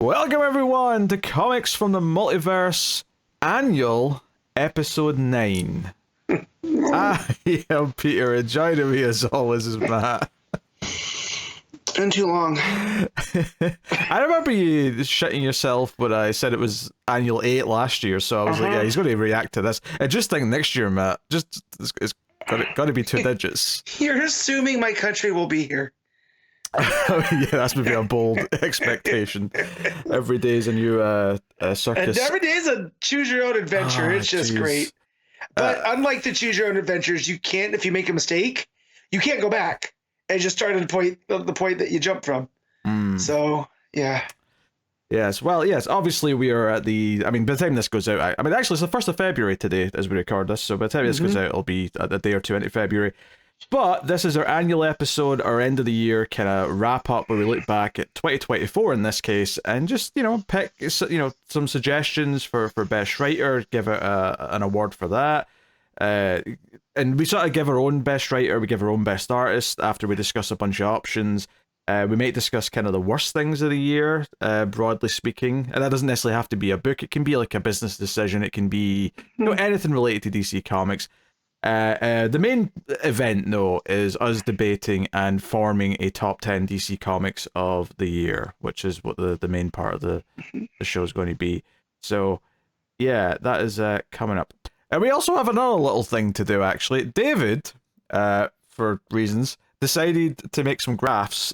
Welcome everyone to Comics from the Multiverse Annual Episode 9. I am Peter, and joining me as always is Matt. Been too long. I remember you shitting yourself when I said it was Annual 8 last year, so I was like, yeah, he's going to react to this. I just think next year, Matt, it's got to be 2 digits. You're assuming my country will be here. Yeah, that's maybe a bold expectation. Every day is a new circus. And every day is a choose your own adventure. It's just great. But unlike the choose your own adventures, you can't, if you make a mistake, you can't go back and just start at the point that you jumped from. So yeah. Yes, well, yes, obviously we are at the, by the time this goes out, actually it's the 1st of February today as we record this, so by the time this goes out, it'll be a day or two into February. But this is our annual episode, our end of the year kind of wrap up where we look back at 2024 in this case, and just, pick, some suggestions for best writer, give it an award for that. And we sort of give our own best writer, we give our own best artist after we discuss a bunch of options. We might discuss kind of the worst things of the year, broadly speaking, and that doesn't necessarily have to be a book. It can be like a business decision. It can be anything related to DC Comics. The main event, though, is us debating and forming a top 10 DC Comics of the year, which is what the main part of the show is going to be. So, yeah, that is coming up. And we also have another little thing to do, actually. David, for reasons, decided to make some graphs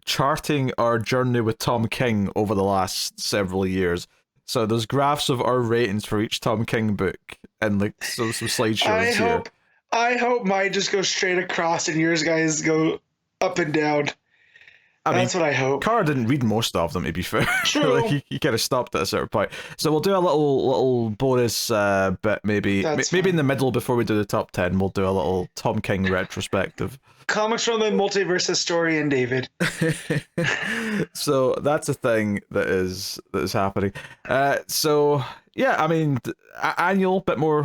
charting our journey with Tom King over the last several years. So there's graphs of our ratings for each Tom King book and like some slideshows here. I hope mine just goes straight across and yours guys go up and down. That's what I hope. Cara didn't read most of them, to be fair. True. Like, he kind of stopped at a certain point. So we'll do a little bonus bit maybe in the middle before we do the top 10. We'll do a little Tom King retrospective. Comics from the Multiverse historian, David. So that's a thing that is happening. So yeah, annual, bit more,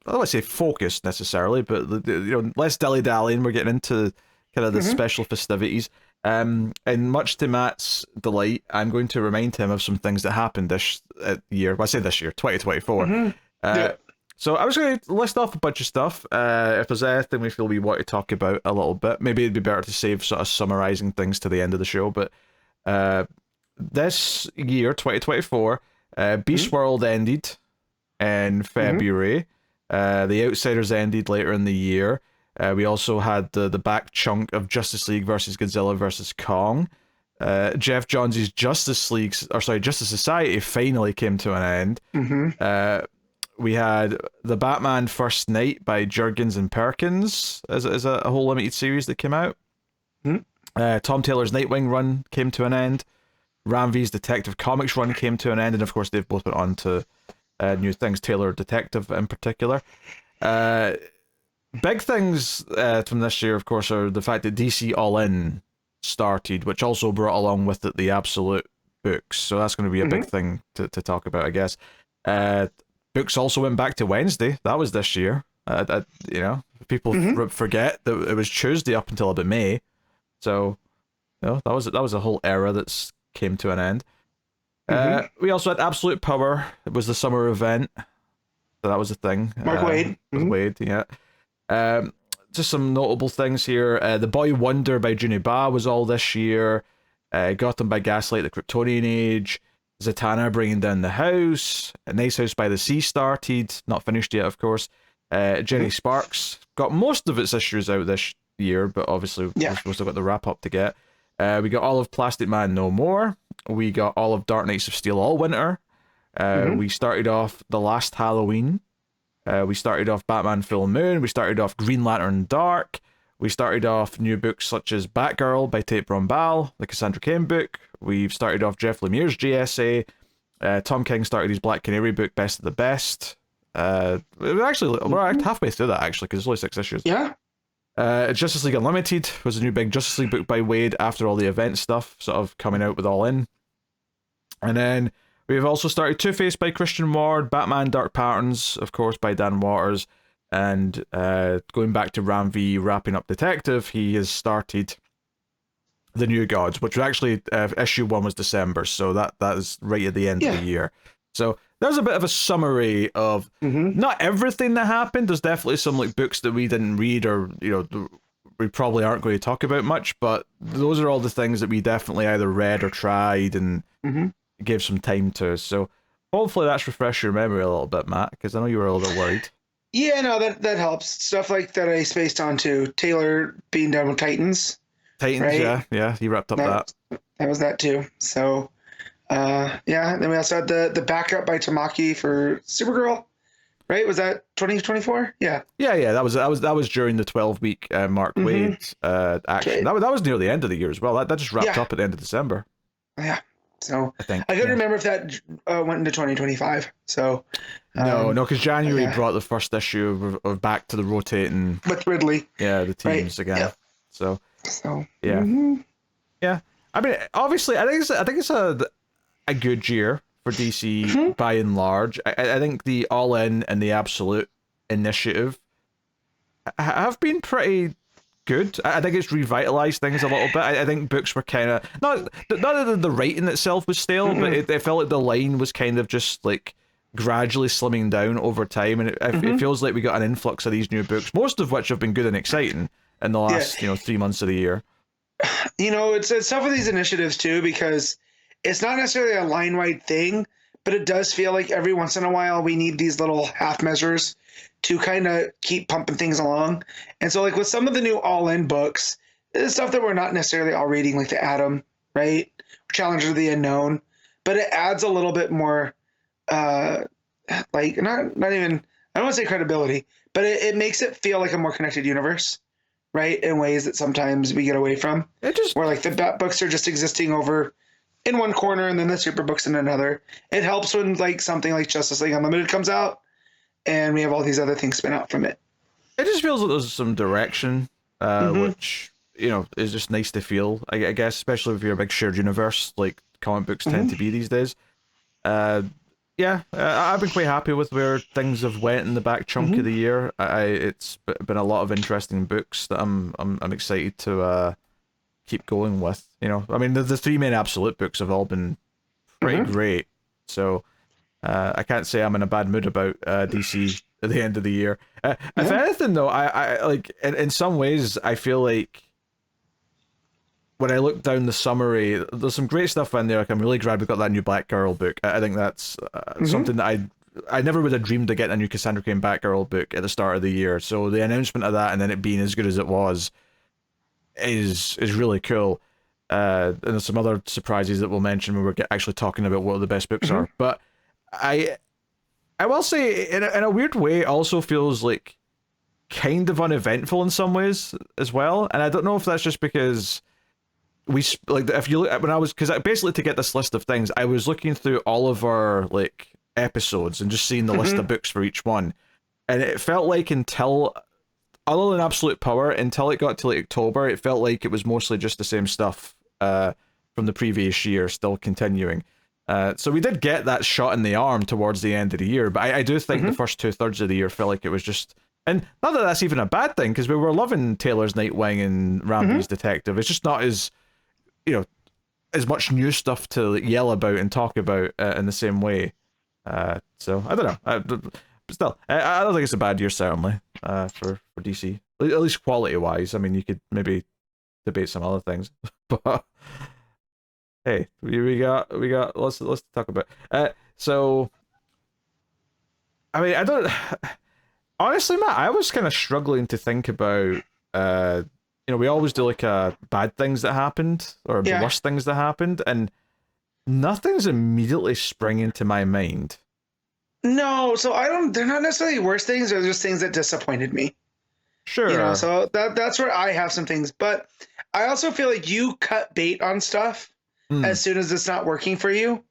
I don't want to say focused necessarily, but less dilly dallying. We're getting into kind of the special festivities. And much to Matt's delight, I'm going to remind him of some things that happened this year. Well, I say this year, 2024. So I was going to list off a bunch of stuff. If there's anything we feel we want to talk about a little bit, maybe it'd be better to save sort of summarizing things to the end of the show. But this year, 2024, Beast World ended in February. The Outsiders ended later in the year. We also had the back chunk of Justice League versus Godzilla versus Kong. Jeff Johns' Justice Society finally came to an end. We had The Batman First Night by Jurgens and Perkins as a whole limited series that came out. Tom Taylor's Nightwing run came to an end. Ram V's Detective Comics run came to an end, and of course they've both went on to new things, Taylor Detective in particular. Big things from this year, of course, are the fact that DC All In started, which also brought along with it the Absolute books. So that's going to be a big thing to talk about, I guess. Books also went back to Wednesday. That was this year. People forget that it was Tuesday up until about May. So, that was a whole era that's came to an end. We also had Absolute Power. It was the summer event. So that was a thing. Mark Waid. With Wade, yeah. Just some notable things here. The Boy Wonder by Juni Ba was all this year. Gotham by Gaslight, The Kryptonian Age. Zatanna Bringing Down the House. A Nice House by the Sea started. Not finished yet, of course. Jenny Sparks got most of its issues out this year, but obviously we've still got the wrap up to get. We got all of Plastic Man No More. We got all of Dark Knights of Steel All Winter. We started off The Last Halloween. We started off Batman Full Moon. We started off Green Lantern Dark. We started off new books such as Batgirl by Tate Brown-Ball, the Cassandra Cain book. We've started off Jeff Lemire's GSA. Tom King started his Black Canary book, Best of the Best. We're halfway through that, actually, because it's only 6 issues. Yeah. Justice League Unlimited was a new big Justice League book by Wade after all the event stuff sort of coming out with All In. And then we've also started Two-Face by Christian Ward, Batman Dark Patterns, of course, by Dan Waters, and going back to Ram V wrapping up Detective, he has started the New Gods, which was actually issue 1 was December, so that is right at the end of the year. So there's a bit of a summary of not everything that happened. There's definitely some like books that we didn't read, or we probably aren't going to talk about much, but those are all the things that we definitely either read or tried and gave some time to. So hopefully that's refreshed your memory a little bit, Matt, because I know you were a little bit worried. Yeah, no, that helps. Stuff like that I spaced on too. Taylor being done with Titans. Titans, right? yeah, he wrapped up that. That was that too. So, yeah. Then we also had the backup by Tamaki for Supergirl, right? Was that 2024? Yeah. Yeah. That was during the 12-week Mark Waid action. That was near the end of the year as well. That just wrapped up at the end of December. Yeah. So I think I couldn't remember if that went into 2025. So no, because January brought the first issue of back to the rotating with Ridley. Yeah, the teams again. Yeah. So yeah, yeah. I mean, obviously, I think it's a good year for DC by and large. I think the All In and the Absolute initiative have been pretty good. I think it's revitalized things a little bit. I think books were kind of not that the writing itself was stale, but it felt like the line was kind of just like gradually slimming down over time, and it feels like we got an influx of these new books, most of which have been good and exciting in the last 3 months of the year. It's tough with these initiatives too, because it's not necessarily a line-wide thing, but it does feel like every once in a while we need these little half measures to kind of keep pumping things along. And so like with some of the new All-In books, it's stuff that we're not necessarily all reading, like the Atom, right? Challenger of the Unknown, but it adds a little bit more like not even, I don't want to say credibility, but it makes it feel like a more connected universe, right? In ways that sometimes we get away from. Where like the Bat books are just existing over in one corner and then the super books in another. It helps when like something like Justice League Unlimited comes out and we have all these other things spin out from it. It just feels like there's some direction, which is just nice to feel. I guess, especially if you're a big shared universe like comic books tend to be these days. I've been quite happy with where things have went in the back chunk of the year. It's been a lot of interesting books that I'm excited to keep going with. I mean, the 3 main Absolute books have all been pretty great. So I can't say I'm in a bad mood about DC at the end of the year. If anything, though, I like in some ways I feel like when I look down the summary, there's some great stuff in there. Like, I'm really glad we got that new Black Girl book. I think that's something that I never would have dreamed of getting a new Cassandra Cain Batgirl book at the start of the year. So the announcement of that and then it being as good as it was is really cool. And there's some other surprises that we'll mention when we're actually talking about what the best books are. But I will say, in a weird way, it also feels like kind of uneventful in some ways as well. And I don't know if that's just because if you look, when I was, because basically to get this list of things, I was looking through all of our like episodes and just seeing the list of books for each one, and it felt like until, other than Absolute Power, until it got to like October, it felt like it was mostly just the same stuff from the previous year still continuing. So we did get that shot in the arm towards the end of the year, but I do think the first 2/3 of the year felt like it was just, and not that that's even a bad thing, because we were loving Taylor's Nightwing and Ramby's Detective. It's just not as as much new stuff to yell about and talk about in the same way. So I don't know. But still, I don't think it's a bad year certainly for DC, at least quality wise. I mean, you could maybe debate some other things, but hey, we got. Let's talk about. So, I mean, I don't. Honestly, Matt, I was kind of struggling to think about. We always do like bad things that happened or the worst things that happened, and nothing's immediately springing to my mind. No, so I don't. They're not necessarily worst things. They're just things that disappointed me. Sure. So that's where I have some things, but I also feel like you cut bait on stuff as soon as it's not working for you,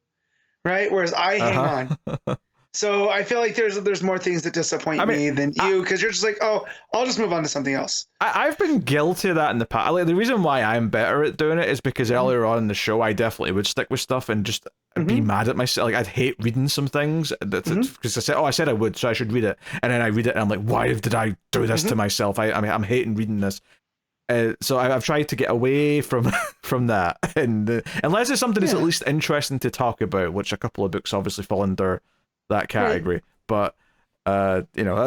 right? Whereas I hang on. So I feel like there's more things that disappoint me than you, because you're just like, oh, I'll just move on to something else. I've been guilty of that in the past. Like, the reason why I'm better at doing it is because earlier on in the show, I definitely would stick with stuff and just be mad at myself. Like, I'd hate reading some things because I said I would, so I should read it, and then I read it and I'm like, why did I do this to myself? I'm hating reading this. So I've tried to get away from from that, and unless it's something that's at least interesting to talk about, which a couple of books obviously fall under that category. Right. But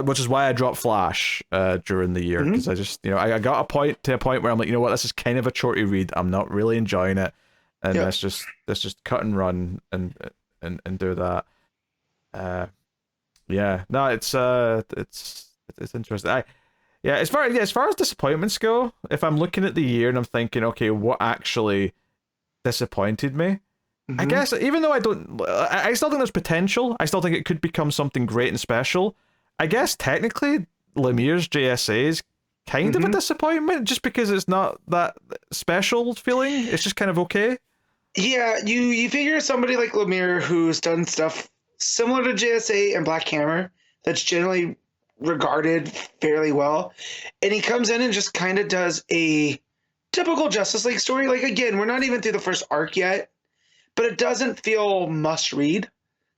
which is why I dropped Flash during the year, because I just I got a point where I'm like, you know what, this is kind of a chorty read. I'm not really enjoying it, and let's just cut and run and do that. No, it's interesting. As far as disappointments go, if I'm looking at the year and I'm thinking, okay, what actually disappointed me? I guess even though I still think there's potential. I still think it could become something great and special. I guess technically Lemire's JSA is kind of a disappointment, just because it's not that special feeling. It's just kind of okay. Yeah, you figure somebody like Lemire, who's done stuff similar to JSA and Black Hammer, that's generally regarded fairly well, and he comes in and just kind of does a typical Justice League story. Like, again, we're not even through the first arc yet, but it doesn't feel must read.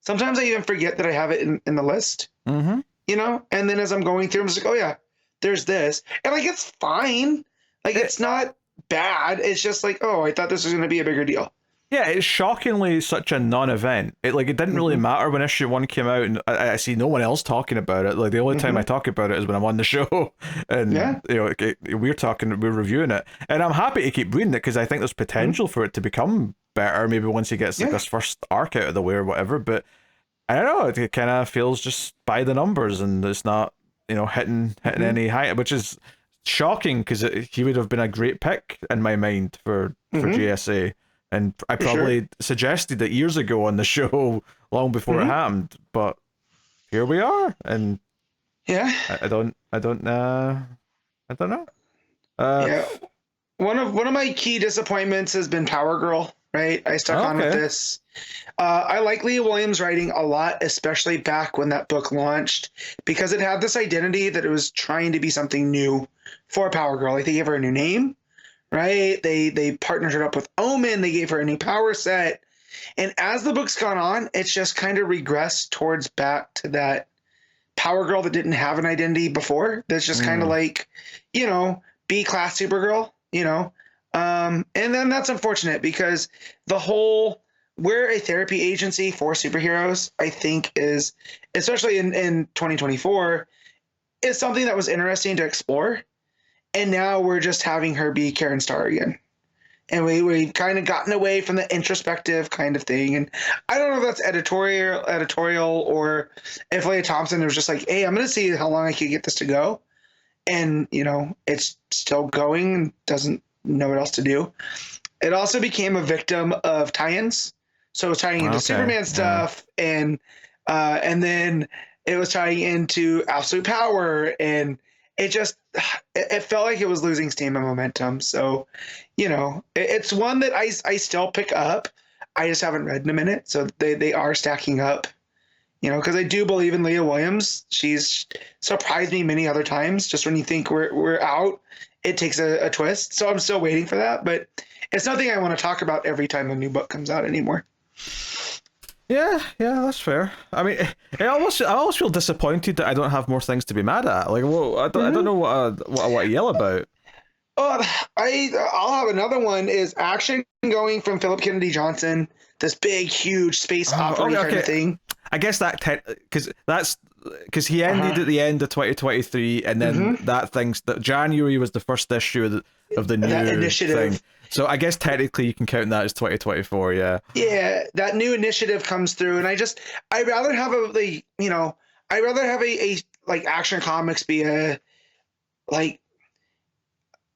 Sometimes I even forget that I have it in the list, and then as I'm going through, I'm just like, oh yeah, there's this, and like, it's fine, like it's not bad, it's just like, oh, I thought this was going to be a bigger deal. Yeah, it's shockingly such a non-event. It didn't really matter when issue 1 came out, and I see no one else talking about it. Like, the only time I talk about it is when I'm on the show, and we're reviewing it, and I'm happy to keep reading it because I think there's potential for it to become better. Maybe once he gets this first arc out of the way or whatever. But I don't know. It kind of feels just by the numbers, and it's not hitting any height, which is shocking because he would have been a great pick in my mind for GSA. And I probably suggested it years ago on the show, long before it happened. But here we are, and I don't know. One of my key disappointments has been Power Girl. Right, I stuck on with this. I like Leah Williams' writing a lot, especially back when that book launched, because it had this identity that it was trying to be something new for Power Girl. Like, they gave her a new name. Right, they partnered her up with Omen. They gave her a new power set, and as the book's gone on, it's just kind of regressed towards back to that Power Girl that didn't have an identity before. That's just kind of like, B-class Supergirl, and then that's unfortunate because the whole we're a therapy agency for superheroes, I think, is, especially in 2024, is something that was interesting to explore. And now we're just having her be Karen Starr again. And we've kind of gotten away from the introspective kind of thing. And I don't know if that's editorial or if Leah Thompson was just like, hey, I'm going to see how long I can get this to go. And, it's still going and doesn't know what else to do. It also became a victim of tie-ins. So it was tying into Superman stuff. And then it was tying into Absolute Power, and it felt like it was losing steam and momentum. So, it's one that I still pick up. I just haven't read in a minute. So they are stacking up, because I do believe in Leah Williams. She's surprised me many other times. Just when you think we're out, it takes a twist. So I'm still waiting for that, but it's nothing I want to talk about every time a new book comes out anymore. Yeah, that's fair. I mean, I almost feel disappointed that I don't have more things to be mad at. Like, well, I don't know what I want to yell about. I'll have another one. Is Action going from Philip Kennedy Johnson, this big, huge space opera kind of thing. I guess because he ended at the end of 2023, and then that January was the first issue of the new initiative thing. So I guess technically you can count that as 2024, yeah. Yeah, that new initiative comes through, and I'd rather have a Action Comics be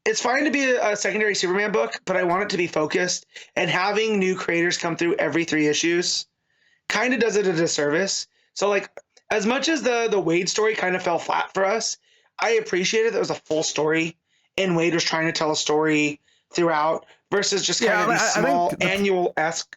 it's fine to be a secondary Superman book, but I want it to be focused, and having new creators come through every 3 issues kind of does it a disservice. So as much as the Wade story kind of fell flat for us, I appreciated that it was a full story, and Wade was trying to tell a story throughout versus just kind of these small annual-esque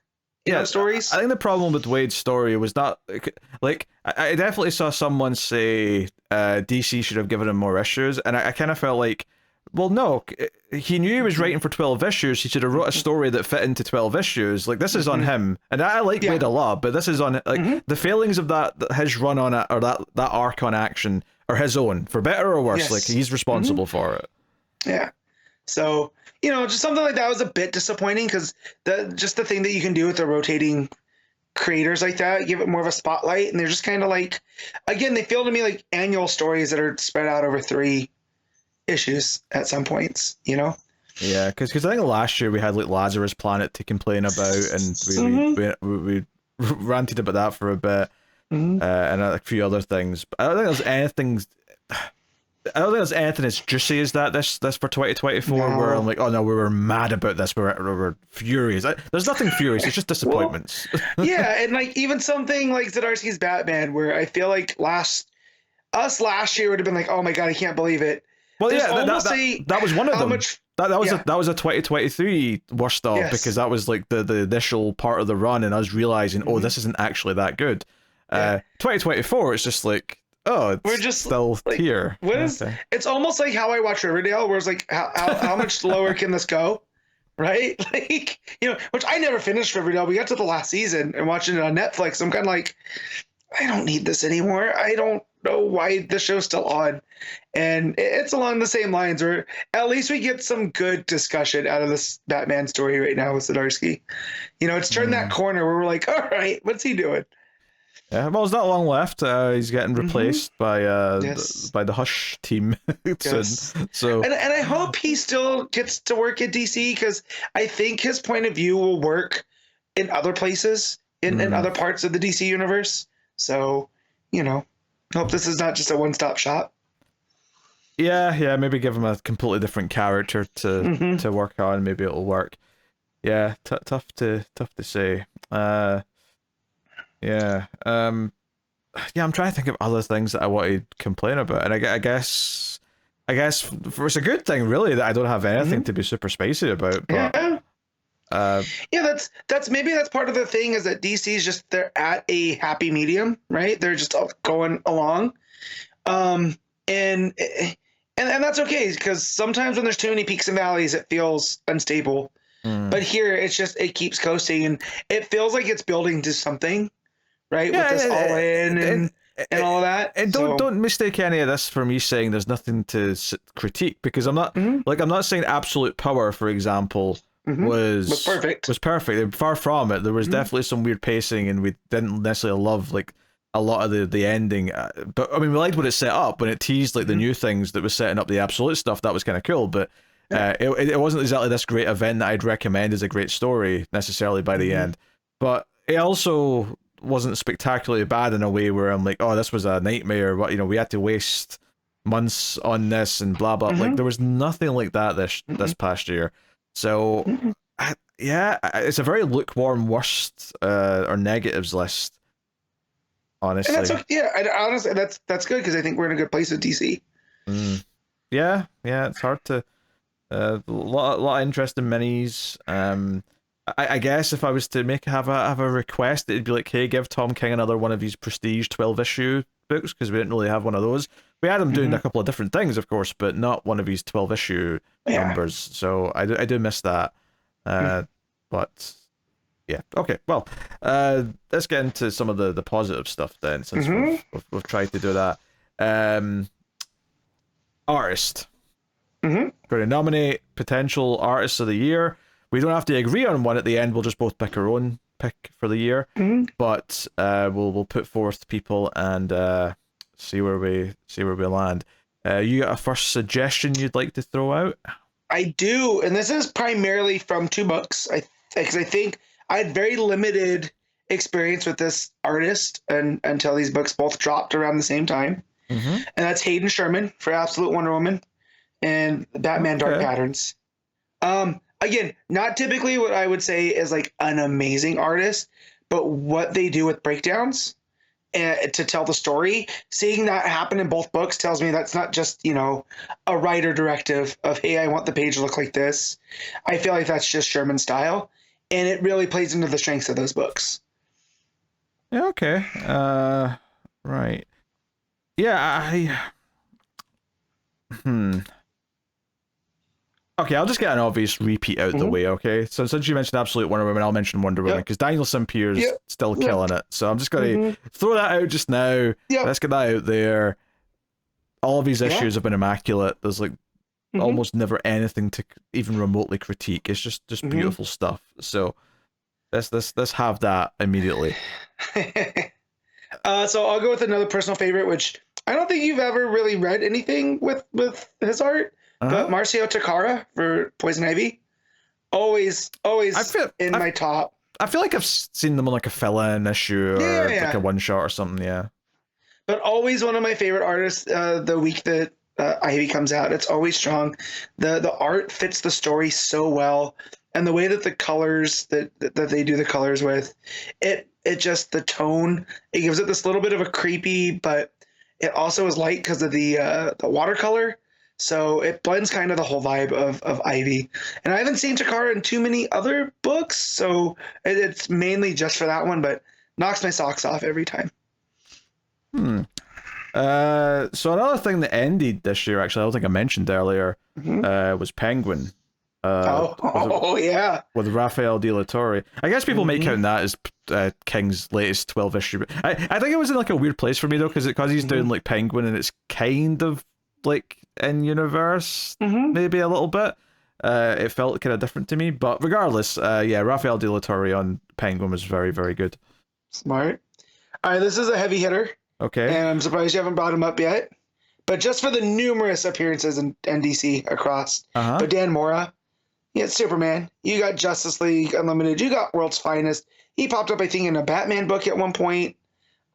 stories. I think the problem with Wade's story was not I definitely saw someone say DC should have given him more issues, and I kind of felt like, well, no, he knew he was writing for 12 issues. He should have wrote a story that fit into 12 issues. Like, this is on him, and I like Wade a lot, but this is on the failings of that his run on it, or that arc on Action, are his own, for better or worse. Like, he's responsible for it. Yeah. So, just something like that was a bit disappointing because the thing that you can do with the rotating creators like that, give it more of a spotlight, and they're just kind of like, again, they feel to me like annual stories that are spread out over 3 issues at some points, Yeah, because I think last year we had like Lazarus Planet to complain about, and we ranted about that for a bit, and a few other things. But I don't think there's anything. I don't think there's anything as juicy as that this for 2024 where I'm like, oh no, we were mad about this, we were furious. There's nothing furious, it's just disappointments. Yeah, and like even something like Zdarsky's Batman, where I feel like last year would have been like, oh my god, I can't believe it. Well, there's that was one of them. That was a 2023 worst off, because that was like the initial part of the run, and us realizing, oh, this isn't actually that good. 2024, it's just like, oh, we're just still like, here. It's almost like how I watch Riverdale, where it's like, how much lower can this go? Right? Like, which I never finished Riverdale. We got to the last season and watching it on Netflix. I'm kind of like, I don't need this anymore. I don't know why the show's still on. And it's along the same lines where at least we get some good discussion out of this Batman story right now with Zdarsky. It's turned that corner where we're like, all right, what's he doing? Yeah, well, there's not long left. He's getting replaced by the Hush team. So and I hope he still gets to work at DC, because I think his point of view will work in other places, in other parts of the DC universe. So, hope this is not just a one-stop shop. Yeah, maybe give him a completely different character to work on. Maybe it'll work. Yeah, tough to say. Yeah. I'm trying to think of other things that I want to complain about, and I guess it's a good thing, really, that I don't have anything to be super spicy about. But, that's maybe that's part of the thing, is that DC is just, they're at a happy medium, right? They're just all going along, and that's okay, because sometimes when there's too many peaks and valleys, it feels unstable. But here, it keeps coasting, and it feels like it's building to something. Right, with this all in and all of that. And don't mistake any of this for me saying there's nothing to critique, because I'm not I'm not saying Absolute Power, for example, was perfect. Far from it. There was definitely some weird pacing, and we didn't necessarily love like a lot of the ending. But I mean, we liked what it set up when it teased like the new things that was setting up the Absolute stuff. That was kind of cool, but it wasn't exactly this great event that I'd recommend as a great story necessarily by the end. But it also wasn't spectacularly bad in a way where I'm like, oh, this was a nightmare. What, we had to waste months on this and blah blah. Like, there was nothing like that this past year. So it's a very lukewarm worst or negatives list, honestly. And honestly, that's good, because I think we're in a good place with DC. Yeah, it's hard to a lot of interesting minis. I guess if I was to have a request, it'd be like, hey, give Tom King another one of these prestige 12-issue books, because we didn't really have one of those. We had him doing a couple of different things, of course, but not one of these 12-issue numbers. So I do miss that. But yeah, okay. Well, let's get into some of the positive stuff then, since we've tried to do that. Artist. Going to nominate potential artists of the year. We don't have to agree on one at the end. We'll just both pick our own pick for the year. But we'll put forth people and see where we land. You got a first suggestion you'd like to throw out? I do, and this is primarily from 2 books. Because I think I had very limited experience with this artist until these books both dropped around the same time. And that's Hayden Sherman for Absolute Wonder Woman and Batman Dark Patterns. Again, not typically what I would say is like an amazing artist, but what they do with breakdowns to tell the story, seeing that happen in both books tells me that's not just, a writer directive of, hey, I want the page to look like this. I feel like that's just Sherman's style, and it really plays into the strengths of those books. Yeah, okay. Right. Yeah, Okay, I'll just get an obvious repeat out the way, okay? So since you mentioned Absolute Wonder Woman, I'll mention Wonder Woman, because Daniel St. Pierre's still killing it. So I'm just going to throw that out just now. Let's get that out there. All of these issues have been immaculate. There's like almost never anything to even remotely critique. It's just beautiful stuff. So let's have that immediately. So I'll go with another personal favorite, which I don't think you've ever really read anything with his art, but Marcio Takara for Poison Ivy, always in my top. I feel like I've seen them on like a fill-in issue or like a one-shot or something, yeah. But always one of my favorite artists. The week that Ivy comes out, it's always strong. The art fits the story so well, and the way that the colors that they do the colors with, it just the tone, it gives it this little bit of a creepy, but it also is light because of the watercolor. So it blends kind of the whole vibe of Ivy. And I haven't seen Takara in too many other books, so it's mainly just for that one, but knocks my socks off every time. So another thing that ended this year, actually, I don't think I mentioned earlier, was Penguin. Yeah. With Raphael De La Torre. I guess people may count that as King's latest 12 issue. I think it was in like a weird place for me though, because he's doing like Penguin and it's kind of like in universe, maybe a little bit. It felt kind of different to me, but regardless, Raphael De La Torre on Penguin was very, very good. Smart. All right, this is a heavy hitter. Okay. And I'm surprised you haven't brought him up yet. But just for the numerous appearances in DC across. But Dan Mora, you got Superman, you got Justice League Unlimited, you got World's Finest. He popped up, I think, in a Batman book at one point.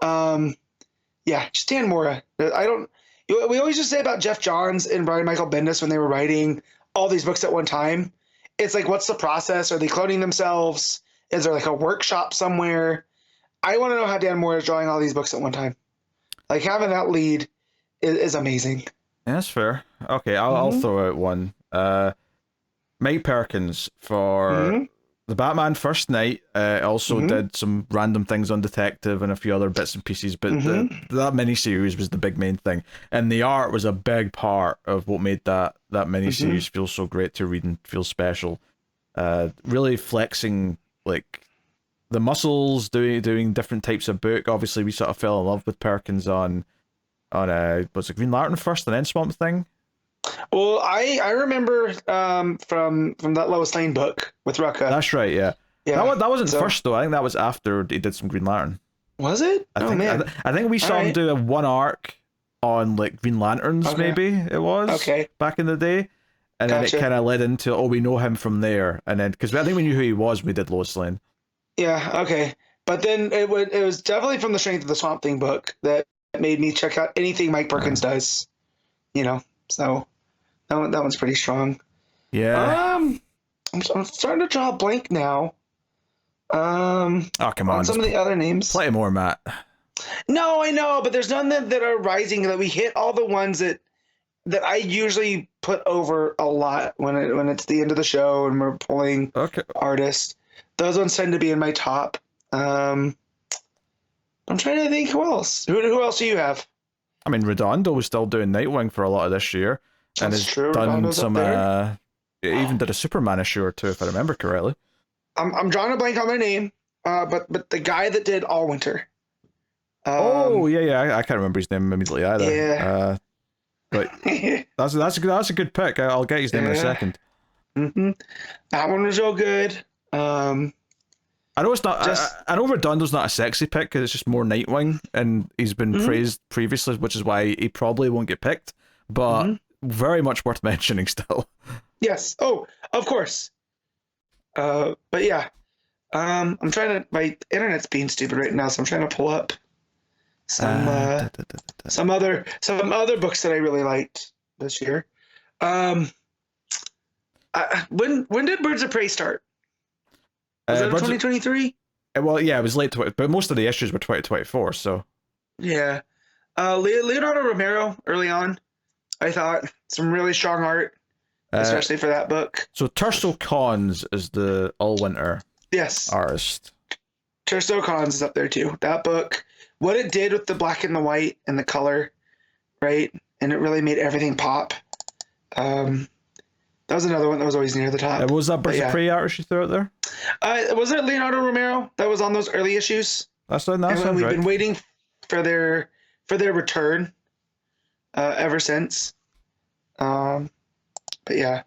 Just Dan Mora. We always just say about Jeff Johns and Brian Michael Bendis when they were writing all these books at one time. It's like, what's the process? Are they cloning themselves? Is there like a workshop somewhere? I want to know how Dan Mora is drawing all these books at one time. Like, having that lead is amazing. Yeah, that's fair. Okay, I'll throw out one. Mike Perkins for the Batman First Night. Also did some random things on Detective and a few other bits and pieces, but that miniseries was the big main thing. And the art was a big part of what made that miniseries feel so great to read and feel special. Really flexing, like, the muscles, doing different types of book. Obviously, we sort of fell in love with Perkins on was it Green Lantern first and then Swamp Thing? Well, I remember from that Lois Lane book with Rucka. That's right, yeah. That wasn't first though. I think that was after he did some Green Lantern. Was it? I think we saw him do a one arc on like Green Lanterns. Maybe it was back in the day, and then it kind of led into we know him from there, and then because I think we knew who he was when we did Lois Lane. Yeah, okay. But then it was definitely from the strength of the Swamp Thing book that made me check out anything Mike Perkins does. So that one's pretty strong. Yeah. I'm starting to draw a blank now. Oh, come on. Some of the other names. Play more, Matt. No, I know, but there's none that are rising that we hit all the ones that I usually put over a lot when it's the end of the show and we're pulling artists. Those ones tend to be in my top. I'm trying to think who else. Who else do you have? I mean, Redondo was still doing Nightwing for a lot of this year, and has done Redondo's some. Even did a Superman issue or two, if I remember correctly. I'm drawing a blank on their name, but the guy that did All Winter. I can't remember his name immediately either. Yeah. But that's a good pick. I'll get his name in a second. That one was real good. I know it's not. I know Redondo's not a sexy pick because it's just more Nightwing, and he's been praised previously, which is why he probably won't get picked. But very much worth mentioning still. Yes. Oh, of course. But yeah, I'm trying to. My internet's being stupid right now, so I'm trying to pull up some other books that I really liked this year. When did Birds of Prey start? Was it 2023? Well, yeah, it was late, but most of the issues were 2024. So yeah, Leonardo Romero early on, I thought some really strong art, especially for that book. So Terso Cons is the All Winter artist. Terso Cons is up there too. That book, what it did with the black and the white and the color, right, and it really made everything pop. That was another one that was always near the top. Was that Birds of Prey artist you threw out there? Was it Leonardo Romero that was on those early issues? That's right. We've been waiting for their return ever since. But yeah,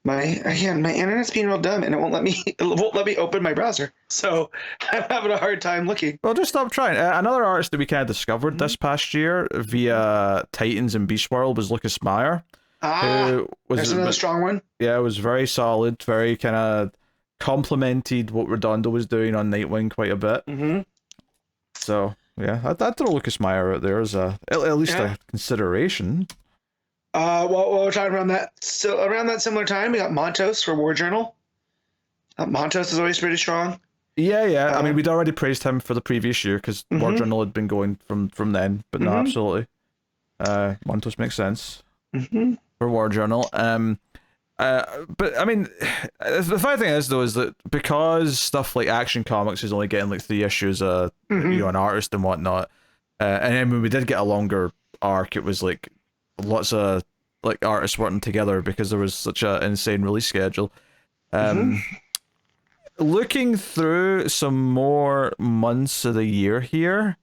my internet's being real dumb, and it won't let me open my browser. So I'm having a hard time looking. Well, just stop trying. Another artist that we kind of discovered this past year via Titans and Beast World was Lucas Meyer. There's another strong one. Yeah, it was very solid, very kind of complemented what Redondo was doing on Nightwing quite a bit. So yeah, I'd throw Lucas Meyer out there as at least a consideration. Well, we're talking around that. So around that similar time, we got Montos for War Journal. Montos is always pretty strong. Yeah. I mean, we'd already praised him for the previous year because War Journal had been going from then, but no, absolutely. Montos makes sense for War Journal. But I mean, the funny thing is though is that because stuff like Action Comics is only getting like 3 issues, you know, an artist and whatnot, and then when we did get a longer arc, it was like lots of like artists working together because there was such an insane release schedule. Looking through some more months of the year here,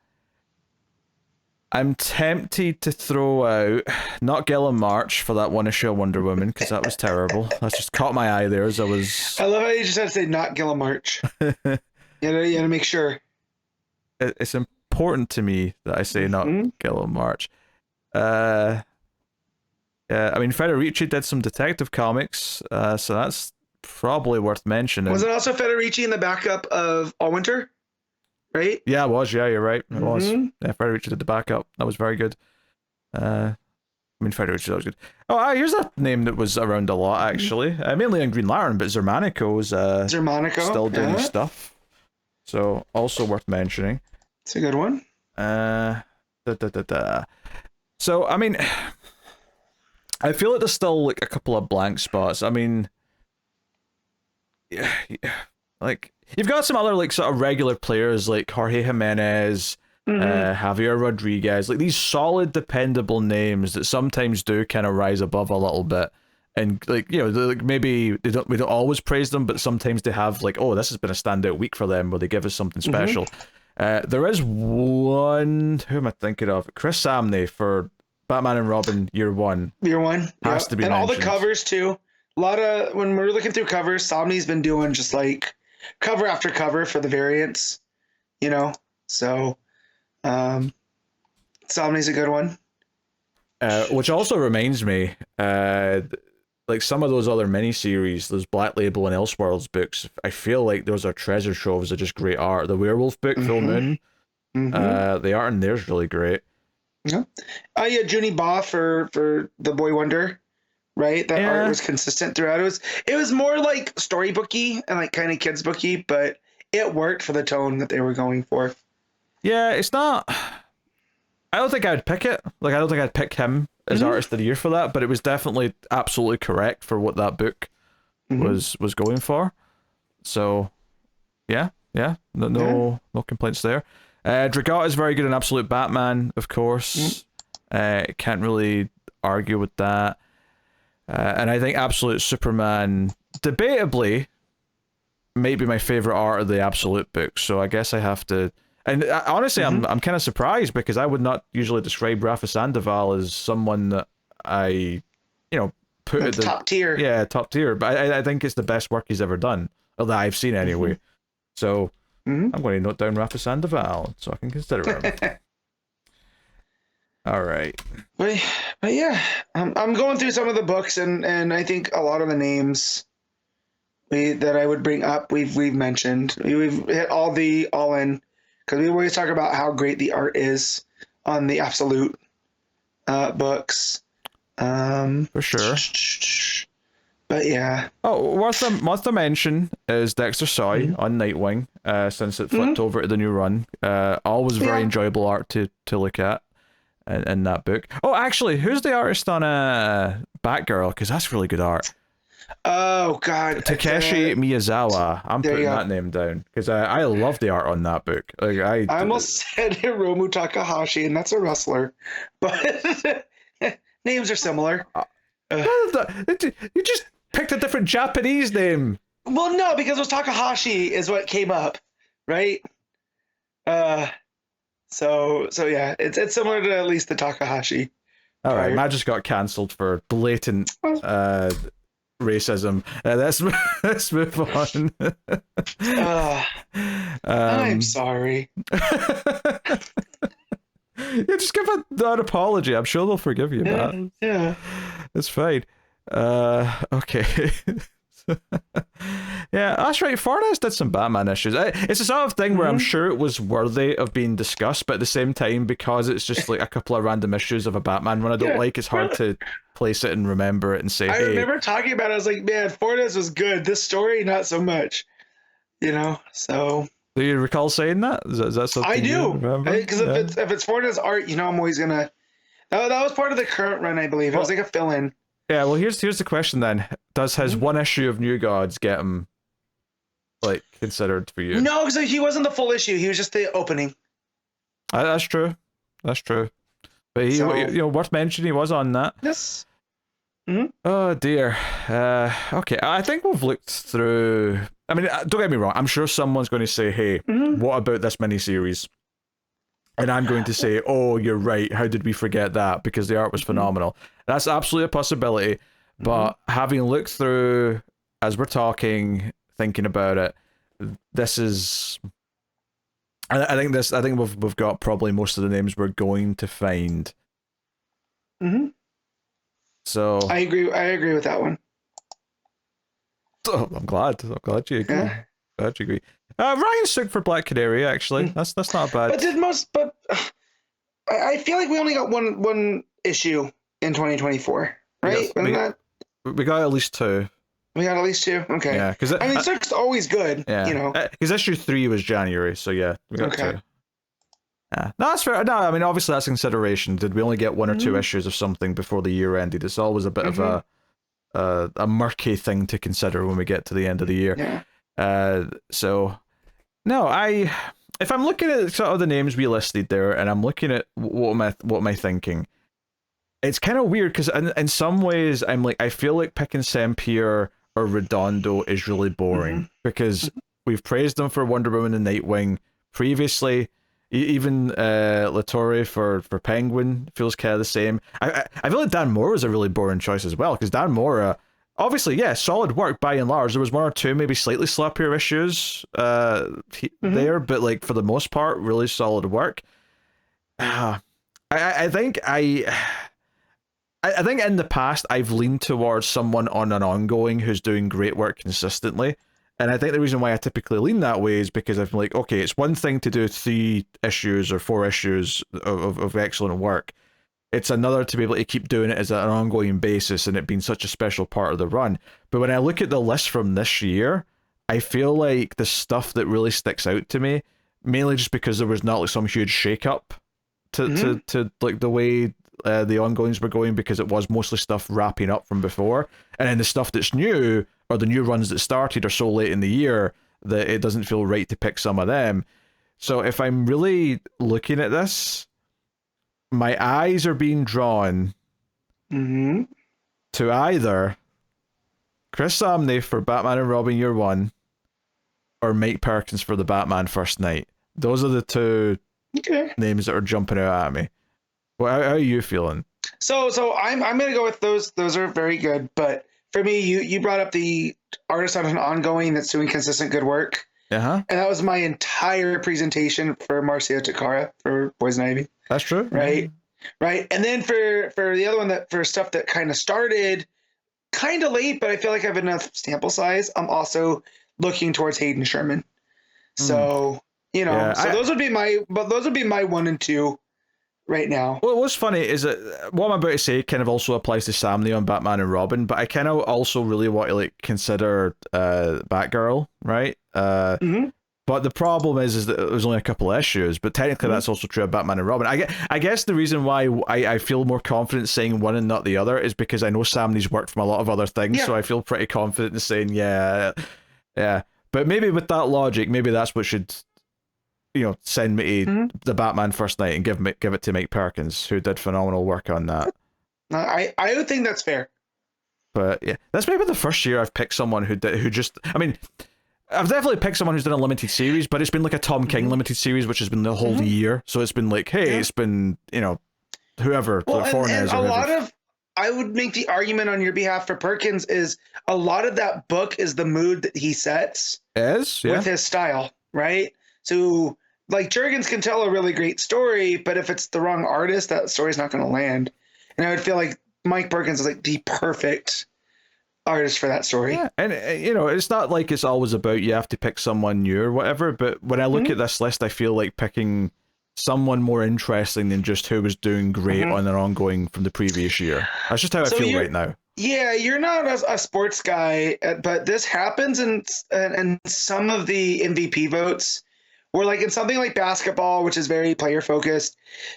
I'm tempted to throw out not Gillen March for that one issue of Wonder Woman because that was terrible. That just caught my eye there as I was. I love how you just had to say not Gillen March. you gotta make sure. It's important to me that I say not Gillen March. I mean, Federici did some Detective Comics, so that's probably worth mentioning. Was it also Federici in the backup of All Winter? Right? Yeah, it was. Yeah, you're right. It was. Yeah, Federici did the backup. That was very good. I mean, Federici, that was good. Oh, here's a name that was around a lot, actually. Mainly on Green Lantern, but Zermanico's still doing stuff. So, also worth mentioning. It's a good one. So, I mean, I feel like there's still like a couple of blank spots. I mean, yeah, like you've got some other like sort of regular players like Jorge Jimenez, Javier Rodriguez, like these solid, dependable names that sometimes do kind of rise above a little bit, and like you know, like maybe we don't always praise them, but sometimes they have like, oh, this has been a standout week for them where they give us something special. There is one. Who am I thinking of? Chris Samney for Batman and Robin Year One. Year One has to be and mentioned. All the covers too. A lot of when we're looking through covers, Samney's been doing just like cover after cover for the variants, you know. So, Samney's a good one. Which also reminds me, like some of those other miniseries, those Black Label and Elseworlds books, I feel like those are treasure troves of just great art. The Werewolf book, Full Moon, the art in there's really great. Yeah. Yeah, Junie Baugh for The Boy Wonder, right? That art was consistent throughout. It was more like storybooky and like kind of kids booky, but it worked for the tone that they were going for. Yeah, it's not. I don't think I'd pick it. Like, I don't think I'd pick him as artist of the year for that, but it was definitely absolutely correct for what that book was going for. So, yeah, no complaints there. Dragata is very good in Absolute Batman, of course. Can't really argue with that. And I think Absolute Superman, debatably, may be my favorite art of the Absolute book. So I guess I have to. And honestly, I'm kind of surprised because I would not usually describe Rafa Sandoval as someone that I, put at the top tier. Yeah, top tier. But I think it's the best work he's ever done, or that I've seen anyway. So I'm going to note down Rafa Sandoval so I can consider him. All right. But yeah, I'm going through some of the books, and I think a lot of the names that I would bring up, we've mentioned. We've hit all in. Because we always talk about how great the art is on the Absolute books. For sure. But yeah. Oh, worth a mention is Dexter Soy on Nightwing, since it flipped over to the new run. Always very enjoyable art to look at in that book. Oh, actually, who's the artist on Batgirl? Because that's really good art. Oh God, Takeshi Miyazawa. I'm putting that name down because I love the art on that book. Like I almost said Hiromu Takahashi, and that's a wrestler, but names are similar. You just picked a different Japanese name. Well, no, because it was Takahashi is what came up, right? So yeah, it's similar to at least the Takahashi. All right, Matt just got cancelled for blatant racism. Let's move on. I'm sorry. Yeah, just give an apology. I'm sure they'll forgive you, Matt. Yeah. It's fine. Okay. Yeah, that's right. Fornes did some Batman issues. It's the sort of thing where I'm sure it was worthy of being discussed, but at the same time, because it's just like a couple of random issues of a Batman one I don't like, it's hard to place it and remember it and say, I hey. remember talking about it. I was like, man, Fornes was good. This story, not so much. So. Do you recall saying that? Is that something I do. Because if it's Fornes art, I'm always going to... That was part of the current run, I believe. It was like a fill-in. Yeah, well, here's the question then. Does his one issue of New Gods get him, like, considered for you? No, because he wasn't the full issue. He was just the opening. That's true. But he, worth mentioning, he was on that. Yes. Oh, dear. Okay, I think we've looked through... I mean, don't get me wrong. I'm sure someone's going to say, hey, what about this miniseries? And I'm going to say, oh, you're right. How did we forget that? Because the art was phenomenal. That's absolutely a possibility. But having looked through, as we're talking, thinking about it, this is... I think we've got probably most of the names we're going to find. So I agree with that one. Oh, I'm glad you agree. Yeah. Glad you agree. Ryan's sick for Black Canary, actually. That's not bad. But I feel like we only got one issue in 2024, right? Yes, we got at least two. We got at least two? Okay. Yeah, because Sick's always good, Because issue 3 was January, so yeah, we got two. Yeah. No, that's fair. No, I mean, obviously that's a consideration. Did we only get one or two issues of something before the year ended? It's always a bit of a murky thing to consider when we get to the end of the year. Yeah. So, no, if I'm looking at sort of the names we listed there, and I'm looking at what am I thinking, it's kind of weird because in some ways I'm like, I feel like picking Saint-Pierre or Redondo is really boring because we've praised them for Wonder Woman and Nightwing previously. Even Latore for Penguin feels kind of the same. I feel like Dan Mora is a really boring choice as well, because Dan Mora, obviously, solid work by and large. There was one or two maybe slightly sloppier issues there, but like for the most part, really solid work. I think in the past I've leaned towards someone on an ongoing who's doing great work consistently. And I think the reason why I typically lean that way is because I'm like, okay, it's one thing to do 3 issues or 4 issues of excellent work. It's another to be able to keep doing it as an ongoing basis and it being such a special part of the run. But when I look at the list from this year, I feel like the stuff that really sticks out to me, mainly just because there was not like some huge shake-up to like the way the ongoings were going, because it was mostly stuff wrapping up from before. And then the stuff that's new, or the new runs that started, are so late in the year that it doesn't feel right to pick some of them. So if I'm really looking at this, my eyes are being drawn to either Chris Samney for Batman and Robin Year One or Mike Perkins for the Batman First Night. Those are the two names that are jumping out at me. Well, how are you feeling? So I'm gonna go with those. Those are very good, but for me, you brought up the artist on an ongoing that's doing consistent good work. And that was my entire presentation for Marcio Takara for Poison Ivy. That's true. Right. And then for the other one, that for stuff that kind of started kind of late, but I feel like I have enough sample size, I'm also looking towards Hayden Sherman. So, those would be my 1 and 2 right now. Well, what's funny is that what I'm about to say kind of also applies to Samney on Batman and Robin, but I kind of also really want to like consider Batgirl, right? But the problem is that there's only a couple of issues, but technically that's also true of Batman and Robin. I guess the reason why I feel more confident saying one and not the other is because I know Samney's worked from a lot of other things, so I feel pretty confident in saying yeah. But maybe with that logic, maybe that's what should send me to the Batman First Night and give it to Mike Perkins, who did phenomenal work on that. I would think that's fair. But yeah, that's maybe the first year I've picked someone who just. I mean, I've definitely picked someone who's done a limited series, but it's been like a Tom King limited series, which has been the whole year. So it's been like, hey, it's been whoever, Well, and Fornes or a lot whoever. of, I would make the argument on your behalf for Perkins is a lot of that book is the mood that he sets Yeah. with his style, right? So like Jurgens can tell a really great story, but if it's the wrong artist, that story's not going to land. And I would feel like Mike Perkins is like the perfect artist for that story. Yeah, and it's not like it's always about you have to pick someone new or whatever, but when I look at this list, I feel like picking someone more interesting than just who was doing great on an ongoing from the previous year. That's just how I feel right now. Yeah, you're not a sports guy, but this happens in some of the MVP votes. Where like in something like basketball, which is very player focused,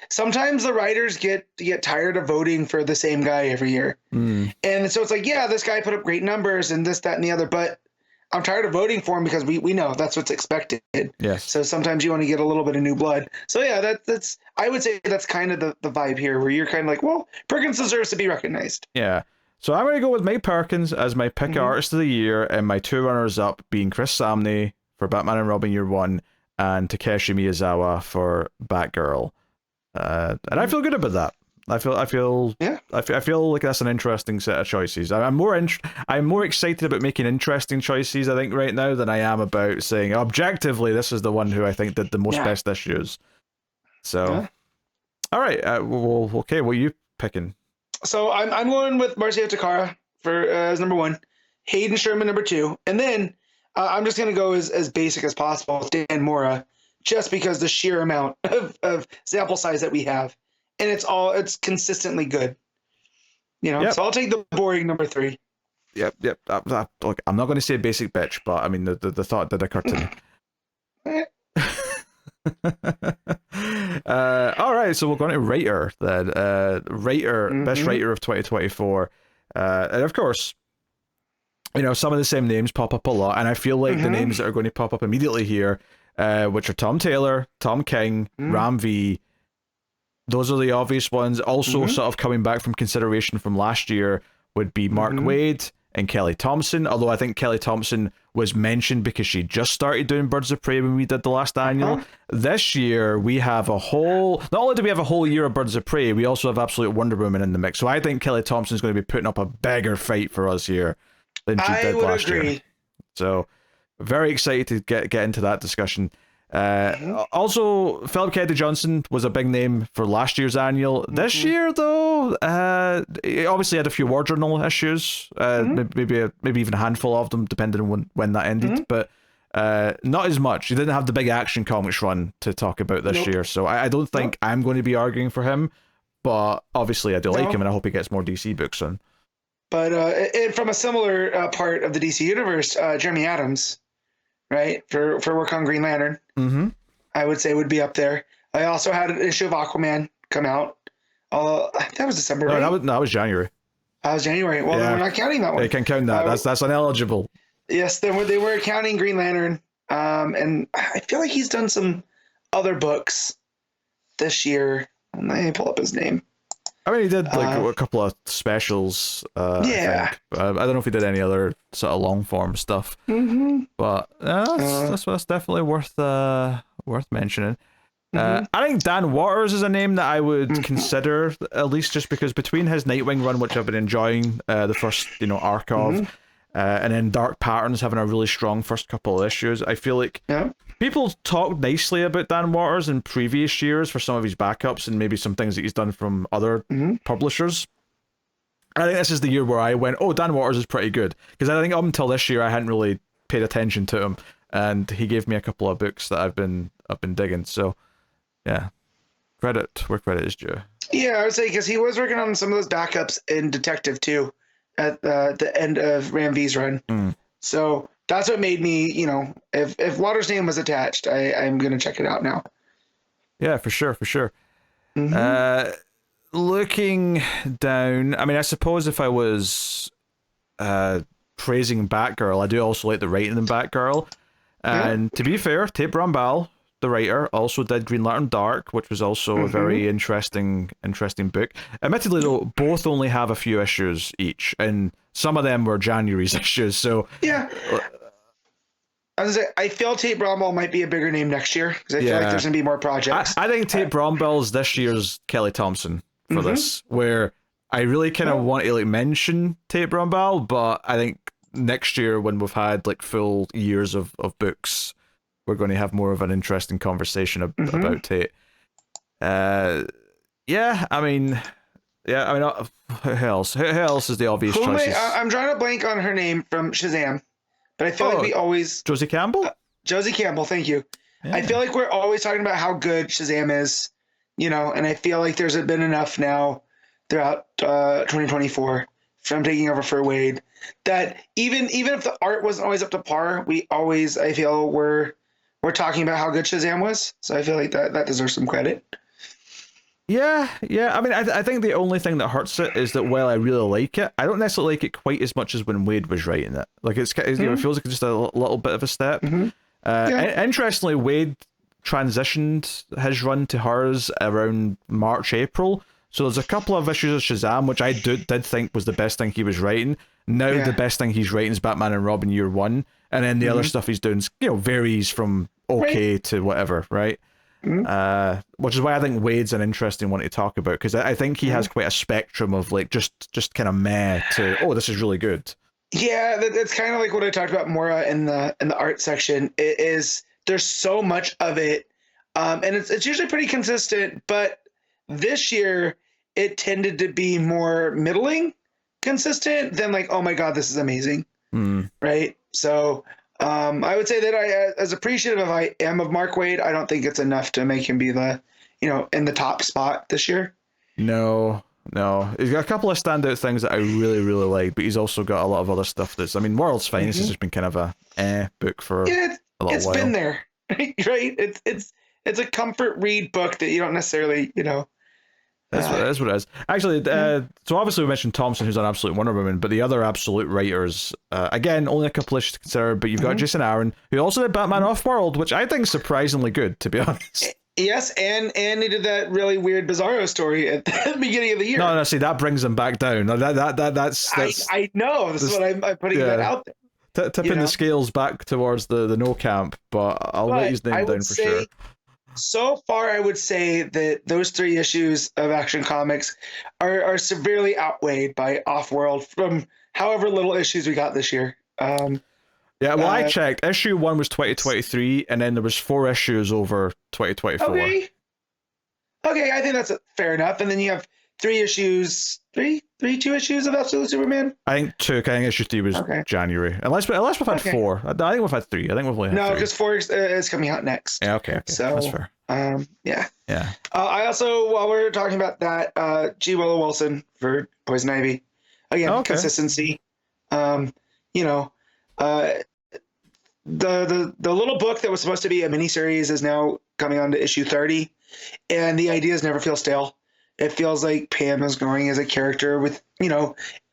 sometimes the writers get tired of voting for the same guy every year. And so it's like, yeah, this guy put up great numbers and this, that, and the other, but I'm tired of voting for him because we know that's what's expected. Yes. So sometimes you want to get a little bit of new blood. So yeah, that's I would say that's kind of the vibe here, where you're kind of like, well, Perkins deserves to be recognized. Yeah. So I'm going to go with Mike Perkins as my pick artist of the year, and my two runners-up being Chris Samney for Batman and Robin Year 1 and Takeshi Miyazawa for Batgirl. And I feel good about that. I feel like that's an interesting set of choices. I'm more excited about making interesting choices, I think, right now than I am about saying objectively this is the one who I think did the most best issues. So, all right, okay, what are you picking? So I'm going with Marcio Takara for as number 1, Hayden Sherman number 2, and then I'm just going to go as basic as possible with Dan Mora, just because the sheer amount of sample size that we have. And it's consistently good. So I'll take the boring number 3. Yep. Look, I'm not going to say basic bitch, but I mean, the thought did occur to me. All right, so we're going to writer then. Best writer of 2024. And of course, some of the same names pop up a lot, and I feel like the names that are going to pop up immediately here, which are Tom Taylor, Tom King, Ram V. Those are the obvious ones. Also, sort of coming back from consideration from last year would be Mark Waid and Kelly Thompson, although I think Kelly Thompson was mentioned because she just started doing Birds of Prey when we did the last annual. This year, we have not only do we have a whole year of Birds of Prey, we also have Absolute Wonder Woman in the mix. So I think Kelly Thompson's going to be putting up a bigger fight for us here than she did last year. So very excited to get into that discussion. Also, Philip Kennedy Johnson was a big name for last year's annual. This year, though, he obviously had a few War Journal issues, maybe even a handful of them, depending on when that ended, but not as much. He didn't have the big Action Comics run to talk about this year, so I don't think I'm going to be arguing for him, but obviously I do like him, and I hope he gets more DC books on. But from a similar part of the DC universe, Jeremy Adams, right, for work on Green Lantern, I would say would be up there. I also had an issue of Aquaman come out. That was December, right? That was January. That was January. Well, then we're not counting that one. They can count that. That's ineligible. Yes, they were counting Green Lantern, and I feel like he's done some other books this year. Let me pull up his name. I mean, he did a couple of specials. I think. I don't know if he did any other sort of long form stuff. But that's definitely worth mentioning. I think Dan Waters is a name that I would consider, at least just because between his Nightwing run, which I've been enjoying the first arc of, and then Dark Patterns having a really strong first couple of issues, I feel like people talk nicely about Dan Waters in previous years for some of his backups and maybe some things that he's done from other publishers. I think this is the year where I went, oh, Dan Waters is pretty good, because I think up until this year I hadn't really paid attention to him, and he gave me a couple of books that I've been digging. So yeah, credit where credit is due. Yeah, I would say because he was working on some of those backups in Detective too at the end of Ram V's run. So that's what made me, if Waters' name was attached, I'm gonna check it out now. Yeah, for sure. Looking down, I mean, I suppose if I was praising Batgirl, I do also like the writing in Batgirl. And to be fair, Tate Brambell, the writer, also did Green Lantern Dark, which was also a very interesting book. Admittedly, though, both only have a few issues each, and some of them were January's issues. So yeah, I feel Tate Brambell might be a bigger name next year because I feel like there's gonna be more projects. I think Tate Brambell's this year's Kelly Thompson, for this, where I really kind of want to like mention Tate Brown, but I think next year when we've had like full years of books, we're going to have more of an interesting conversation about Tate. Yeah, I mean, who else? Who else is the obvious choices? I'm trying to blank on her name from Shazam, but I feel like we always Josie Campbell. Josie Campbell, thank you. Yeah. I feel like we're always talking about how good Shazam is, you know, and I feel like there's been enough now throughout 2024 from taking over for Wade that even if the art wasn't always up to par, I feel we're talking about how good Shazam was. So I feel like that deserves some credit. Yeah. I mean, I think the only thing that hurts it is that while I really like it, I don't necessarily like it quite as much as when Wade was writing it. Like it feels like just a little bit of a step. Interestingly, Wade transitioned his run to hers around March, April. So there's a couple of issues of Shazam which I did think was the best thing he was writing. Now the best thing he's writing is Batman and Robin Year One, and then the other stuff he's doing, varies from okay to whatever, right? Which is why I think Wade's an interesting one to talk about, because I think he has quite a spectrum of like just kind of meh to this is really good. Yeah, that's kind of like what I talked about Mora in the art section. It is, there's so much of it, and it's usually pretty consistent, but this year it tended to be more middling consistent than like, oh my god, this is amazing, right? So I would say that I, as appreciative as I am of Mark Waid, I don't think it's enough to make him be the, in the top spot this year. No, he's got a couple of standout things that I really, really like, but he's also got a lot of other stuff that's, I mean, World's Finest has just been kind of a book for a little while. It's been there, right? It's a comfort read book that you don't necessarily, That's what it is. Actually, so obviously we mentioned Thompson, who's on Absolute Wonder Woman, but the other Absolute writers, again, only a couple issues to consider, but you've got Jason Aaron, who also did Batman Off-World, which I think is surprisingly good, to be honest. Yes, and he did that really weird Bizarro story at the beginning of the year. No, see, that brings him back down. No, that's I know. This is what I'm putting that out there. Tipping the scales back towards the no camp, but I'll write his name down for sure. So far, I would say that those 3 issues of Action Comics are severely outweighed by Off-World from however little issues we got this year. I checked. Issue 1 was 2023, and then there was 4 issues over 2024. Okay, I think that's fair enough. And then you have 2 issues of Absolute Superman? I think 2. I think issue 3 was January. Unless we've had 4. I think we've had 3. I think we've only had 3. No, because 4 is coming out next. Yeah, okay. So, that's fair. Yeah. I also, while we're talking about that, G. Willow Wilson for Poison Ivy. Again, consistency. The little book that was supposed to be a miniseries is now coming on to issue 30, and the ideas never feel stale. It feels like Pam is growing as a character with,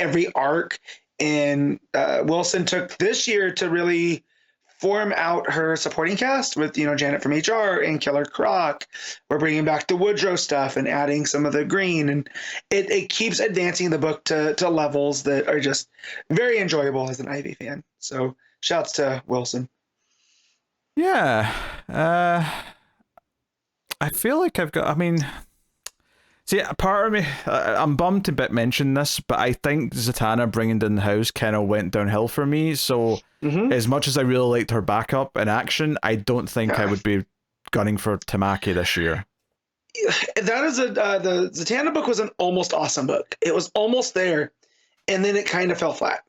every arc. And Wilson took this year to really form out her supporting cast with, Janet from HR and Killer Croc. We're bringing back the Woodrow stuff and adding some of the green. And it keeps advancing the book to levels that are just very enjoyable as an Ivy fan. So shouts to Wilson. Yeah. I feel like see, part of me, I'm bummed to mention this, but I think Zatanna bringing down the house kind of went downhill for me. So as much as I really liked her backup in action, I don't think I would be gunning for Tamaki this year. That is the Zatanna book was an almost awesome book. It was almost there, and then it kind of fell flat.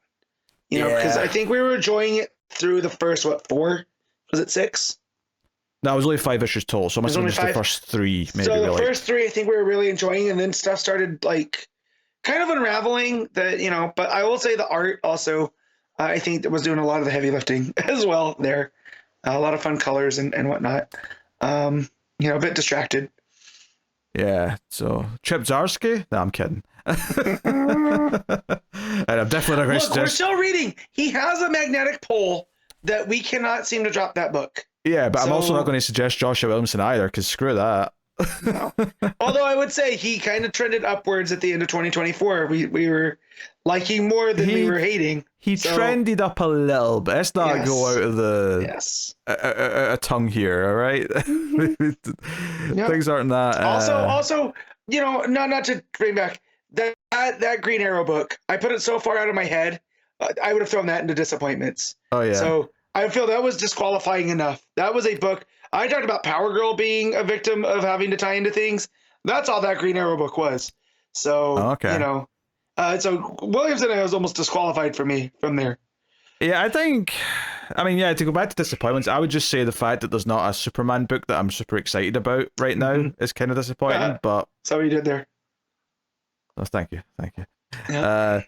Because I think we were enjoying it through the first 4? Was it 6? No, it was only 5 issues total, so it must have been just the first 3. Maybe so the first 3, I think we were really enjoying, and then stuff started like kind of unraveling. But I will say the art also, I think that was doing a lot of the heavy lifting as well. There, a lot of fun colors and whatnot. A bit distracted. Yeah. So Chip Zdarsky? No, I'm kidding. And I'm definitely not going to suggest. We're still reading. He has a magnetic pole that we cannot seem to drop that book. Yeah, but I'm also not going to suggest Joshua Williamson either, because screw that. No. Although I would say he kind of trended upwards at the end of 2024. We were liking more than we were hating. He trended up a little bit. Let's not go out of the a tongue here, all right? Things aren't that. Also, not to bring back that Green Arrow book. I put it so far out of my head, I would have thrown that into disappointments. Oh yeah. So I feel that was disqualifying enough. That was a book. I talked about Power Girl being a victim of having to tie into things. That's all that Green Arrow book was. So okay. So Williamson was almost disqualified for me from there. Yeah, to go back to disappointments, I would just say the fact that there's not a Superman book that I'm super excited about right now is kind of disappointing, but... So what you did there. Oh, thank you. Yeah.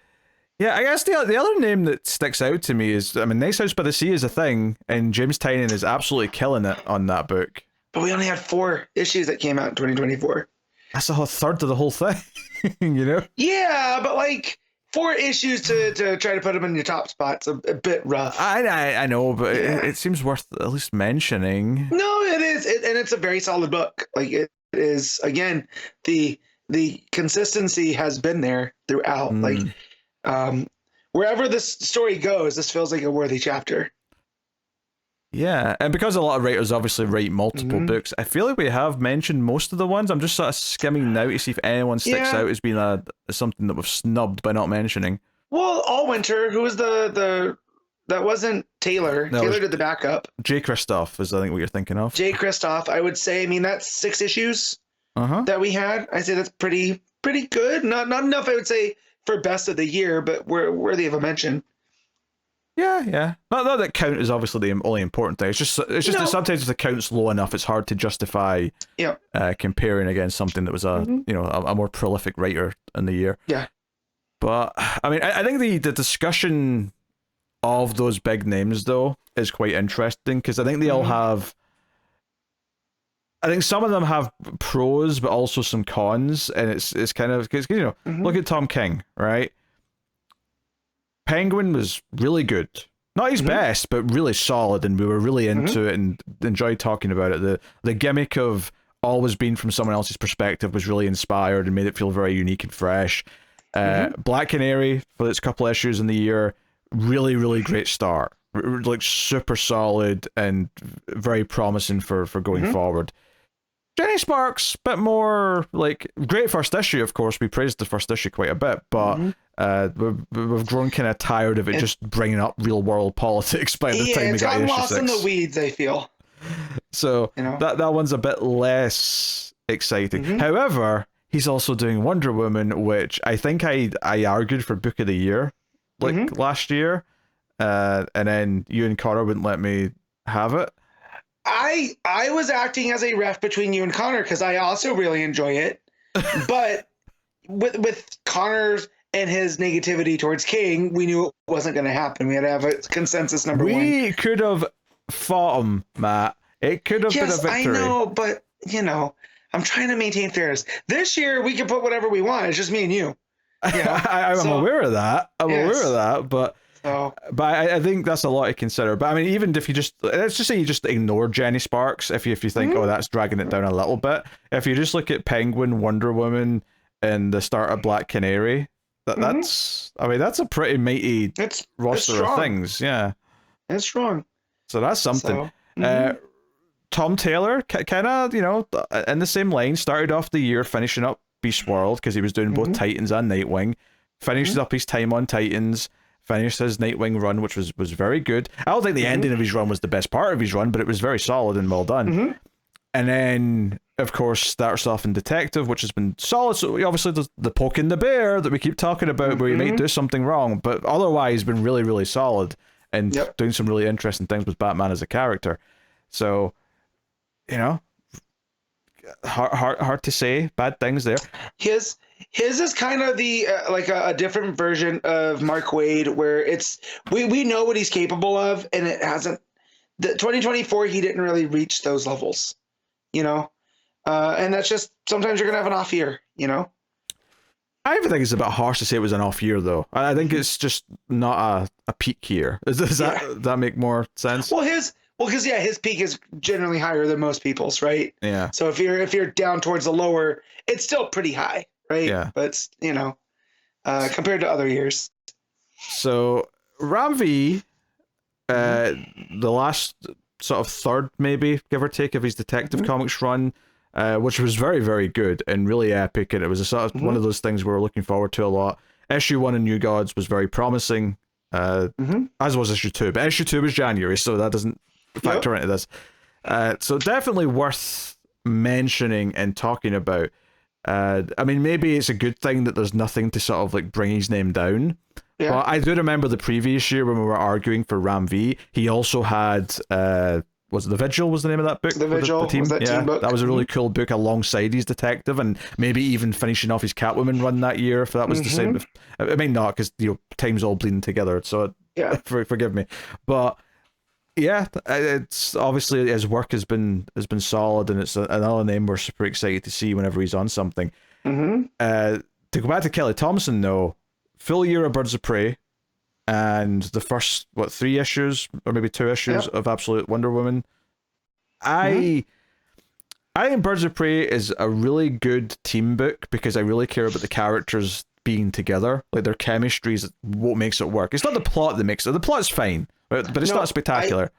Yeah, I guess the other name that sticks out to me is, Nice House by the Sea is a thing, and James Tynion is absolutely killing it on that book. But we only had 4 issues that came out in 2024. That's a third of the whole thing, Yeah, but 4 issues to try to put them in your top spot's a bit rough. I know, but it seems worth at least mentioning. No, it is, and it's a very solid book. It is, again, the consistency has been there throughout. Wherever this story goes, this feels like a worthy chapter. Yeah, and because a lot of writers obviously write multiple books, I feel like we have mentioned most of the ones. I'm just sort of skimming now to see if anyone sticks out as being something that we've snubbed by not mentioning. Well, All Winter, who was that wasn't Taylor. No, Taylor did the backup. J. Kristoff is, I think, what you're thinking of. J. Kristoff, I would say, that's 6 issues that we had. I say that's pretty good. Not enough, I would say, for best of the year, but we're worthy of a mention. Yeah. Not that count is obviously the only important thing. It's just that sometimes if the count's low enough, it's hard to justify comparing against something that was a more prolific writer in the year. Yeah. But I think the discussion of those big names though is quite interesting because I think they all have. I think some of them have pros, but also some cons, and it's kind of because look at Tom King, right? Penguin was really good. Not his best, but really solid, and we were really into it and enjoyed talking about it. The gimmick of always being from someone else's perspective was really inspired and made it feel very unique and fresh. Black Canary, for its couple issues in the year, really, really great start. Super solid and very promising for going forward. Jenny Sparks, bit more great first issue, of course. We praised the first issue quite a bit, but we've grown kind of tired of it just bringing up real world politics by the time we got to issue 6. Lost in the weeds, I feel. So that one's a bit less exciting. However, he's also doing Wonder Woman, which I think I argued for Book of the Year last year, and then you and Connor wouldn't let me have it. I was acting as a ref between you and Connor because I also really enjoy it, but with Connor's and his negativity towards King, we knew it wasn't going to happen. We had to have a consensus number 1. We could have fought him, Matt. It could have been a victory. I know, but I'm trying to maintain fairness. This year we can put whatever we want. It's just me and you. I'm aware of that. Aware of that, but. But I think that's a lot to consider. But even if you let's just say you just ignore Jenny Sparks, if you think that's dragging it down a little bit. If you just look at Penguin, Wonder Woman, and the start of Black Canary, that's a pretty mighty roster of things. Yeah, it's strong. So that's something. Tom Taylor, kind of in the same line, started off the year finishing up Beast World because he was doing both Titans and Nightwing. Finished up his time on Titans. Finished his Nightwing run, which was very good. I don't think the ending of his run was the best part of his run, but it was very solid and well done. And then, of course, starts off in Detective, which has been solid. So obviously there's the poke in the bear that we keep talking about where he might do something wrong, but otherwise been really, really solid and doing some really interesting things with Batman as a character. So, hard to say bad things there. His is kind of the a different version of Mark Waid, where it's we know what he's capable of, and it hasn't. The 2024 he didn't really reach those levels, and that's just sometimes you're gonna have an off year, I even think it's a bit harsh to say it was an off year, though. I think it's just not a peak year. Does that make more sense? Well, because his peak is generally higher than most people's, right? Yeah. So if you're down towards the lower, it's still pretty high, right? Yeah. But it's, compared to other years. So Ram V, the last sort of third, maybe give or take, of his Detective Comics run, which was very, very good and really epic. And it was a sort of one of those things we were looking forward to a lot. Issue 1 in New Gods was very promising, as was issue 2. But issue 2 was January, so that doesn't factor into this. So definitely worth mentioning and talking about. I mean, maybe it's a good thing that there's nothing to sort of like bring his name down. Yeah. But I do remember the previous year when we were arguing for Ram V, he also had, was it The Vigil was the name of that book? The Vigil, the team? Was that team book? That was a really cool book alongside his detective, and maybe even finishing off his Catwoman run that year, if that was the same. I mean, not, because, you know, time's all bleeding together, so forgive me. But yeah, it's obviously his work has been solid, and it's another name we're super excited to see whenever he's on something. To go back to Kelly Thompson, though, full year of Birds of Prey, and the first 3 issues or maybe 2 issues of Absolute Wonder Woman. I think Birds of Prey is a really good team book because I really care about the characters being together. Like, their chemistry is what makes it work. It's not the plot that makes it. The plot's fine, but it's not spectacular.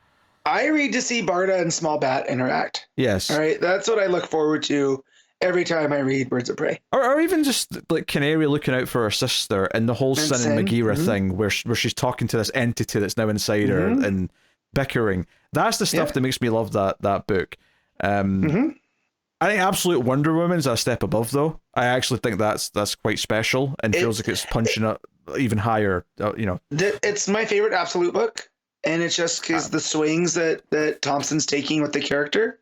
I read to see Barda and Small Bat interact. Yes. All right, that's what I look forward to every time I read Birds of Prey. Or even just like Canary looking out for her sister and the whole Sin and Megara thing where she's talking to this entity that's now inside her and bickering. That's the stuff that makes me love that book. I think Absolute Wonder Woman's a step above, though. I actually think that's quite special and feels like it's punching up even higher. You know, it's my favorite Absolute book, and it's just because the swings that Thompson's taking with the character,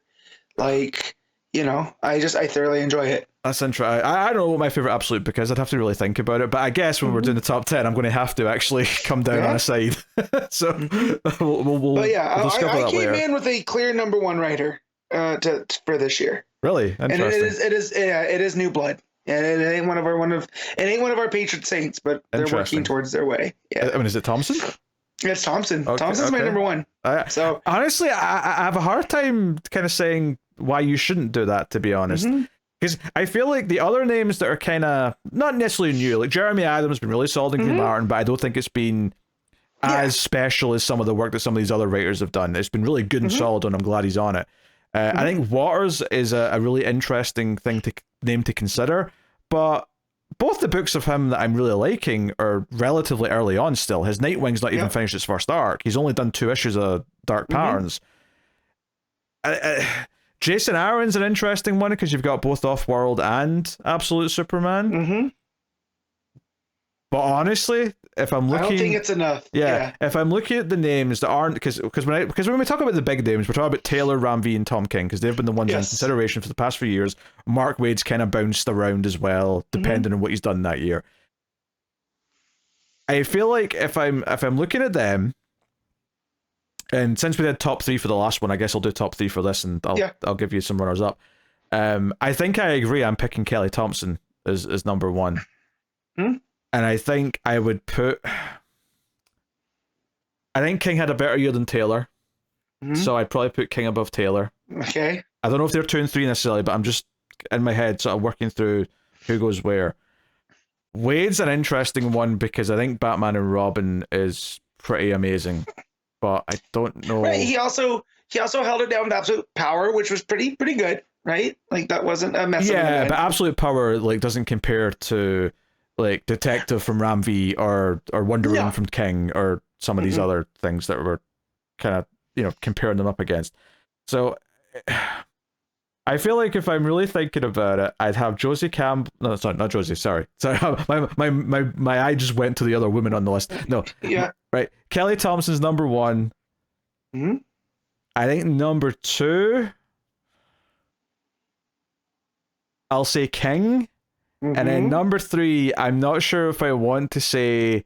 like, you know, I thoroughly enjoy it. That's interesting. I don't know what my favorite Absolute book is. I'd have to really think about it. But I guess when we're doing the top 10, I'm going to have to actually come down on a side. So we'll but yeah, we'll I came in with a clear number 1 writer for this year. Really? Interesting. And it is New Blood. And it ain't one of our patron saints, but they're working towards their way. Yeah. I mean, is it Thompson? It's Thompson. Okay, Thompson's my number 1. So honestly, I have a hard time kind of saying why you shouldn't do that, to be honest. Because I feel like the other names that are kind of not necessarily new, like Jeremy Adams has been really solid in Green Lantern, but I don't think it's been as special as some of the work that some of these other writers have done. It's been really good and solid, and I'm glad he's on it. I think Waters is a really interesting name to consider, but both the books of him that I'm really liking are relatively early on still. His Nightwing's not even finished its first arc. He's only done 2 issues of Dark Patterns. Jason Aaron's an interesting one because you've got both Off-World and Absolute Superman. But honestly, if I'm looking, I don't think it's enough. Yeah, if I'm looking at the names that aren't, because when we talk about the big names, we're talking about Taylor, Ram V, and Tom King because they've been the ones in consideration for the past few years. Mark Waid's kind of bounced around as well, depending on what he's done that year. I feel like if I'm looking at them, and since we did top 3 for the last one, I guess I'll do top 3 for this, and I'll give you some runners up. I think I agree. I'm picking Kelly Thompson as number 1. And I think I would put... I think King had a better year than Taylor. So I'd probably put King above Taylor. Okay. I don't know if they're 2 and 3 necessarily, but I'm just in my head sort of working through who goes where. Wade's an interesting one because I think Batman and Robin is pretty amazing. But I don't know... Right, he also held it down with Absolute Power, which was pretty good, right? Like, that wasn't a mess. Yeah, but Absolute Power like doesn't compare to... like Detective from Ram V or Wonder Woman from King or some of these other things that were kind of, you know, comparing them up against. So I feel like if I'm really thinking about it, I'd have Josie Campbell. No, sorry, not Josie. Sorry. My eye just went to the other women on the list. No. Yeah. Right. Kelly Thompson's number 1. I think number 2, I'll say King. And then number 3, I'm not sure if I want to say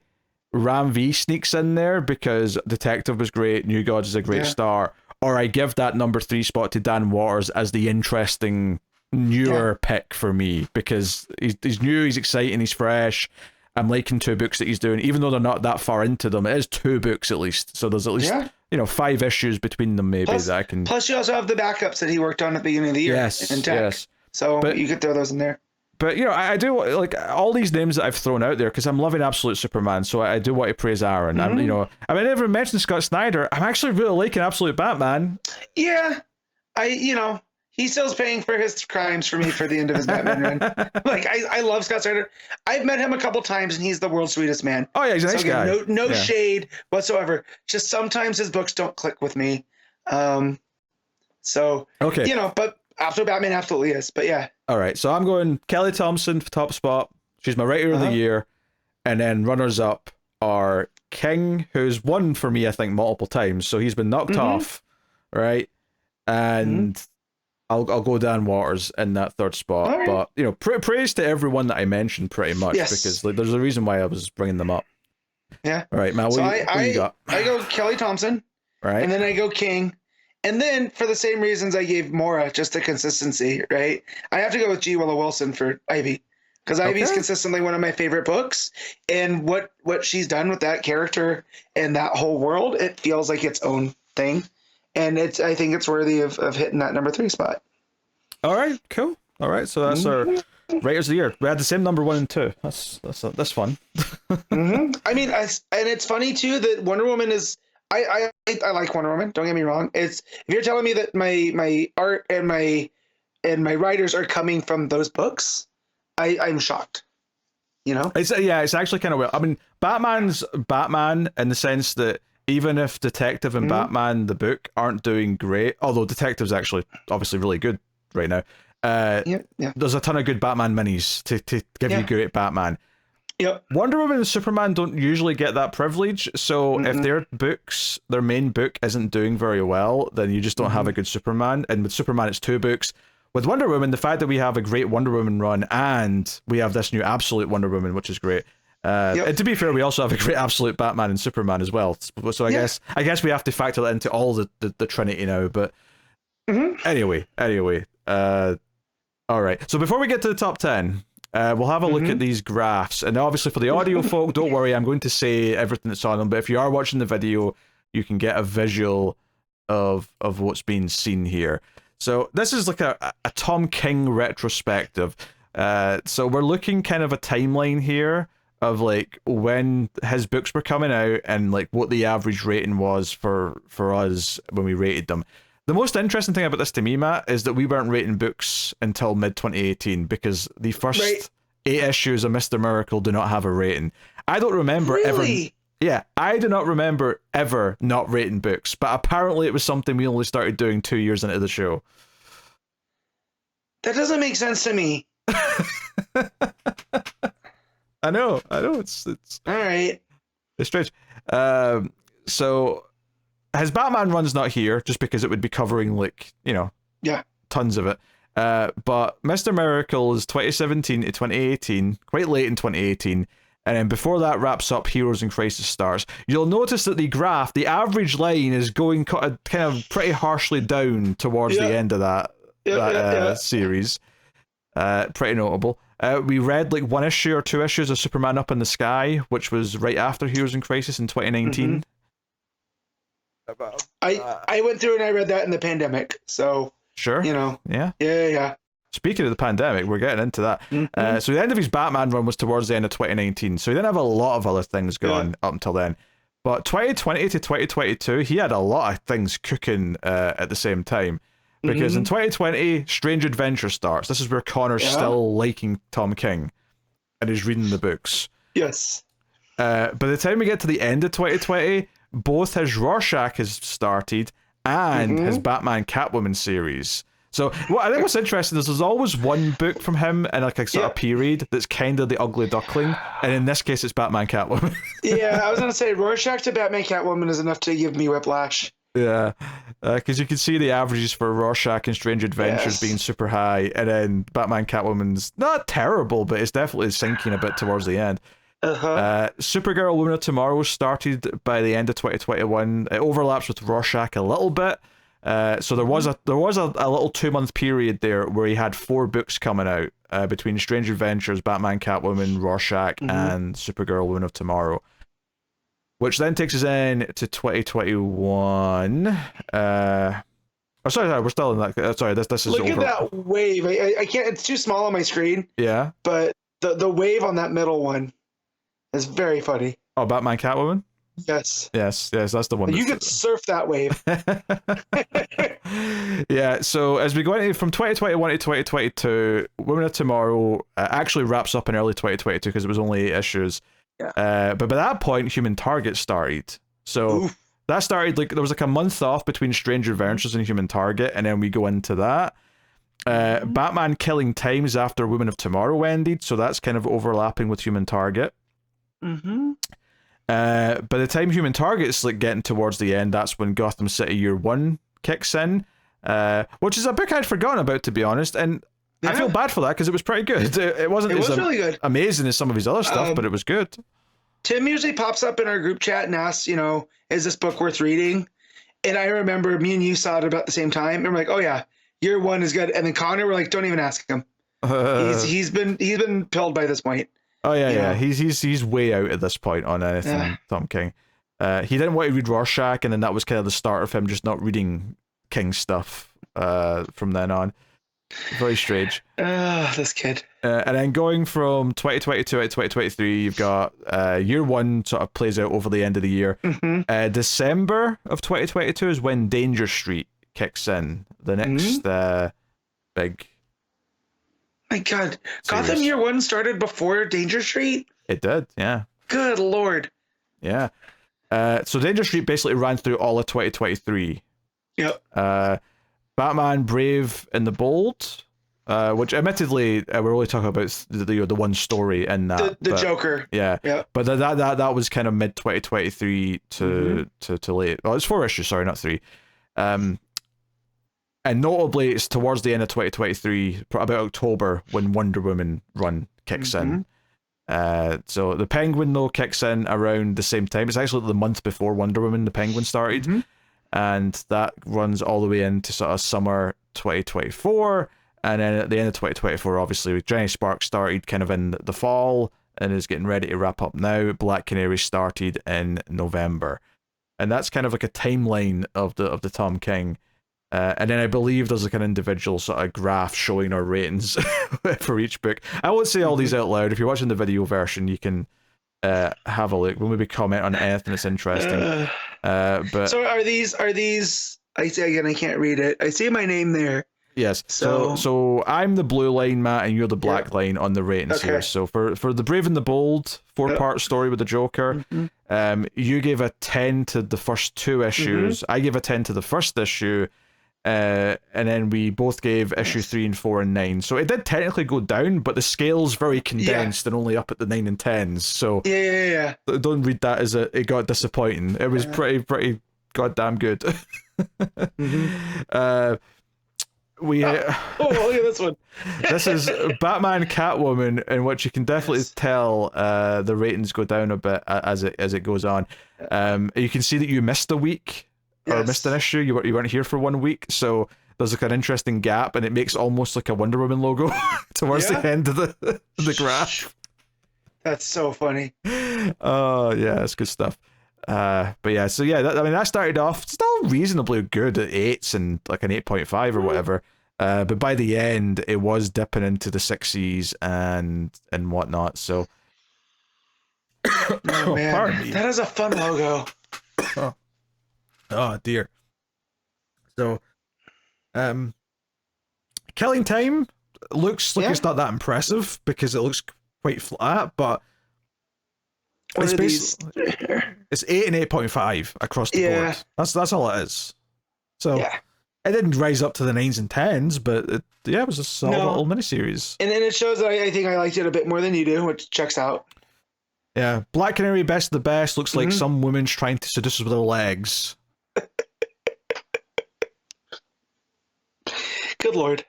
Ram V sneaks in there because Detective was great, New Gods is a great start, or I give that number 3 spot to Dan Waters as the interesting newer pick for me because he's new, he's exciting, he's fresh. I'm liking 2 books that he's doing, even though they're not that far into them. It is 2 books at least, so there's at least 5 issues between them maybe that I can. Plus, you also have the backups that he worked on at the beginning of the year. Yes. So you could throw those in there. But, you know, I do, like, all these names that I've thrown out there, because I'm loving Absolute Superman, so I do want to praise Aaron. I never mentioned Scott Snyder. I'm actually really liking Absolute Batman. Yeah. I He still's paying for his crimes for me for the end of his Batman run. Like I love Scott Snyder. I've met him a couple times, and he's the world's sweetest man. Oh yeah, he's a nice guy. No shade whatsoever. Just sometimes his books don't click with me. So okay, but after Batman absolutely is. But yeah. All right, so I'm going Kelly Thompson for top spot. She's my writer of the year, and then runners up are King, who's won for me I think multiple times, so he's been knocked off, right? And I'll go Dan Waters in that third spot, right. But praise to everyone that I mentioned pretty much, because there's a reason why I was bringing them up. Yeah. All right, Matt. What you got? I go Kelly Thompson, right, and then I go King, and then for the same reasons I gave Mora, just the consistency, right? I have to go with G. Willow Wilson for Ivy, because Ivy's consistently one of my favorite books, and what she's done with that character and that whole world, it feels like its own thing. And I think it's worthy of hitting that number 3 spot. All right, cool. All right, so that's our writers of the year. We had the same number 1 and 2. That's fun. I mean, and it's funny too that Wonder Woman is. I like Wonder Woman. Don't get me wrong. If you're telling me that my art and my writers are coming from those books, I'm shocked. It's actually kind of weird. I mean, Batman's Batman in the sense that. Even if Detective and Batman, the book, aren't doing great, although Detective's actually obviously really good right now, there's a ton of good Batman minis to give you great Batman. Yep. Wonder Woman and Superman don't usually get that privilege, so if their main book isn't doing very well, then you just don't have a good Superman, and with Superman it's 2 books. With Wonder Woman, the fact that we have a great Wonder Woman run, and we have this new Absolute Wonder Woman, which is great. And to be fair, we also have a great Absolute Batman and Superman as well. So I guess we have to factor that into all the Trinity now. But anyway, all right. So before we get to the top 10, we'll have a look at these graphs. And obviously for the audio folk, don't worry, I'm going to say everything that's on them. But if you are watching the video, you can get a visual of what's being seen here. So this is like a Tom King retrospective. So we're looking kind of a timeline here of like when his books were coming out and like what the average rating was for us when we rated them. The most interesting thing about this to me, Matt, is that we weren't rating books until mid-2018 because the first 8 issues of Mr. Miracle do not have a rating. I don't remember ever. Yeah, I do not remember ever not rating books, but apparently it was something we only started doing 2 years into the show. That doesn't make sense to me. I know. It's all right. It's strange. So his Batman run's not here just because it would be covering tons of it. But Mr. Miracle is 2017 to 2018, quite late in 2018, and then before that wraps up Heroes in Crisis starts. You'll notice that the graph, the average line, is going kind of pretty harshly down towards the end of that series. Pretty notable. We read like 1 issue or 2 issues of Superman Up in the Sky, which was right after Heroes in Crisis in 2019. I went through and I read that in the pandemic, so sure, yeah. Speaking of the pandemic, we're getting into that. So the end of his Batman run was towards the end of 2019, so he didn't have a lot of other things going up until then. But 2020 to 2022, he had a lot of things cooking at the same time. Because in 2020, Strange Adventure starts. This is where Connor's still liking Tom King and is reading the books. Yes. By the time we get to the end of 2020, both his Rorschach has started and his Batman Catwoman series. So what I think what's interesting is there's always one book from him in like a sort of period that's kind of the ugly duckling, and in this case it's Batman Catwoman. Yeah, I was going to say Rorschach to Batman Catwoman is enough to give me whiplash. Yeah, because you can see the averages for Rorschach and Strange Adventures being super high, and then Batman Catwoman's not terrible, but it's definitely sinking a bit towards the end. Supergirl Woman of Tomorrow started by the end of 2021. It overlaps with Rorschach a little bit. So there was a little 2-month period there where he had 4 books coming out between Strange Adventures, Batman Catwoman, Rorschach, and Supergirl Woman of Tomorrow. Which then takes us in to 2021. Sorry, we're still in that. Sorry, this is Look over. Look at that wave. I can't. It's too small on my screen. Yeah. But the wave on that middle one is very funny. Oh, Batman Catwoman? Yes. Yes, that's the one. You could surf that wave. Yeah, so as we go into from 2021 to 2022, Women of Tomorrow actually wraps up in early 2022 because it was only 8 issues. Yeah. But by that point, Human Target started. So Oof. that started there was a month off between Strange Adventures and Human Target, and then we go into that. Batman Killing Times after Women of Tomorrow ended, so that's kind of overlapping with Human Target. Mm-hmm. By the time Human Target's getting towards the end, that's when Gotham City Year 1 kicks in, which is a book I'd forgotten about, to be honest, and I feel bad for that because it was pretty good. It wasn't really good. Amazing as some of his other stuff, but it was good. Tim usually pops up in our group chat and asks, is this book worth reading? And I remember me and you saw it about the same time, and we're like, oh yeah, Year 1 is good. And then Connor, we're like, don't even ask him. He's been pilled by this point. Oh yeah. He's way out at this point on anything Tom King. He didn't want to read Rorschach, and then that was kind of the start of him just not reading King stuff from then on. Very strange. This kid. And then going from 2022 to 2023, you've got Year 1 sort of plays out over the end of the year. Mm-hmm. December of 2022 is when Danger Street kicks in. The next big... My God. series. Gotham Year 1 started before Danger Street? It did, yeah. Good Lord. Yeah. So Danger Street basically ran through all of 2023. Yep. Batman Brave and the Bold, which admittedly we're only talking about the one story in that. The Joker. Yeah. Yep. But that was kind of mid 2023 to late. Well, it's 4 issues, sorry, not 3. And notably, it's towards the end of 2023, about October, when Wonder Woman run kicks in. So the Penguin, though, kicks in around the same time. It's actually the month before Wonder Woman, the Penguin started. And that runs all the way into sort of summer 2024. And then at the end of 2024, obviously, Jenny Sparks started kind of in the fall and is getting ready to wrap up now. Black Canary started in November. And that's kind of like a timeline of the Tom King. And then I believe there's like an individual sort of graph showing our ratings for each book. I won't say all these out loud. If you're watching the video version, you can have a look. We'll maybe comment on anything that's interesting. But so are these? I say again, I can't read it. I see my name there. Yes. So I'm the blue line, Matt, and you're the black line on the ratings here. Okay. So for the Brave and the Bold 4-part story with the Joker, you gave a 10 to the first 2 issues. I gave a 10 to the first issue. And then we both gave issue 3 and 4 and 9. So it did technically go down, but the scale's very condensed and only up at the 9 and 10s. So yeah. Don't read that as it got disappointing. It was pretty goddamn good. Look at this one. This is Batman Catwoman, in which you can definitely tell the ratings go down a bit as it goes on. You can see that you missed a week. Or missed an issue, you weren't here for 1 week, so there's like an interesting gap, and it makes almost like a Wonder Woman logo towards the end of the graph. That's so funny. Oh yeah, it's good stuff. But yeah, so yeah, that started off still reasonably good at 8s and like an 8.5 or whatever. But by the end, it was dipping into the 6s and whatnot. So, oh man, that is a fun logo. Oh dear. So, Killing Time looks like it's not that impressive because it looks quite flat, but it's 8 and 8.5 across the board. That's all it is. So it didn't rise up to the 9s and 10s, but it was a solid little miniseries. And then it shows that I think I liked it a bit more than you do, which checks out. Yeah, Black Canary, best of the best. Looks like some woman's trying to seduce us with her legs. Good Lord.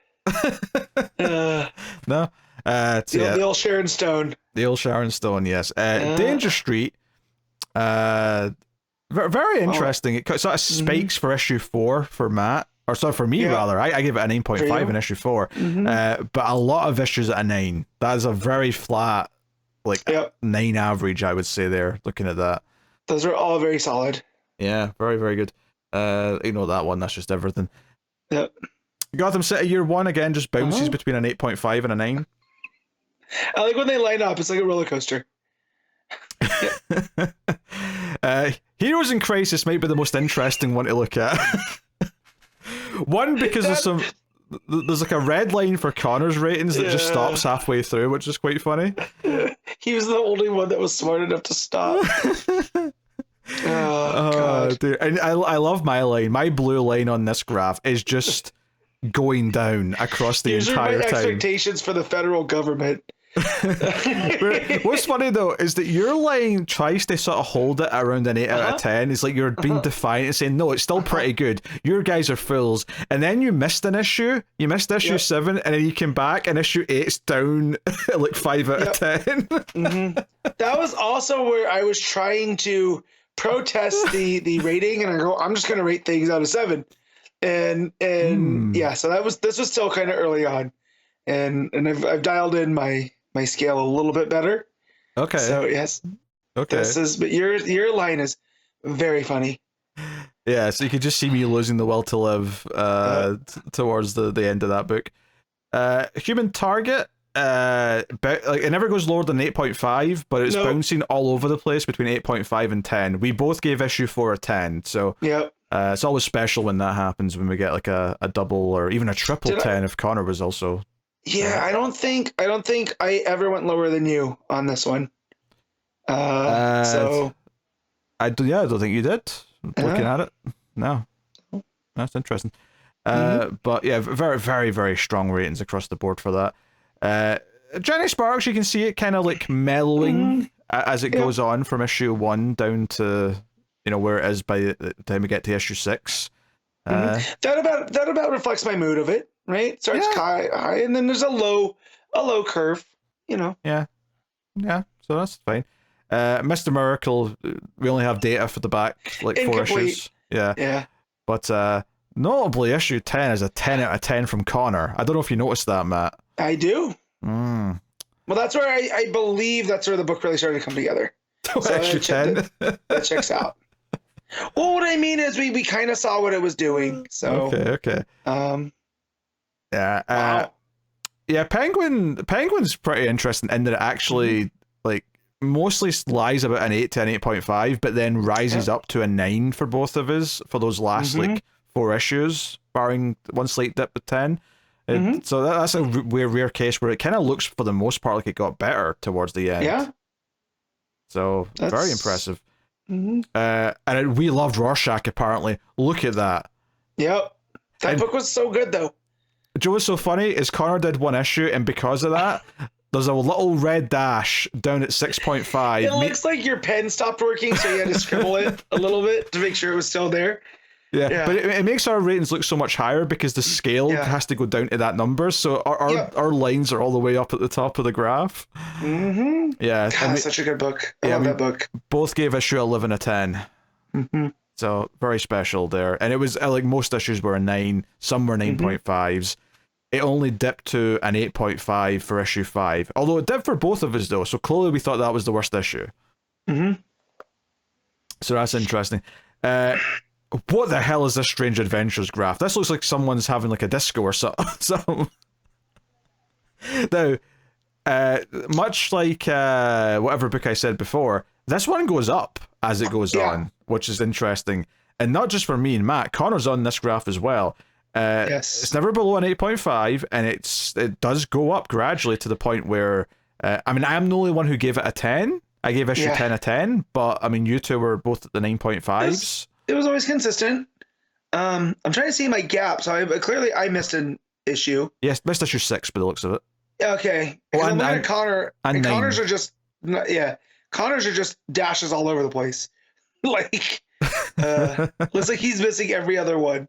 No. The old Sharon Stone. The old Sharon Stone, yes. Danger Street. Very interesting. It sort of spikes for issue 4 for Matt. Or sorry, for me, rather. I gave it an 9.5 in issue 4. But a lot of issues at a 9. That is a very flat, 9 average, I would say there, looking at that. Those are all very solid. Yeah, very, very good. Ignore that one. That's just everything. Yep. Gotham City Year 1, again, just bounces between an 8.5 and a 9. I like when they line up. It's like a roller coaster. Heroes in Crisis might be the most interesting one to look at. One, because there's like a red line for Connor's ratings that just stops halfway through, which is quite funny. He was the only one that was smart enough to stop. Oh, God. Dude. And I love my line. My blue line on this graph is just going down across the entire time. Expectations for the federal government. What's funny though is that your line tries to sort of hold it around an 8 out of 10. It's like you're being defiant and saying, no, it's still pretty good. Your guys are fools. And then you missed an issue. You missed issue 7, and then you came back and issue 8's down like 5 out of 10. That was also where I was trying to protest the rating, and I go, I'm just going to rate things out of 7. And yeah, so this was still kind of early on. And I've dialed in my scale a little bit better. Okay. So yes. Okay. But your line is very funny. Yeah, so you could just see me losing the will to live towards the end of that book. Human Target, it never goes lower than 8.5, but it's bouncing all over the place between 8.5 and 10. We both gave issue 4 a 10, so it's always special when that happens, when we get like a double or even a triple 10 if Connor was also. Yeah, I don't think I ever went lower than you on this one. So I don't think you did. Looking at it, no, that's interesting. But yeah, very, very, very strong ratings across the board for that. Jenny Sparks, you can see it kind of like mellowing as it goes on from issue 1 down to where it is by the time we get to issue 6. That about reflects my mood of it. Right, starts high, and then there's a low curve. Yeah. So that's fine. Mr. Miracle, we only have data for the back, like Incomplete. 4 issues. Yeah. But notably, issue 10 is a 10 out of 10 from Connor. I don't know if you noticed that, Matt. I do. Well, that's where I believe that's where the book really started to come together. So issue 10. That checks out. Well, what I mean is we kind of saw what it was doing. So okay. Yeah. Wow. Yeah, Penguin's pretty interesting in that it actually like mostly lies about an 8 to an 8.5, but then rises up to a 9 for both of us for those last like 4 issues, barring one slight dip with 10. So that's a rare case where it kind of looks for the most part like it got better towards the end. Yeah. So very impressive. And we loved Rorschach apparently. Look at that. Yep. That book was so good though. Joe, what's so funny is Connor did 1 issue, and because of that, there's a little red dash down at 6.5. It looks like your pen stopped working, so you had to scribble it a little bit to make sure it was still there. Yeah. But it makes our ratings look so much higher because the scale has to go down to that number, so our lines are all the way up at the top of the graph. Yeah. God, such a good book. I love that book. Both gave issue 11 a 10. So very special there. And it was like most issues were a 9, some were 9.5s. It only dipped to an 8.5 for issue 5. Although it dipped for both of us though, so clearly we thought that was the worst issue. So that's interesting. What the hell is this Strange Adventures graph? This looks like someone's having like a disco or something. Now, much like whatever book I said before, this one goes up as it goes on, which is interesting. And not just for me and Matt, Connor's on this graph as well. It's never below an 8.5, and it does go up gradually to the point where, I mean, I'm the only one who gave it a 10. I gave issue 10 a 10, but I mean, you two were both at the 9.5s. It was always consistent. I'm trying to see my gap, so I missed an issue. Yes, missed issue 6 by the looks of it. Okay. Well, and Connor, and Connor's are just, Connor's are just dashes all over the place. Like, looks like he's missing every other one.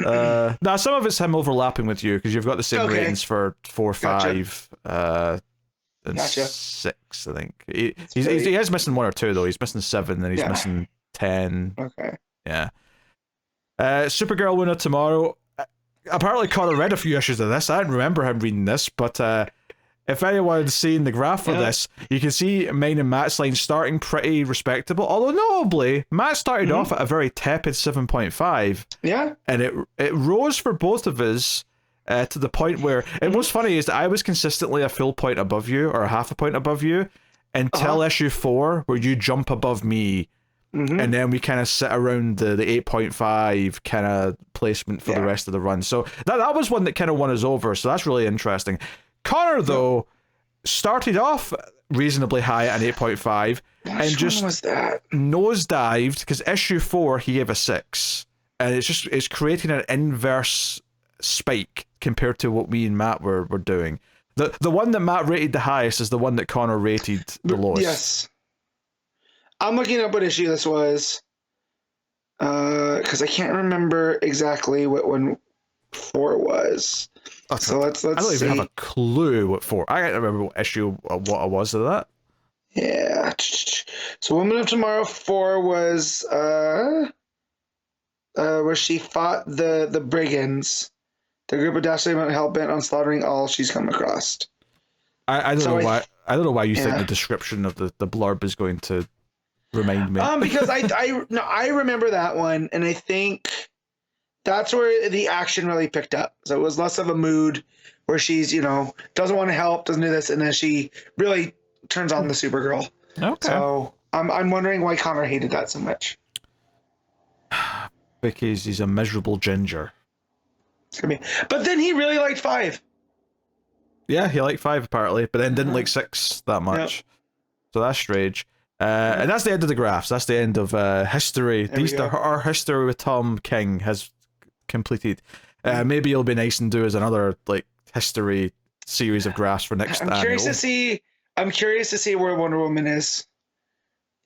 Now some of it's him overlapping with you because you've got the same ratings for 4, 5, and 6. I think he is missing 1 or 2 though. He's missing 7, and he's missing 10. Okay. Yeah. Supergirl winner tomorrow. Apparently, Connor read a few issues of this. I don't remember him reading this, but if anyone's seen the graph for this, you can see mine and Matt's line starting pretty respectable. Although notably, Matt started off at a very tepid 7.5. Yeah. And it rose for both of us to the point where, and what's funny is that I was consistently a full point above you, or a half a point above you, until issue 4, where you jump above me and then we kind of sit around the 8.5 kind of placement for the rest of the run. So that was one that kind of won us over. So that's really interesting. Connor, though, started off reasonably high at an 8.5 and just nosedived because issue 4 he gave a 6, and it's creating an inverse spike compared to what me and Matt were doing. The one that Matt rated the highest is the one that Connor rated the lowest. Yes. I'm looking up what issue this was, because I can't remember exactly what one 4 was. Okay. So let's I don't see. even have a clue what 4. I can't remember what issue what I was of that. Yeah. So Woman of Tomorrow 4 was where she fought the brigands, the group of dastardly men hell-bent on slaughtering all she's come across. I don't know why. I don't know why you think the description of the blurb is going to remind me. Because I remember that one, and I think that's where the action really picked up. So it was less of a mood where she's, doesn't want to help, doesn't do this, and then she really turns on the Supergirl. Okay. So I'm wondering why Connor hated that so much. Because he's a miserable ginger. But then he really liked 5. Yeah, he liked 5 apparently, but then didn't like 6 that much. Yep. So that's strange. And that's the end of the graphs. That's the end of history. Our history with Tom King has completed. Maybe it'll be nice and do as another history series of graphs for next annual. I'm curious to see where Wonder Woman is.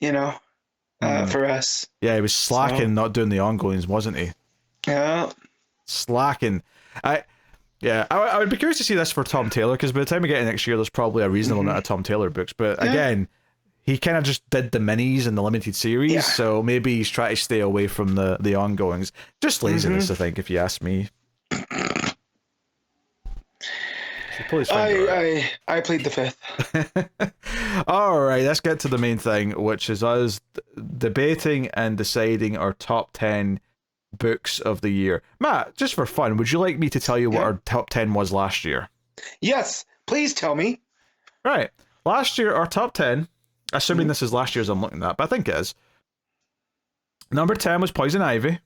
For us. Yeah, he was slacking, not doing the ongoings, wasn't he? Yeah. Slacking. I would be curious to see this for Tom Taylor, because by the time we get to next year, there's probably a reasonable amount of Tom Taylor books. But again, he kind of just did the minis and the limited series, so maybe he's trying to stay away from the ongoings. Just laziness, I think, if you ask me. I plead the 5th. All right, let's get to the main thing, which is us debating and deciding our top 10 books of the year. Matt, just for fun, would you like me to tell you what our top 10 was last year? Yes, please tell me. Right. Last year, our top 10, assuming this is last year's I'm looking at, but I think it is. Number 10 was Poison Ivy.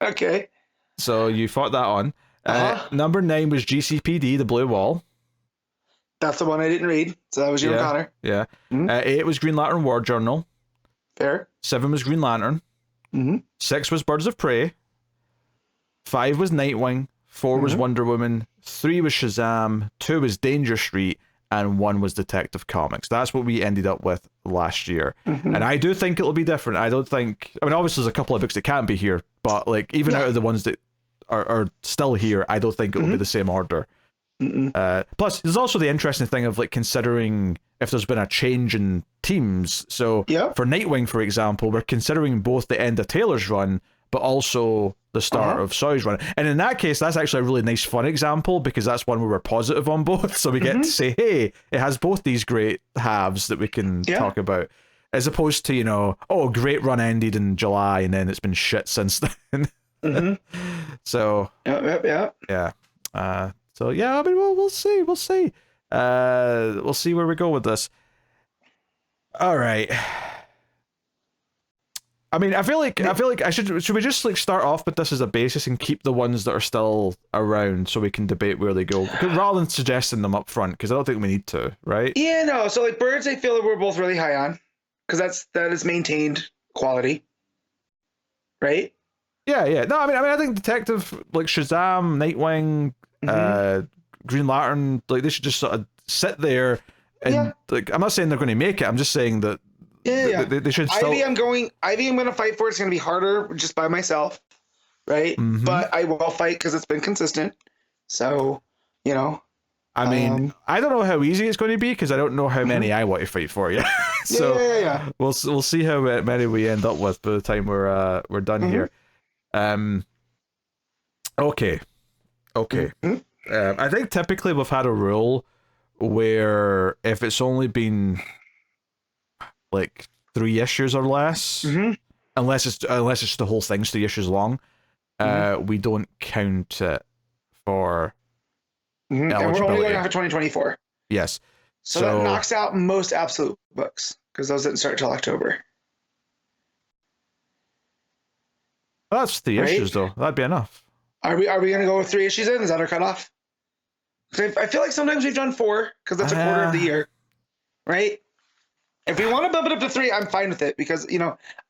Okay. So you fought that on. Number 9 was GCPD, The Blue Wall. That's the one I didn't read, so that was you and Connor. Yeah. 8 was Green Lantern War Journal. Fair. 7 was Green Lantern. 6 was Birds of Prey. 5 was Nightwing. 4 was Wonder Woman. 3 was Shazam. 2 was Danger Street. And 1 was Detective Comics. That's what we ended up with last year. And I do think it'll be different. I don't think... I mean, obviously there's a couple of books that can't be here, but even out of the ones that are still here, I don't think it'll be the same order. Plus, there's also the interesting thing of considering if there's been a change in teams. So for Nightwing, for example, we're considering both the end of Taylor's run, but also the start of Soy's run. And in that case, that's actually a really nice, fun example, because that's one where we're positive on both. So we get to say, hey, it has both these great halves that we can talk about. As opposed to, great run ended in July and then it's been shit since then. So, yeah. So yeah, I mean, we'll see. We'll see where we go with this. All right. I mean, I feel like should we just start off with this as a basis and keep the ones that are still around so we can debate where they go, rather than suggesting them up front, because I don't think we need to, right? Yeah, no. So Birds, I feel that we're both really high on, because that is maintained quality, right? Yeah. No, I mean, I think Detective, Shazam, Nightwing, Green Lantern, they should just sort of sit there and I'm not saying they're going to make it. I'm just saying that they should still. Ivy, I'm going to fight for it. It's going to be harder just by myself, right? But I will fight because it's been consistent. So, I mean, I don't know how easy it's going to be because I don't know how many I want to fight for yet. So we'll see how many we end up with by the time we're done here. Okay. I think typically we've had a rule where if it's only been 3 issues or less, unless it's the whole thing's 3 issues long, we don't count it for eligibility. And we're only going for 2024. Yes. So that knocks out most Absolute books, because those didn't start till October. Well, that's 3 issues though. That'd be enough. Are we going to go with 3 issues in? Is that our cutoff? I feel like sometimes we've done 4 because that's a quarter of the year, right? If we want to bump it up to 3, I'm fine with it because,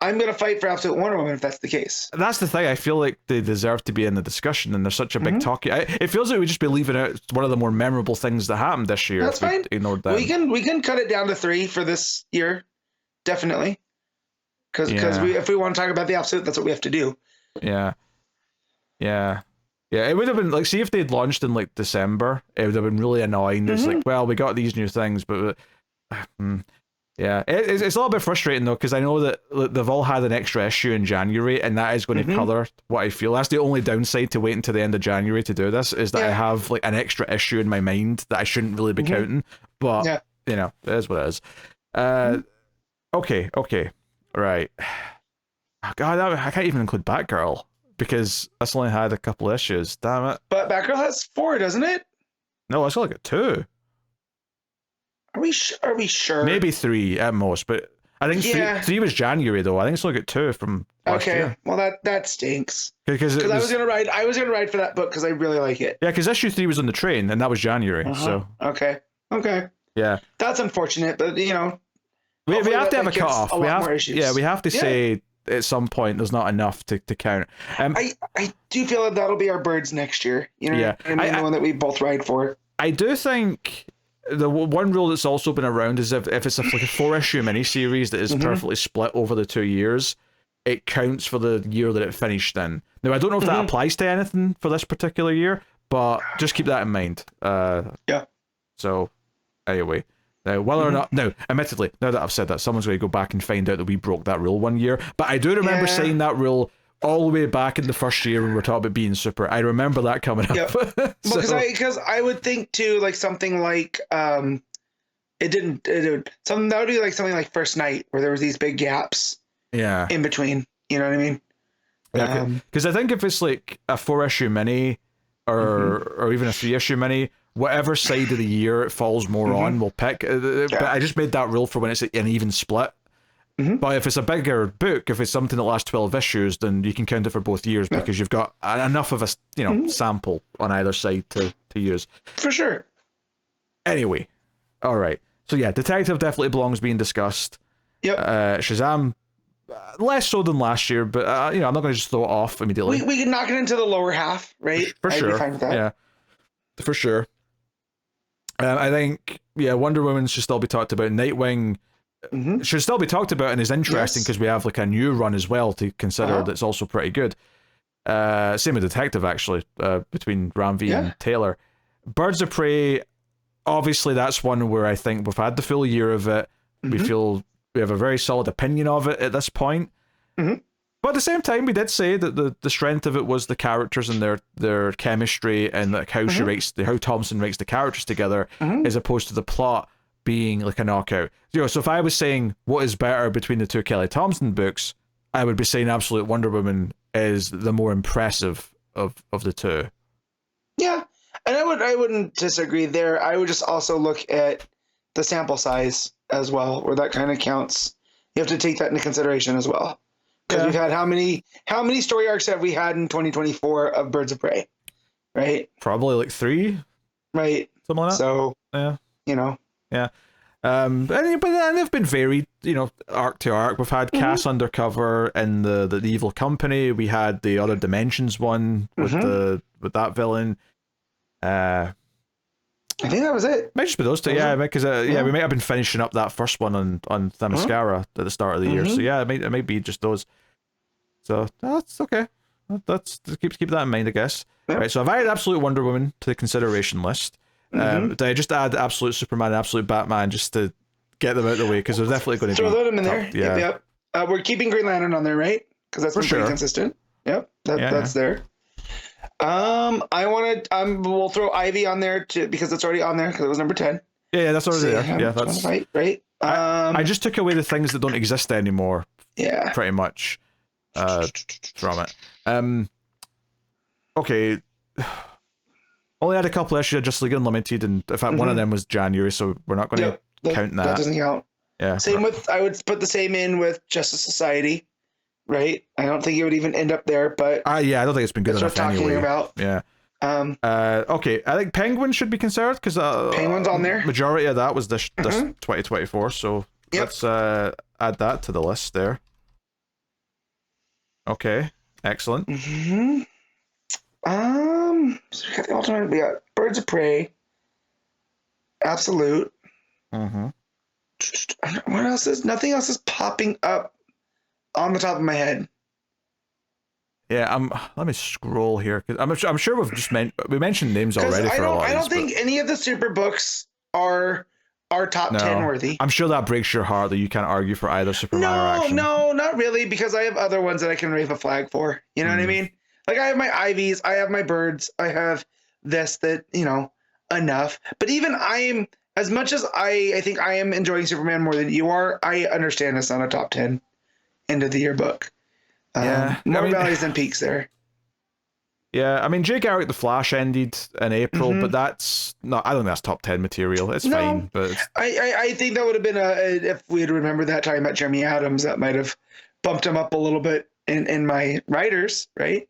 I'm going to fight for Absolute Wonder Woman if that's the case. That's the thing. I feel like they deserve to be in the discussion, and there's such a big talk. It feels like we just be leaving out one of the more memorable things that happened this year. That's fine. Ignored them. We can cut it down to 3 for this year, definitely. Because if we want to talk about the Absolute, that's what we have to do. Yeah. It would have been like, see if they'd launched in like December, it would have been really annoying. It's like, well, we got these new things, but yeah, it's a little bit frustrating though, because I know that they've all had an extra issue in January, and that is going to color what I feel. That's the only downside to waiting to the end of January to do this, is that I have like an extra issue in my mind that I shouldn't really be counting. But it is what it is. Okay, right. God, I can't even include Batgirl because that's only had a couple issues. Damn it! But Batgirl has 4, doesn't it? No, it's only got 2. Are we sure? Maybe 3 at most, but I think 3 was January though. I think it's only got 2 from last year. Well, that stinks. Because I was gonna ride for that book because I really like it. Yeah, because issue 3 was on the train, and that was January. So okay. Yeah, that's unfortunate, but we have to have a cutoff. We have to say at some point there's not enough to count. I do feel that'll be our birds next year. The one that we both ride for. I do think the one rule that's also been around is if it's like a 4-issue miniseries that is perfectly split over the 2 years, it counts for the year that it finished in. Now, I don't know if that applies to anything for this particular year, but just keep that in mind. So, anyway. Now, whether or not... Now, admittedly, now that I've said that, someone's going to go back and find out that we broke that rule one year. But I do remember saying that rule all the way back in the first year when we were talking about being super. I remember that coming up. Because I would think, too, like something like... that would be like something like First Night, where there was these big gaps in between. You know what I mean? Yeah, because I think if it's like a 4-issue mini or even a 3-issue mini, whatever side of the year it falls more on, we'll pick. But I just made that rule for when it's an even split. But if it's a bigger book, if it's something that lasts 12 issues, then you can count it for both years because you've got enough of a sample on either side to use. For sure. Anyway, all right. So yeah, Detective definitely belongs being discussed. Yep. Shazam, less so than last year, but I'm not going to just throw it off immediately. We can knock it into the lower half, right? For sure. I'd be fine with that. Yeah, for sure. I think Wonder Woman should still be talked about. Nightwing should still be talked about and is interesting because we have like a new run as well to consider that's also pretty good. Same with Detective actually, between Ramvi and Taylor. Birds of Prey, obviously that's one where I think we've had the full year of it. We feel we have a very solid opinion of it at this point. But at the same time, we did say that the strength of it was the characters and their chemistry and like how how Thompson writes the characters together, as opposed to the plot being like a knockout. So if I was saying what is better between the two Kelly Thompson books, I would be saying Absolute Wonder Woman is the more impressive of the two. Yeah, and I wouldn't disagree there. I would just also look at the sample size as well, where that kind of counts. You have to take that into consideration as well. Because we've had how many story arcs have we had in 2024 of Birds of Prey, right? Probably like 3, right? Something like that. So but they've been varied, arc to arc. We've had Cass Undercover in the Evil Company. We had the Other Dimensions one with with that villain. I think that was it. Might just be those two, because we might have been finishing up that first one on Themyscira at the start of the year. So it might be just those. So that's okay. That's keep that in mind, I guess. Yep. Right. So I've added Absolute Wonder Woman to the consideration list. Did I just add Absolute Superman and Absolute Batman just to get them out of the way? Because they're definitely going to throw them in there. Yep. We're keeping Green Lantern on there, right? Because that's been pretty consistent. Yep. That's there. We'll throw Ivy on there too because it's already on there because it was number 10. Yeah, that's already there. Yeah, that's right. I just took away the things that don't exist anymore. Yeah, pretty much. From it. Okay. Only had a couple issues of Justice League Unlimited, and in fact, one of them was January, so we're not going to count that. That doesn't count. Yeah. I would put the same in with Justice Society. right? I don't think it would even end up there, but yeah, I don't think it's been good enough anyway. About. Yeah. Okay, I think Penguin should be considered because Penguin's on there. Majority of that was this 2024, so let's add that to the list there. Okay, excellent. So we got the Ultimate. We got Birds of Prey. Absolute. What else is? Nothing else is popping up on the top of my head. Yeah, let me scroll here because I'm sure we've just we mentioned names already for a lot of these. I don't think any of the super books are top 10 worthy. I'm sure that breaks your heart that you can't argue for either Superman or Action. No, not really, because I have other ones that I can wave a flag for. You know what I mean? Like I have my Ivies, I have my Birds, I have this that, enough. But even as much as I think I am enjoying Superman more than you are, I understand it's not a top 10 end of the year book. More valleys than peaks there. Yeah, I mean, Jay Garrick The Flash ended in April, but that's not. I don't think that's top 10 material. It's fine, but I think that would have been if we had remembered that talking about Jeremy Adams, that might have bumped him up a little bit in my writers, right?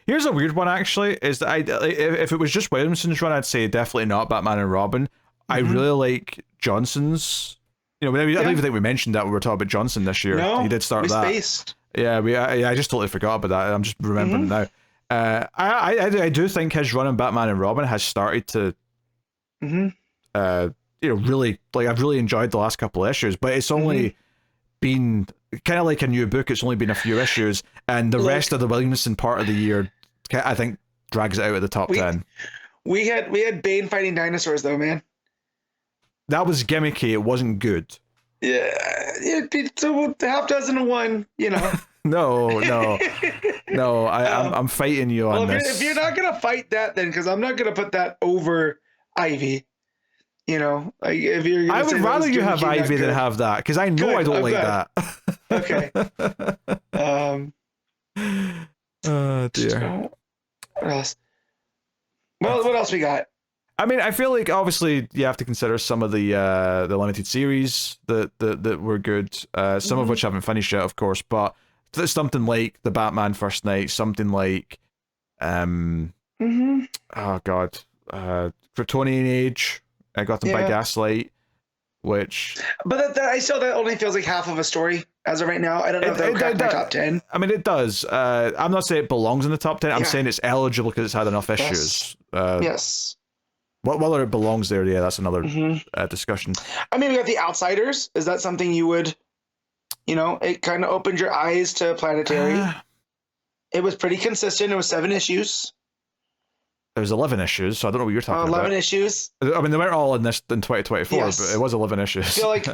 Here's a weird one actually. Is that if it was just Williamson's run, I'd say definitely not Batman and Robin. I really like Johnson's. I don't even think we mentioned that when we were talking about Johnson this year. No, he did start we that. Spaced. Yeah, I just totally forgot about that. I'm just remembering now. I do think his run on Batman and Robin has started to, really, like, I've really enjoyed the last couple of issues, but it's only been kind of like a new book. It's only been a few issues, and the rest of the Williamson part of the year, I think, drags it out at the top 10. We had Bane fighting dinosaurs though, man. That was gimmicky. It wasn't good. Yeah, so half dozen of one, No. I'm fighting you on this. If you're not gonna fight that, then because I'm not gonna put that over Ivy. Like if you're. I would rather you have Ivy than have that because I know I don't like that. Okay. Oh dear. What else? Well, what else we got? I mean, I feel like obviously you have to consider some of the limited series that were good. Some of which I haven't finished yet, of course, but something like the Batman First Night, something like oh god, Kryptonian Age. I got them by Gaslight, which. But that only feels like half of a story as of right now. I don't know if that would crack my top 10. I mean, it does. I'm not saying it belongs in the top 10. I'm saying it's eligible because it's had enough issues. Yes. Whether it belongs there, that's another discussion. I mean, we got The Outsiders. Is that something you would, it kind of opened your eyes to Planetary. It was pretty consistent. It was 7 issues. There was 11 issues, so I don't know what you're talking 11 issues. I mean, they weren't all in 2024, but it was 11 issues. I feel like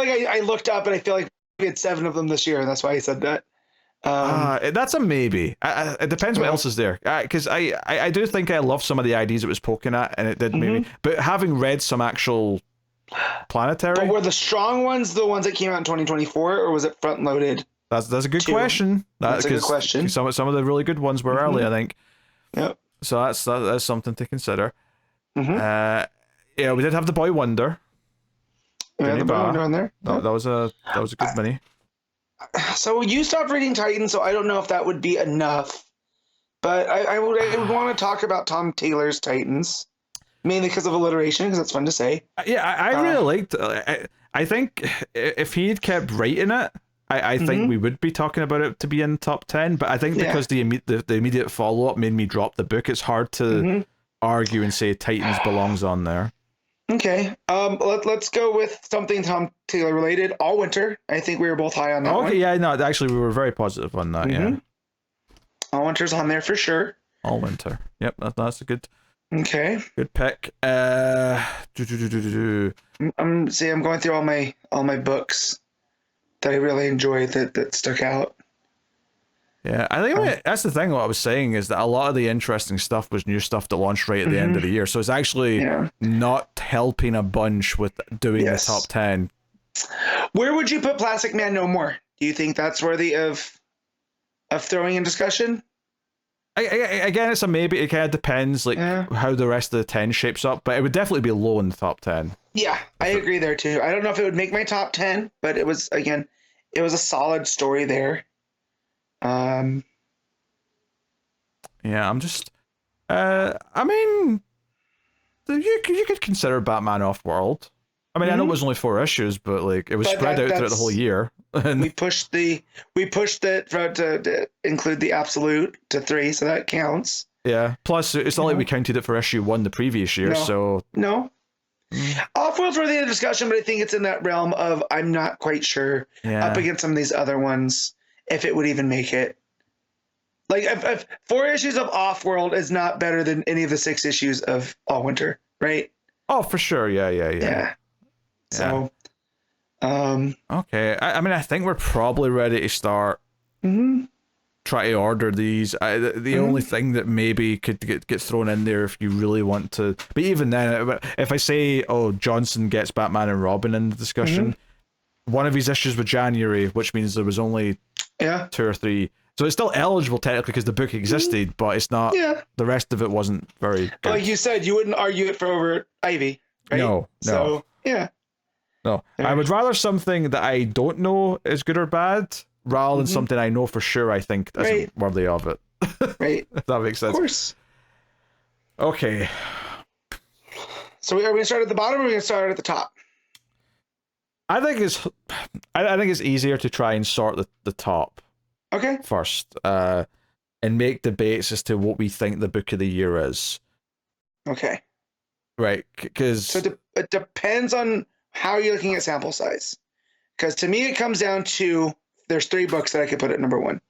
I looked up and I feel like we had 7 of them this year, and that's why I said that. That's a maybe. It depends what else is there. Because I do think I love some of the ideas it was poking at, and it did maybe. But having read some actual Planetary. But were the strong ones the ones that came out in 2024, or was it front loaded? That's a good question. That's a good question. Some of the really good ones were early, I think. Yep. So that's something to consider. We did have the Boy Wonder. Yeah, the Boy Wonder on there. That was a good mini. So you stopped reading Titans, so I don't know if that would be enough. But I would want to talk about Tom Taylor's Titans, mainly because of alliteration, because it's fun to say. Yeah, I really liked. I think if he'd kept writing it, I think we would be talking about it to be in top 10. But I think because the immediate follow up made me drop the book, it's hard to argue and say Titans belongs on there. Okay. Let's go with something Tom Taylor related. All Winter. I think we were both high on that one. Okay, yeah, no, actually we were very positive on that, yeah. All Winter's on there for sure. All Winter. Yep, that's a good good pick. I'm going through all my books that I really enjoyed that stuck out. Yeah, I think that's the thing. What I was saying is that a lot of the interesting stuff was new stuff that launched right at the end of the year. So it's actually not helping a bunch with doing the top 10. Where would you put Plastic Man No More? Do you think that's worthy of throwing in discussion? Again, it's a maybe. It kind of depends, how the rest of the 10 shapes up. But it would definitely be low in the top 10. Yeah, I agree there too. I don't know if it would make my top 10, but it it was a solid story there. Yeah, I'm just. I mean, you could consider Batman Off-World. I mean, I know it was only 4 issues, but like it was spread out throughout the whole year. And we pushed it to include the Absolute to 3, so that counts. yeah. Plus, it's not like we counted it for issue 1 the previous year, so no. Off-World's worthy of discussion, but I think it's in that realm of I'm not quite sure up against some of these other ones if it would even make it. Like if 4 issues of Off-World is not better than any of the 6 issues of All Winter, right? Oh, for sure. Yeah. So, okay. I mean, I think we're probably ready to start. Try to order these. The only thing that maybe could get thrown in there if you really want to, but even then, if I say, oh, Johnson gets Batman and Robin in the discussion, one of his issues was January, which means there was only 2 or 3. So it's still eligible technically because the book existed, but it's not. Yeah. The rest of it wasn't very good. Like you said, you wouldn't argue it for over Ivy, right? No. So yeah. No, I would rather something that I don't know is good or bad, rather than something I know for sure I think isn't worthy of it. Right. If that makes sense. Of course. Okay. So are we going to start at the bottom or are we going to start at the top? I think it's easier to try and sort the top. Okay. First, and make debates as to what we think the book of the year is. Okay. Right, because so it depends on how you're looking at sample size. Because to me, it comes down to there's 3 books that I could put at number 1.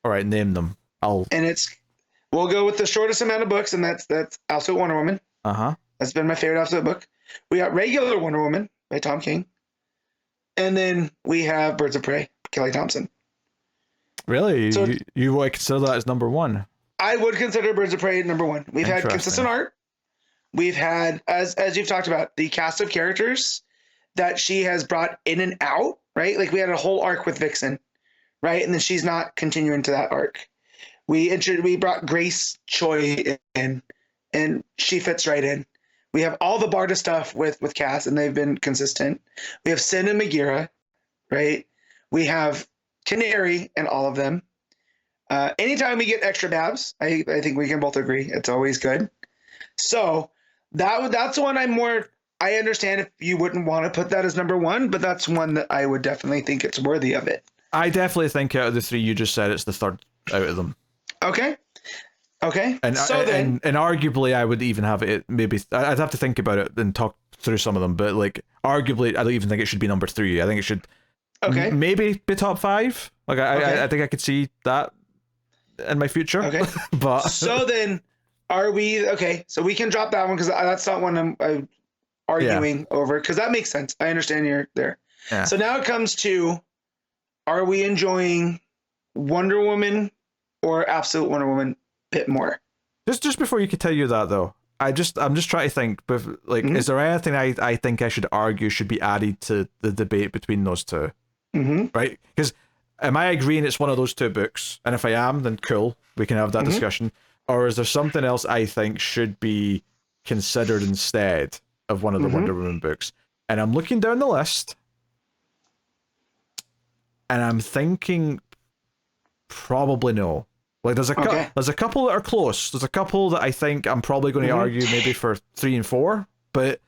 All right, name them. We'll go with the shortest amount of books, and that's Absolute Wonder Woman. That's been my favorite Absolute book. We got Regular Wonder Woman by Tom King, and then we have Birds of Prey, Kelly Thompson. Really? So you would consider that as number 1? I would consider Birds of Prey number 1. We've had consistent art. We've had, as you've talked about, the cast of characters that she has brought in and out, right? Like we had a whole arc with Vixen, right? And then she's not continuing to that arc. We brought Grace Choi in, and she fits right in. We have all the Barda stuff with Cass, and they've been consistent. We have Sin and Megara, right? We have Canary and all of them. Anytime we get extra Babs, I think we can both agree it's always good. So that's one I understand if you wouldn't want to put that as number 1, but that's one that I would definitely think it's worthy of it. I definitely think out of the 3 you just said, it's the third out of them. Okay. And arguably I would even have it, maybe I'd have to think about it and talk through some of them, but like arguably I don't even think it should be number 3. I think it should maybe be top 5. Like I think I could see that in my future. Okay. But so then are we so we can drop that one because that's not one I'm arguing over, because that makes sense. I understand you're there. Yeah. So now it comes to, are we enjoying Wonder Woman or Absolute Wonder Woman a bit more? Just before you continue that though, I'm just trying to think, like, is there anything I think I should argue should be added to the debate between those two? Right? Because am I agreeing it's one of those 2 books? And if I am, then cool, we can have that discussion. Or is there something else I think should be considered instead of one of the Wonder Woman books? And I'm looking down the list, and I'm thinking probably no. Like there's a couple that are close. There's a couple that I think I'm probably going to argue maybe for 3 and 4, but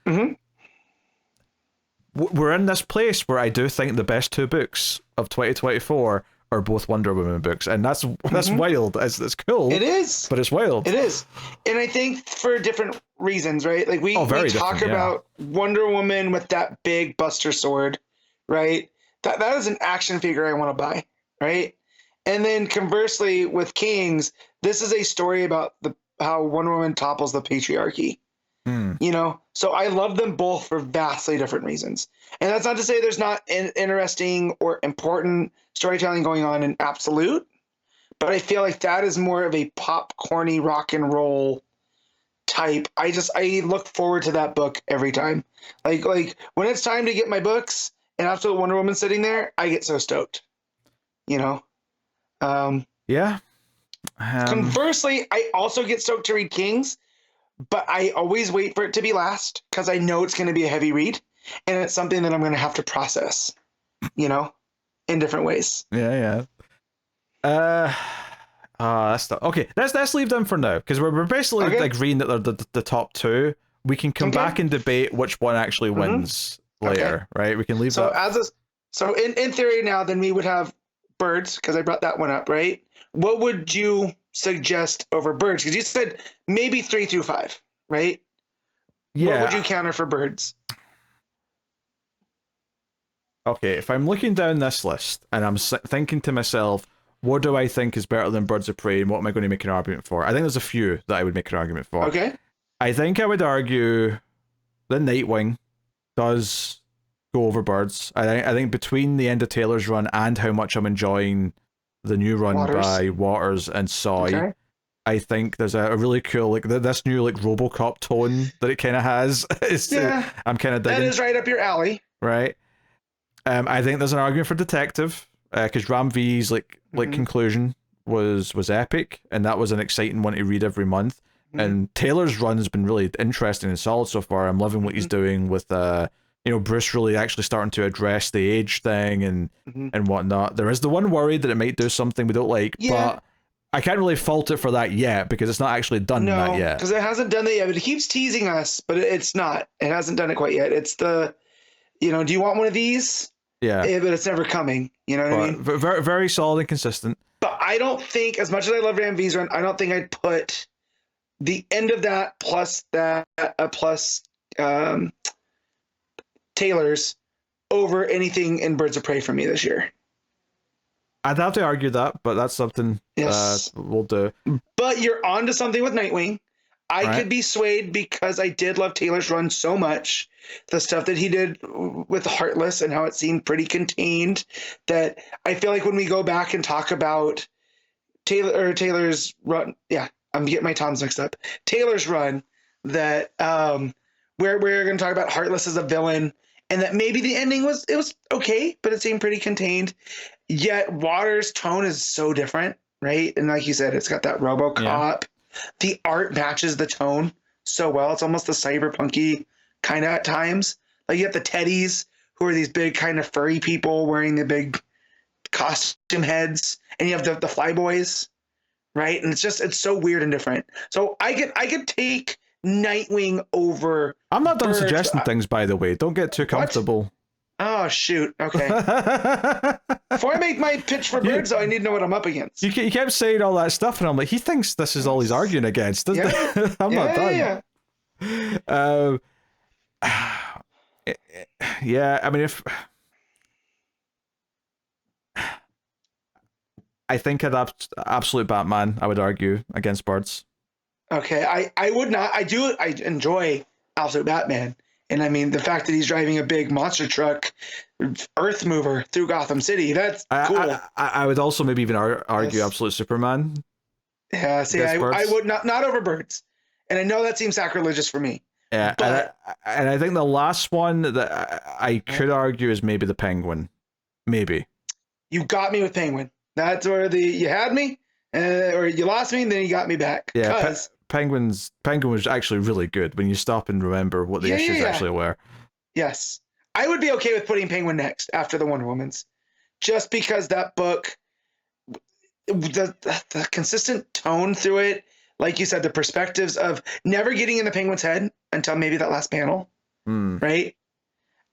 we're in this place where I do think the best 2 books of 2024 are both Wonder Woman books, and that's wild. It's cool. It is, but it's wild. It is, and I think for different reasons, right? Like we talk about Wonder Woman with that big Buster sword, right? That is an action figure I want to buy, right? And then conversely with Kings, this is a story about how Wonder Woman topples the patriarchy. You know, so I love them both for vastly different reasons. And that's not to say there's not interesting or important storytelling going on in Absolute, but I feel like that is more of a popcorny rock and roll type. I look forward to that book every time. Like when it's time to get my books and Absolute Wonder Woman sitting there, I get so stoked. You know? Conversely, I also get stoked to read Kings, but I always wait for it to be last because I know it's going to be a heavy read, and it's something that I'm going to have to process, you know? in different ways. Yeah. That's not okay. Let's leave them for now because we're basically agreeing that they're the top two. We can come back and debate which one actually wins later, right? We can leave that. So in theory now, then we would have Birds because I brought that one up, right? What would you suggest over Birds? Because you said maybe 3 through 5, right? Yeah. What would you counter for Birds? Okay, if I'm looking down this list and I'm thinking to myself, what do I think is better than Birds of Prey and what am I going to make an argument for? I think there's a few that I would make an argument for. Okay. I think I would argue that Nightwing does go over Birds. I think between the end of Taylor's run and how much I'm enjoying the new run by Waters and Soy, I think there's a really cool, like, this new, like, RoboCop tone that it kind of has. I'm kind of digging. That is right up your alley. Right. I think there's an argument for Detective, because Ram V's conclusion was epic, and that was an exciting one to read every month. And Taylor's run has been really interesting and solid so far. I'm loving what he's doing with Bruce really actually starting to address the age thing and whatnot. There is the one worry that it might do something we don't like, but I can't really fault it for that yet because it's not actually done that yet. Because it hasn't done that yet, but it keeps teasing us, but it's not. It hasn't done it quite yet. It's the, do you want one of these? Yeah. But it's never coming. You know what I mean? Very, very solid and consistent. But I don't think, as much as I love Ram V's run, I don't think I'd put the end of that plus Taylor's over anything in Birds of Prey for me this year. I'd have to argue that, but that's something we'll do. But you're onto something with Nightwing. I could be swayed because I did love Taylor's run so much. The stuff that he did with Heartless and how it seemed pretty contained, that I feel like when we go back and talk about Taylor's run, I'm getting my times mixed up. Taylor's run, that we're going to talk about Heartless as a villain, and that maybe the ending was okay, but it seemed pretty contained. Yet Waters' tone is so different, right? And like you said, it's got that RoboCop. Yeah. The art matches the tone so well. It's almost the cyberpunky kind of at times. Like you have the Teddies, who are these big kind of furry people wearing the big costume heads, and you have the Flyboys, right? And it's so weird and different. So I could take Nightwing over. I'm not done suggesting things, by the way. Don't get too comfortable. What? Oh, shoot. Okay. Before I make my pitch for Birds, though, I need to know what I'm up against. You kept saying all that stuff, and I'm like, he thinks this is all he's arguing against, doesn't he? I'm not done. Yeah, I mean, I think I'd absolute Batman, I would argue, against Birds. Okay, I would not. I enjoy Absolute Batman. And I mean, the fact that he's driving a big monster truck, earth mover through Gotham City, that's cool. I would also maybe even argue Absolute Superman. Yeah, see, I would not over Birds. And I know that seems sacrilegious for me. Yeah, but, and I think the last one that I could argue is maybe the Penguin. Maybe. You got me with Penguin. That's where you had me, or you lost me, and then you got me back. Yeah, Penguin was actually really good when you stop and remember what the issues actually were. Yes. I would be okay with putting Penguin next after the Wonder Woman's, just because that book, the consistent tone through it, like you said, the perspectives of never getting in the Penguin's head until maybe that last panel, right?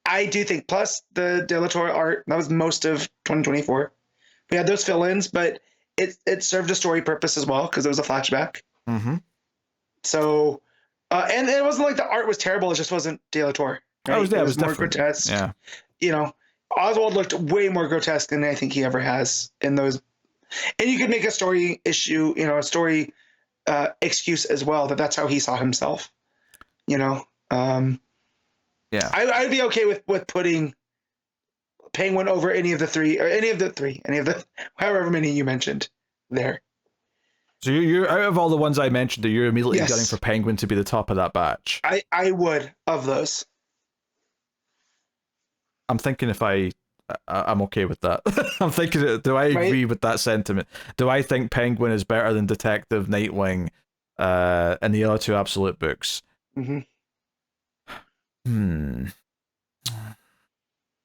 I do think, plus the De La Torre art, that was most of 2024. We had those fill-ins, but it served a story purpose as well because it was a flashback. Mm-hmm. So, and it wasn't like the art was terrible. It just wasn't De La Torre. Right? It was more different. Grotesque. Yeah. Oswald looked way more grotesque than I think he ever has in those. And you could make a story issue, a story excuse as well, that's how he saw himself. Yeah. I'd be okay with putting Penguin over any of the however many you mentioned there. So you're out of all the ones I mentioned, you're immediately gunning for Penguin to be the top of that batch. I would of those. I'm thinking if I'm okay with that. I'm thinking, do I agree with that sentiment? Do I think Penguin is better than Detective, Nightwing, and the other two Absolute books? Mm-hmm.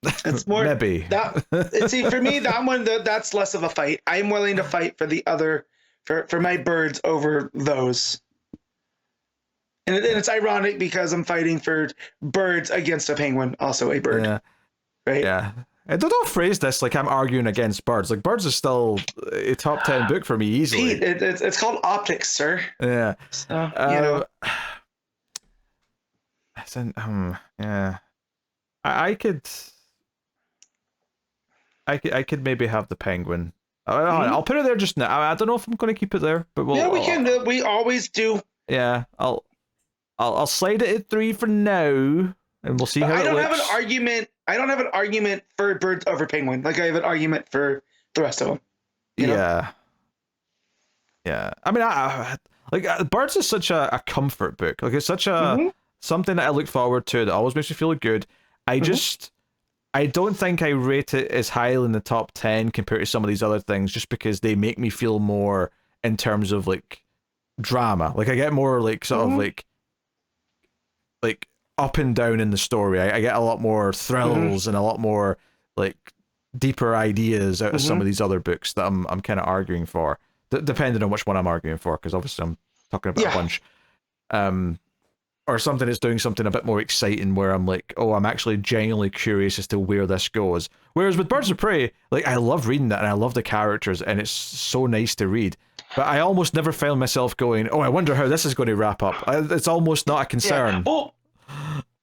It's more maybe that. See, for me, that one that's less of a fight. I'm willing to fight for the other for my birds over those. And it's ironic because I'm fighting for birds against a penguin, also a bird, yeah, right? yeah. And don't phrase this like I'm arguing against birds. Like birds is still a top 10 book for me easily. Pete, it's called optics, sir. Yeah. So, you know. Yeah. I could maybe have the penguin. I'll put it there just now. I don't know if I'm going to keep it there, but we can. We always do. Yeah, I'll slide it at 3 for now, and we'll see how it looks. I don't have an argument for birds over penguin. Like I have an argument for the rest of them. You know? Yeah. I mean, birds is such a comfort book. Like it's such a something that I look forward to that always makes me feel good. I don't think I rate it as highly in the top 10 compared to some of these other things, just because they make me feel more in terms of like drama. Like I get more like sort of like up and down in the story. I get a lot more thrills and a lot more like deeper ideas out of some of these other books that I'm kind of arguing for, depending on which one I'm arguing for, because obviously I'm talking about a bunch. Or something that's doing something a bit more exciting where I'm like, oh, I'm actually genuinely curious as to where this goes. Whereas with Birds of Prey, like I love reading that and I love the characters and it's so nice to read. But I almost never found myself going, oh, I wonder how this is going to wrap up. It's almost not a concern. Yeah. Well,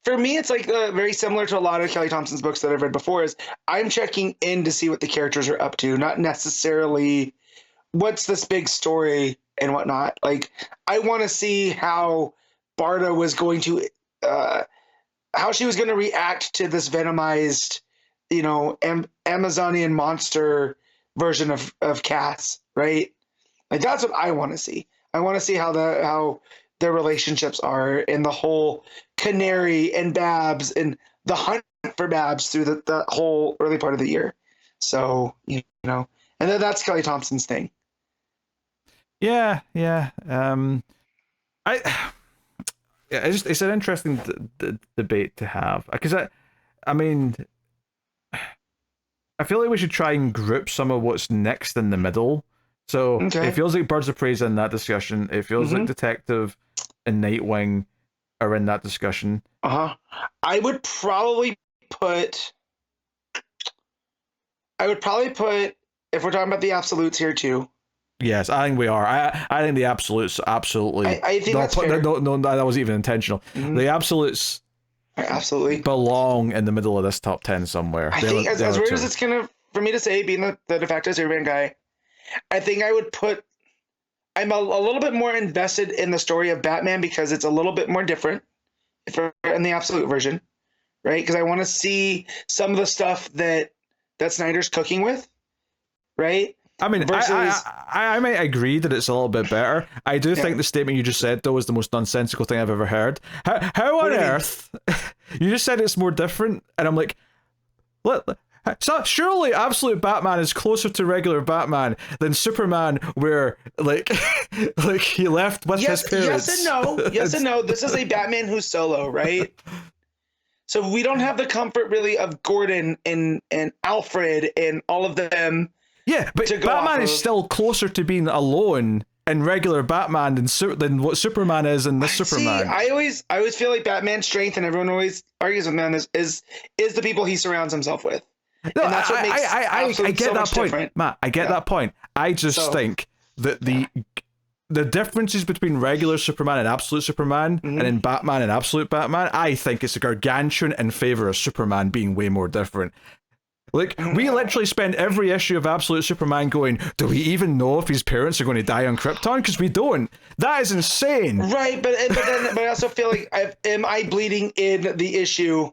for me, it's like very similar to a lot of Kelly Thompson's books that I've read before is I'm checking in to see what the characters are up to, not necessarily what's this big story and whatnot. Like I want to see how Barda was going to, how she was going to react to this venomized, Amazonian monster version of Cass, right? Like that's what I want to see. I want to see how their relationships are and the whole Canary and Babs and the hunt for Babs through the whole early part of the year. So, and then that's Kelly Thompson's thing. Yeah. It's an interesting debate to have, because I mean, I feel like we should try and group some of what's next in the middle. So It feels like Birds of Prey's in that discussion. It feels like Detective and Nightwing are in that discussion. I would probably put, if we're talking about the absolutes here too. Yes, I think we are. I think the absolutes absolutely. I think that's fair. No, that wasn't even intentional. The absolutes absolutely belong in the middle of this top 10 somewhere. I think as weird as it's gonna for me to say, being the de facto Superman guy, I think I would put. I'm a little bit more invested in the story of Batman because it's a little bit more different in the absolute version, right? Because I want to see some of the stuff that Snyder's cooking with, right? I mean, I might agree that it's a little bit better. I do think the statement you just said, though, is the most nonsensical thing I've ever heard. How on earth? You just said it's more different, and I'm like, so surely Absolute Batman is closer to regular Batman than Superman, where like he left with his parents. Yes and no. This is a Batman who's solo, right? So we don't have the comfort really of Gordon and Alfred and all of them. Yeah, but Batman is still closer to being alone in regular Batman than what Superman is in this Superman. See, I always feel like Batman's strength, and everyone always argues with man, is the people he surrounds himself with. No, and that's what makes I get so that point, different. Matt. I get that point. I just think that the differences between regular Superman and Absolute Superman, and in Batman and Absolute Batman, I think it's a gargantuan in favor of Superman being way more different. Like, we literally spend every issue of Absolute Superman going, do we even know if his parents are going to die on Krypton? Because we don't. That is insane. Right, but I also feel like am I bleeding in the issue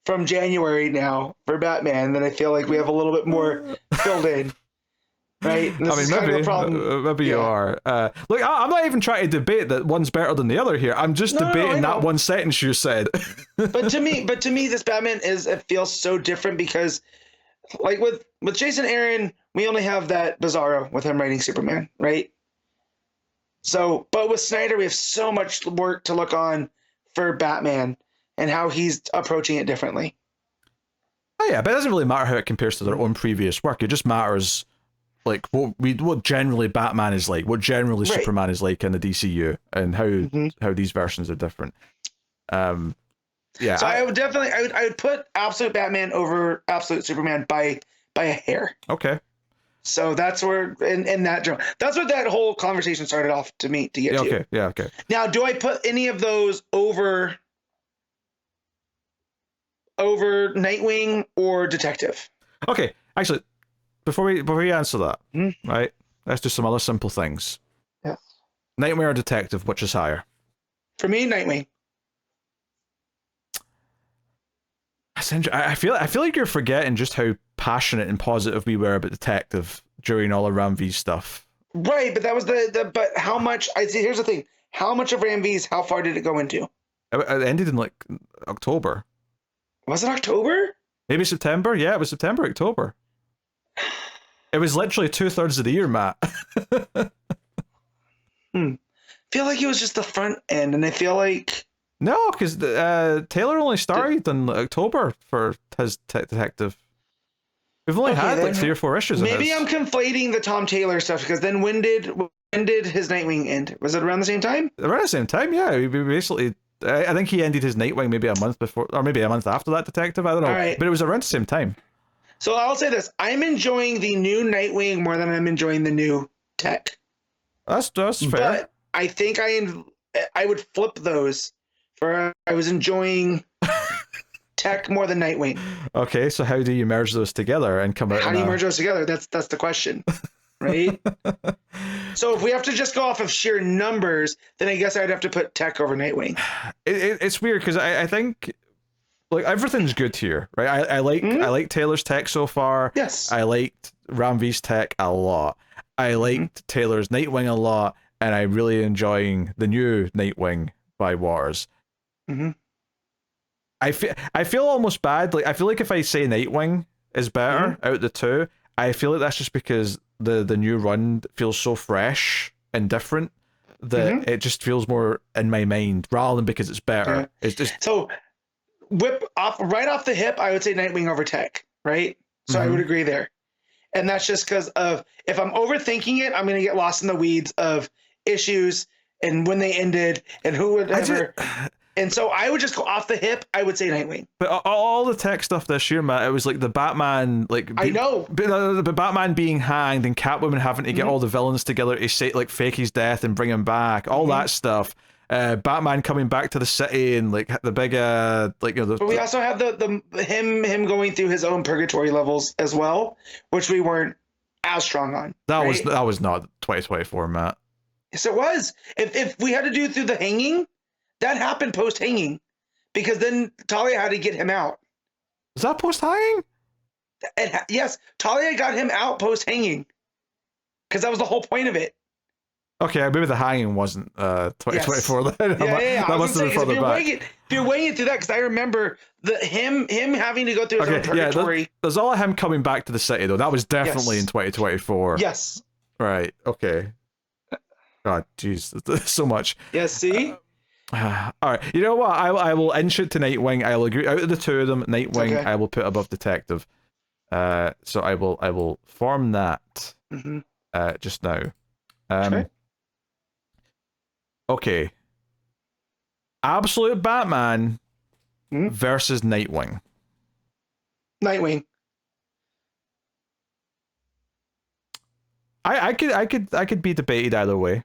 from January now for Batman? Then I feel like we have a little bit more filled in. Right? I mean, maybe you are. Look, I'm not even trying to debate that one's better than the other here. I'm just debating that one sentence you said. but to me, this Batman it feels so different because, like with Jason Aaron, we only have that Bizarro with him writing Superman, right? So, but with Snyder, we have so much work to look on for Batman and how he's approaching it differently. Oh yeah, but it doesn't really matter how it compares to their own previous work. It just matters like what generally Batman is like, what generally Right. Superman is like in the DCU, and how these versions are different. Yeah. So I would definitely I would put Absolute Batman over Absolute Superman by a hair. Okay. So that's where in that genre. That's what that whole conversation started off to get Yeah, to. okay. Yeah, okay. Now, do I put any of those over Nightwing or Detective? Okay. Actually, before we answer that, right? Let's do some other simple things. Yes. Nightmare or Detective, which is higher? For me, Nightwing. I feel like you're forgetting just how passionate and positive we were about Detective during all of Ram V's stuff. Right, but that was but how much? I see. Here's the thing: how much of Ram V's? How far did it go into? It ended in like October. Was it October? Maybe September. Yeah, it was September, October. It was literally 2/3 of the year, Matt. I feel like it was just the front end, and I feel like no, because Taylor only started in October for his Detective. We've only had like 3 or 4 issues. Maybe I'm conflating the Tom Taylor stuff because then when did his Nightwing end? Was it around the same time? Around the same time, yeah. We basically, I think he ended his Nightwing maybe a month before, or maybe a month after that Detective. I don't know, right. But it was around the same time. So I'll say this: I'm enjoying the new Nightwing more than I'm enjoying the new Tech. That's fair. But I think I would flip those. I was enjoying Tech more than Nightwing. Okay, so how do you merge those together and come out? How do you merge those together? That's the question, right? So if we have to just go off of sheer numbers, then I guess I'd have to put Tech over Nightwing. It's weird because I think like everything's good here, right? I like Taylor's Tech so far. Yes. I liked Ram V's Tech a lot. I liked Taylor's Nightwing a lot, and I'm really enjoying the new Nightwing by Waters. I feel almost bad. Like I feel like if I say Nightwing is better out of the two, I feel like that's just because the new run feels so fresh and different that it just feels more in my mind rather than because it's better. Yeah. It's just so right off the hip, I would say Nightwing over Tech, right? So I would agree there. And that's just because of if I'm overthinking it, I'm going to get lost in the weeds of issues and when they ended and who would ever. And so I would just go off the hip. I would say Nightwing. But all the Tech stuff this year, Matt, it was like the Batman, like I know, the Batman being hanged and Catwoman having to get all the villains together to say like fake his death and bring him back, all that stuff. Batman coming back to the city and like the big like But we also have the him going through his own purgatory levels as well, which we weren't as strong on. That was not 2024, Matt. Yes, it was. If we had to do through the hanging. That happened post-hanging because then Talia had to get him out. Was that post-hanging? Yes, Talia got him out post-hanging because that was the whole point of it. Okay, maybe the hanging wasn't 2024 yes. then. Yeah. That must have been further back. If you're weighing it through that, because I remember him having to go through his own purgatory. Yeah, there's all of him coming back to the city, though. That was definitely in 2024. Yes. Right, okay. God, jeez, so much. Yes, see? All right, you know what? I will inch it to Nightwing. I will agree. Out of the two of them, Nightwing I will put above Detective. So I will form that just now. Okay. Absolute Batman versus Nightwing. Nightwing. I could be debated either way.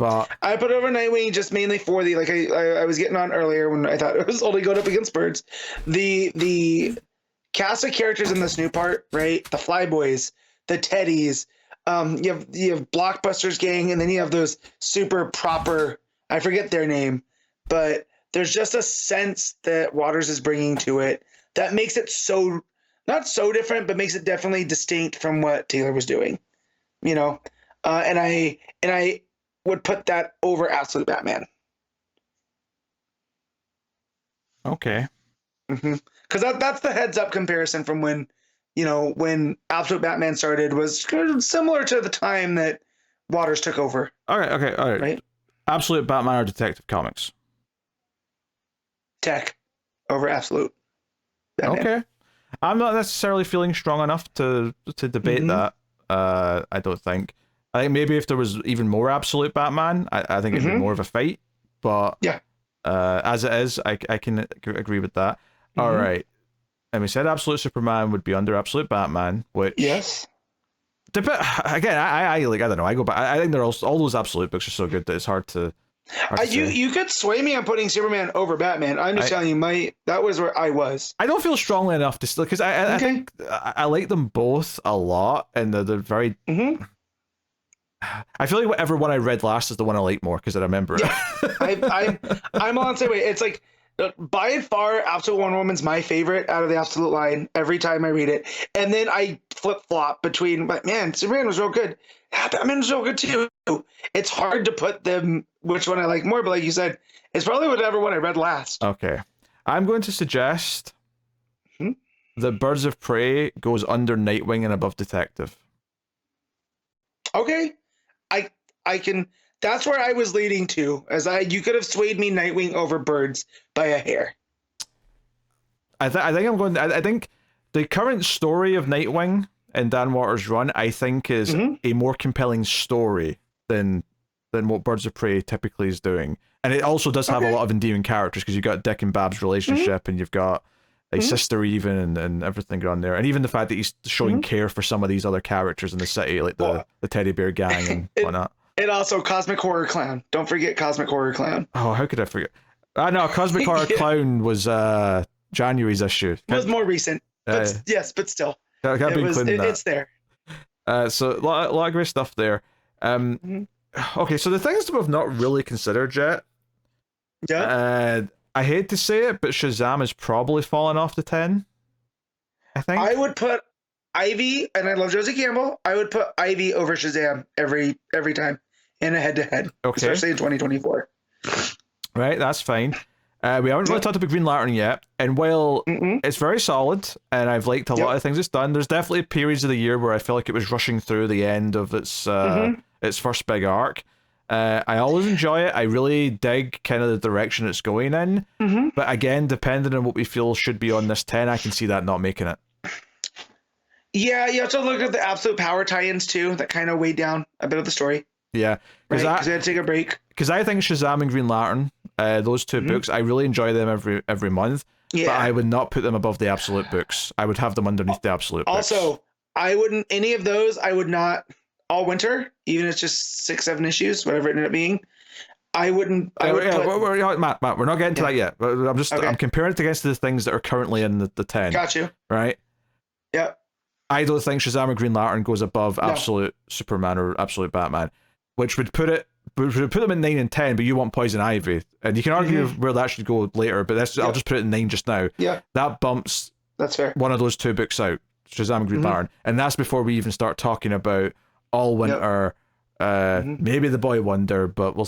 But I put over Nightwing just mainly for the I was getting on earlier when I thought it was only going up against birds. The cast of characters in this new part, right? The Flyboys, the Teddies. You have Blockbuster's gang, and then you have those super proper. I forget their name, but there's just a sense that Waters is bringing to it that makes it so not so different, but makes it definitely distinct from what Taylor was doing. You know, and I would put that over Absolute Batman. Okay. Because that's the heads up comparison from when Absolute Batman started was similar to the time that Waters took over. All right. Right? Absolute Batman or Detective Comics? Tech over Absolute Batman. Okay. I'm not necessarily feeling strong enough to debate that. I don't think. I think maybe if there was even more absolute Batman, I think it'd be more of a fight. But yeah, as it is, I can agree with that. All right. And we said absolute Superman would be under absolute Batman, which yes. Again, I like, I don't know. I go back. I think they're all those absolute books are so good that it's hard to. You could sway me on putting Superman over Batman. I'm just telling you, that was where I was. I don't feel strongly enough to still, because I think I like them both a lot, and they're very. I feel like whatever one I read last is the one I like more because I remember it. Yeah, I'm on the same way. It's like by far, Absolute Wonder Woman's my favorite out of the Absolute line every time I read it, and then I flip flop between. But man, Superman was real good. Yeah, Batman was real good too. It's hard to put them which one I like more, but like you said, it's probably whatever one I read last. Okay, I'm going to suggest that Birds of Prey goes under Nightwing and above Detective. Okay. I can. That's where I was leading to. You could have swayed me Nightwing over Birds by a hair. I think I'm going. I think the current story of Nightwing in Dan Waters' run, I think, is a more compelling story than what Birds of Prey typically is doing, and it also does have a lot of endearing characters because you've got Dick and Bab's relationship, and you've got a sister even, and everything going there, and even the fact that he's showing care for some of these other characters in the city, like the teddy bear gang and whatnot. And also Cosmic Horror Clown. Don't forget Cosmic Horror Clown. Oh, how could I forget? No, Cosmic Horror Clown was January's issue. It was more recent. But yes, but still. It's there. So a lot of great stuff there. Okay, so the things that we've not really considered yet. Yeah. I hate to say it, but Shazam is probably falling off the 10. I think. I would put Ivy, and I love Josie Campbell. I would put Ivy over Shazam every time in a head-to-head, especially in 2024. Right, that's fine. We haven't really talked about Green Lantern yet, and while it's very solid, and I've liked a lot of things it's done, there's definitely periods of the year where I feel like it was rushing through the end of its first big arc. I always enjoy it. I really dig kind of the direction it's going in, but again, depending on what we feel should be on this 10, I can see that not making it. Yeah, you have to look at the Absolute Power tie-ins too. That kind of weighed down a bit of the story. Yeah, because we had to take a break. Because I think Shazam and Green Lantern, those two books, I really enjoy them every month. Yeah. But I would not put them above the Absolute books. I would have them underneath the Absolute books. Also, I wouldn't any of those. I would not all winter, even if it's just 6-7 issues, whatever it ended up being. I wouldn't. Matt, we're not getting to that yet. I'm comparing it against the things that are currently in the 10. Got you. Right. Yep. I don't think Shazam or Green Lantern goes above Absolute Superman or Absolute Batman, which would put them in 9 and 10. But you want Poison Ivy, and you can argue where that should go later. But I'll just put it in 9 just now. Yeah, that bumps. That's fair. One of those two books out, Shazam and Green Lantern, and that's before we even start talking about All Winter, maybe The Boy Wonder, but we'll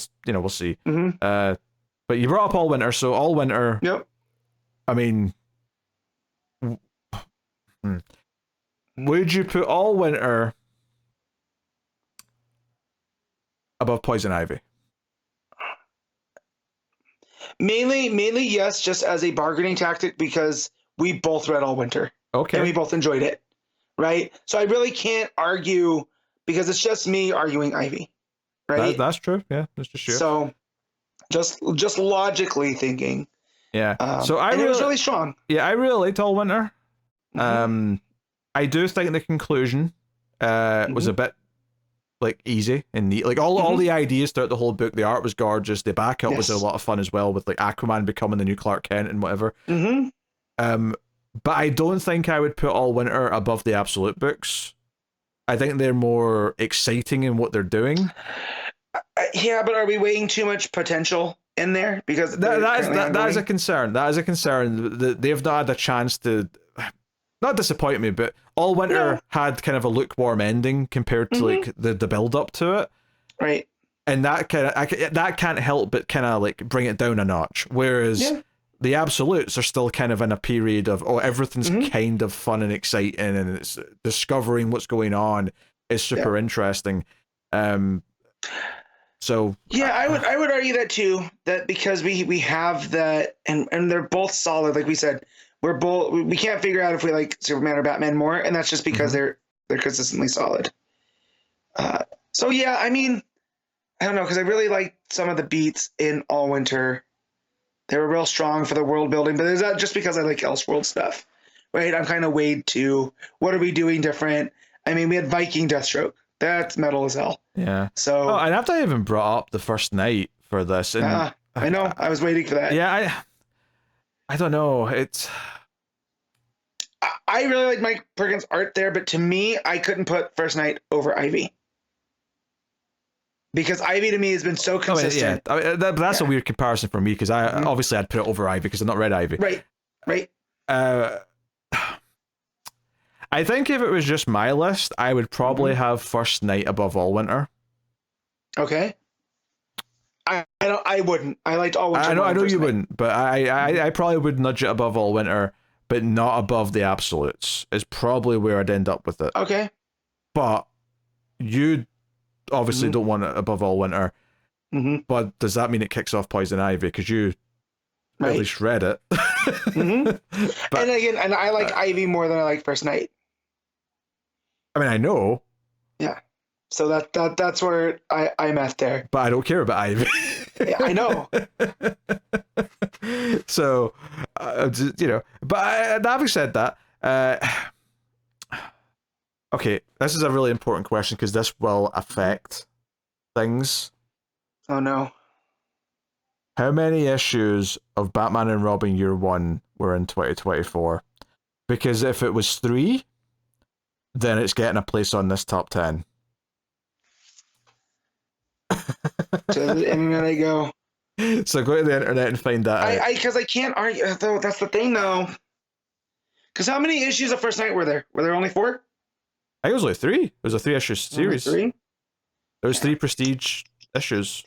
see. But you brought up All Winter, so All Winter. Yep. I mean. Would you put All Winter above Poison Ivy? Mainly yes, just as a bargaining tactic because we both read All Winter. Okay. And we both enjoyed it. Right? So I really can't argue because it's just me arguing Ivy. Right? That's true. Yeah, that's just true. So just logically thinking. Yeah. It was really strong. Yeah, I really liked All Winter. I do think the conclusion was a bit like easy and neat. Like all the ideas throughout the whole book, the art was gorgeous. The backup was a lot of fun as well, with like Aquaman becoming the new Clark Kent and whatever. But I don't think I would put All Winter above the Absolute books. I think they're more exciting in what they're doing. Yeah, but are we weighing too much potential in there? Because that is a concern. That is a concern. They've not had a chance to. Not disappoint me, but All Winter had kind of a lukewarm ending compared to like the build up to it, right? And that can't help but kind of like bring it down a notch. Whereas the Absolutes are still kind of in a period of everything's kind of fun and exciting, and it's discovering what's going on is super interesting. So I would argue that too. That because we have that, and they're both solid, like we said. we can't figure out if we like Superman or Batman more, and that's just because they're consistently solid. So yeah, I mean, I don't know, because I really liked some of the beats in All Winter. They were real strong for the world building, but is that just because I like Elseworld stuff, right? I'm kind of weighed to what are we doing different? I mean, we had Viking Deathstroke. That's metal as hell. Yeah. So, and after I even brought up the first night for this, and I know I was waiting for that. Yeah, I don't know. It's. I really like Mike Perkins' art there, but to me, I couldn't put First Night over Ivy. Because Ivy to me has been so consistent. That's a weird comparison for me because obviously I'd put it over Ivy because I've not read Ivy. Right. I think if it was just my list, I would probably have First Night above All Winter. Okay. I wouldn't. I liked All Winter. I know you wouldn't, but I probably would nudge it above All Winter, but not above the Absolutes. Is probably where I'd end up with it. Okay. But you obviously don't want it above All Winter. But does that mean it kicks off Poison Ivy? Because you at least read it. But, and again, I like Ivy more than I like First Night. I mean, I know. Yeah. So that's where I'm at there. But I don't care about Ivy. Yeah, I know. So, but having said that, okay, this is a really important question because this will affect things. Oh no. How many issues of Batman and Robin Year 1 were in 2024? Because if it was 3, then it's getting a place on this top 10. To the internet I go. So go to the internet and find that out. Because I can't argue, though. That's the thing, though. Because how many issues of First Night were there? Were there only 4? I think it was only 3. It was a 3-issue series. Only 3? There was 3 prestige issues.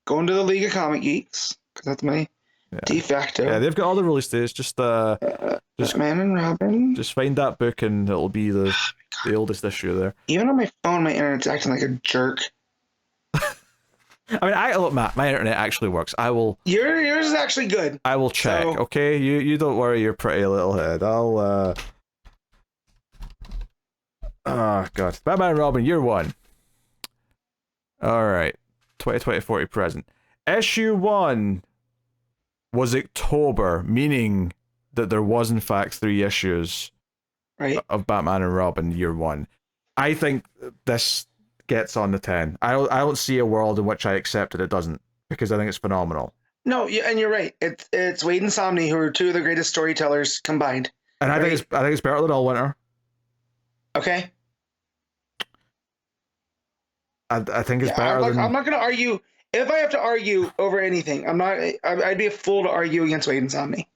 Going to the League of Comic Geeks, because that's my de facto. Yeah, they've got all the release dates. Just Batman and Robin. Just find that book and it'll be the oldest issue there. Even on my phone, my internet's acting like a jerk. I mean, look, Matt, my internet actually works. I will. Yours is actually good. I will check. So, okay, you don't worry your pretty little head. I'll. Oh God, Batman and Robin Year 1. All right, 2024 to present. Issue 1 was October, meaning that there was in fact 3 issues of Batman and Robin Year 1. I think this gets on the 10. I don't see a world in which I accept it doesn't, because I think it's phenomenal. No, and you're right. It's Wade and Somni who are 2 of the greatest storytellers combined. And I think it's better than All Winter. Okay. I think it's better than... I'm not going to argue. If I have to argue over anything, I'd be a fool to argue against Wade and Somni.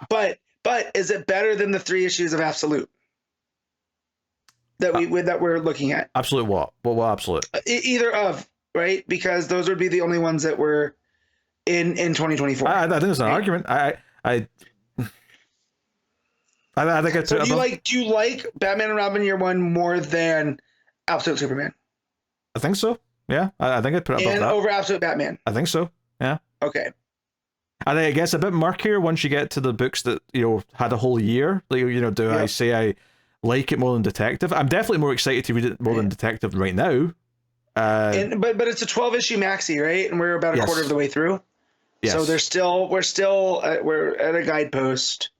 But is it better than the 3 issues of Absolute that we're looking at? Absolute what? What Absolute? Either of, right? Because those would be the only ones that were in 2024. I think it's an argument. I think it's... So do you like Batman and Robin Year 1 more than Absolute Superman? I think so. Yeah, I think I'd put it above that. Over Absolute Batman? I think so, yeah. Okay. I think it gets a bit murkier once you get to the books that, had a whole year. Like, I say I like it more than Detective? I'm definitely more excited to read it more than Detective right now. But it's a 12-issue maxi, right? And we're about a quarter of the way through. Yes. So we're at a guidepost.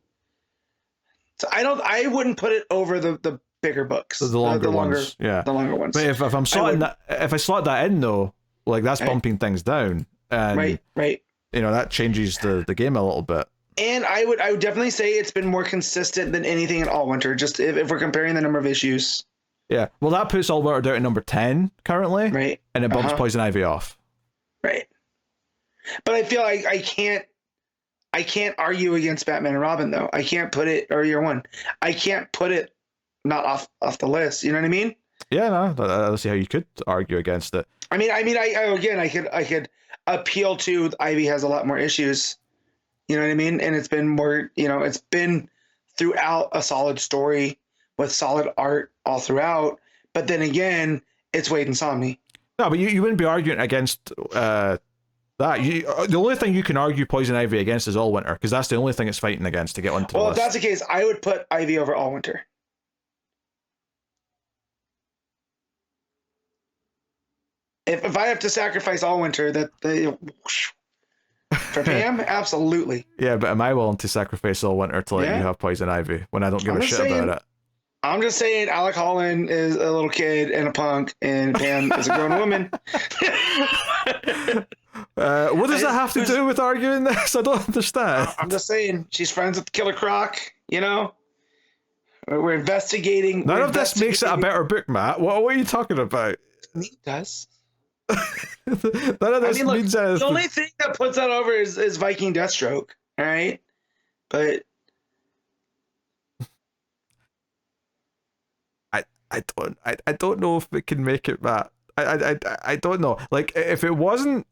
So I wouldn't put it over the bigger books, the longer ones. Yeah, the longer ones. But if I'm slotting that, if I slot that in though, like that's bumping things down, and right. That changes the game a little bit. And I would definitely say it's been more consistent than anything in All Winter. Just if we're comparing the number of issues. Yeah, well, that puts All Winter down at number 10 currently, right? And it bumps Poison Ivy off, right? But I feel like I can't argue against Batman and Robin though. I can't put it or Year 1. I can't put it not off the list. You know what I mean? Yeah, no, I don't see how you could argue against it. I could appeal to Ivy has a lot more issues. You know what I mean? And it's been more, it's been throughout a solid story with solid art all throughout. But then again, it's Wade and Somni. No, but you wouldn't be arguing against That the only thing you can argue Poison Ivy against is All Winter, because that's the only thing it's fighting against to get onto the Well, if list. that's the case, I would put Ivy over All Winter. If I have to sacrifice All Winter, for Pam, absolutely. Yeah, but am I willing to sacrifice All Winter to let you have Poison Ivy when I don't give a shit about it? I'm just saying Alec Holland is a little kid and a punk, and Pam is a grown woman. What does that have to do with arguing this? I don't understand. I'm just saying she's friends with Killer Croc, you know? We're investigating. None of this makes it a better book, Matt. What are you talking about? It does. None of this means anything. The only thing that puts that over is Viking Deathstroke, all right? But I don't know if it can make it, Matt. I don't know. Like if it wasn't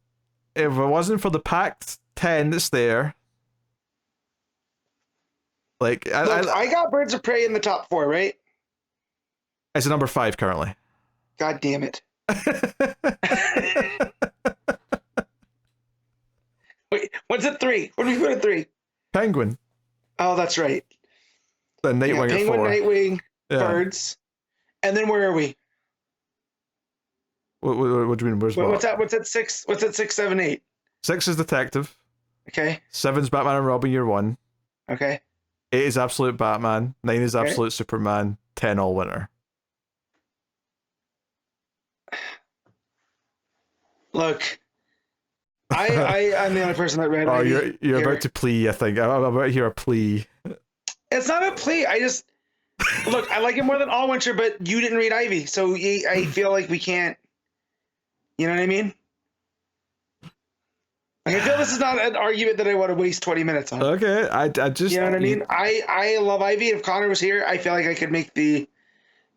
for the packed 10 that's there. Like I got Birds of Prey in the top 4, right? It's a number 5 currently. God damn it. Wait, what's at 3? What do we put at 3? Penguin. Oh, that's right. Then Nightwing at 4. Penguin, Nightwing, Birds. And then where are we? What do you mean? Where's what's that? What's at 6? What's at 6, 7, 8? 6 is Detective. Okay. 7's Batman and Robin Year 1. Okay. 8 is Absolute Batman. 9 is Absolute Superman. 10 All Winter. Look, I'm the only person that read. Oh, you're about to plea. I think I'm about to hear a plea. It's not a plea. I just look. I like it more than All Winter, but you didn't read Ivy, so I feel like we can't. You know what I mean? Like, I feel this is not an argument that I want to waste 20 minutes on. Okay, I just you know what I mean. I love Ivy. If Connor was here, I feel like I could make the,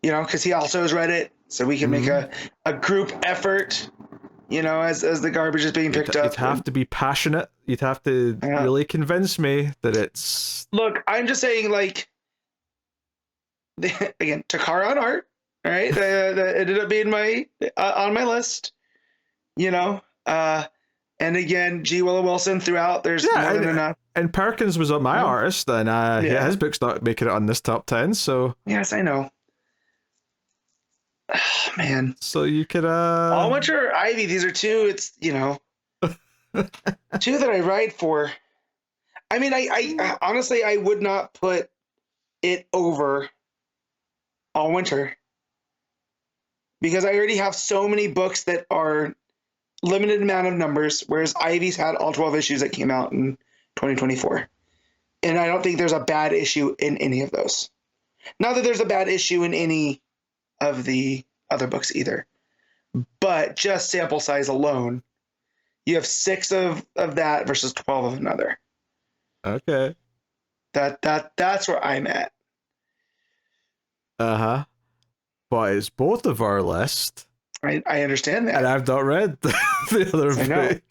because he also has read it, so we can make a group effort. As the garbage is being picked up. You'd have to be passionate. You'd have to really convince me that it's... Look, I'm just saying, like, again, Takara on art, all right? That ended up being on my list, and again, G. Willow Wilson throughout. There's more than enough. And Perkins was my artist, and his book's not making it on this top 10, so... Yes, I know. Oh, man. So you could All Winter or Ivy, these are two, it's two that I ride for. I mean, I honestly I would not put it over All Winter, because I already have so many books that are limited amount of numbers, whereas Ivy's had all 12 issues that came out in 2024. And I don't think there's a bad issue in any of those. Not that there's a bad issue in any of the other books either, but just sample size alone, you have 6 of that versus 12 of another. Okay. That's where I'm at. But it's both of our list. I understand that, and I've not read the other book.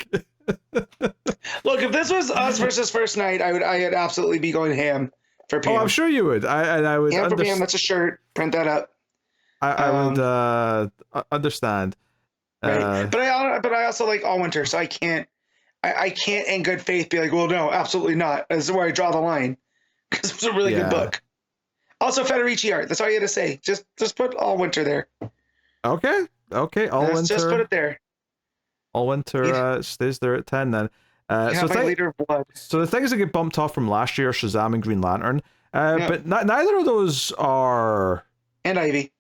Look, if this was us versus First Night, I'd absolutely be going ham for Pam. Oh, I'm sure you would. I would. Ham for Pam. That's a shirt. Print that up. I would understand. Right. But I also like All Winter, so I can't in good faith be like, well, no, absolutely not. This is where I draw the line, because it's a really good book. Also, Federici art. That's all you got to say. Just put All Winter there. Okay. All Winter. Just put it there. All Winter stays there at 10 then. Liter of Blood. So the things that get bumped off from last year are Shazam and Green Lantern, but neither of those are. And Ivy.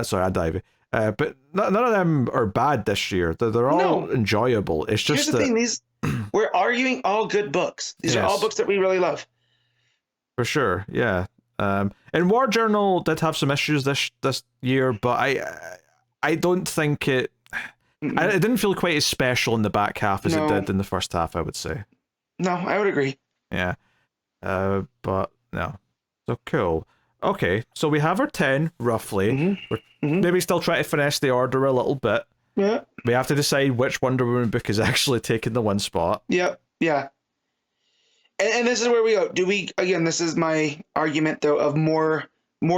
Sorry, and Ivy. But none of them are bad this year. They're all enjoyable. It's just here's the thing: we're arguing all good books. These are all books that we really love. For sure, yeah. And War Journal did have some issues this year, but I don't think it. It didn't feel quite as special in the back half as it did in the first half, I would say. No, I would agree. Yeah. But no. So cool. Okay, so we have our 10 roughly. We're maybe still trying to finesse the order a little bit. Yeah. We have to decide which Wonder Woman book is actually taking the 1 spot. Yep. Yeah. And this is where we go. This is my argument though of more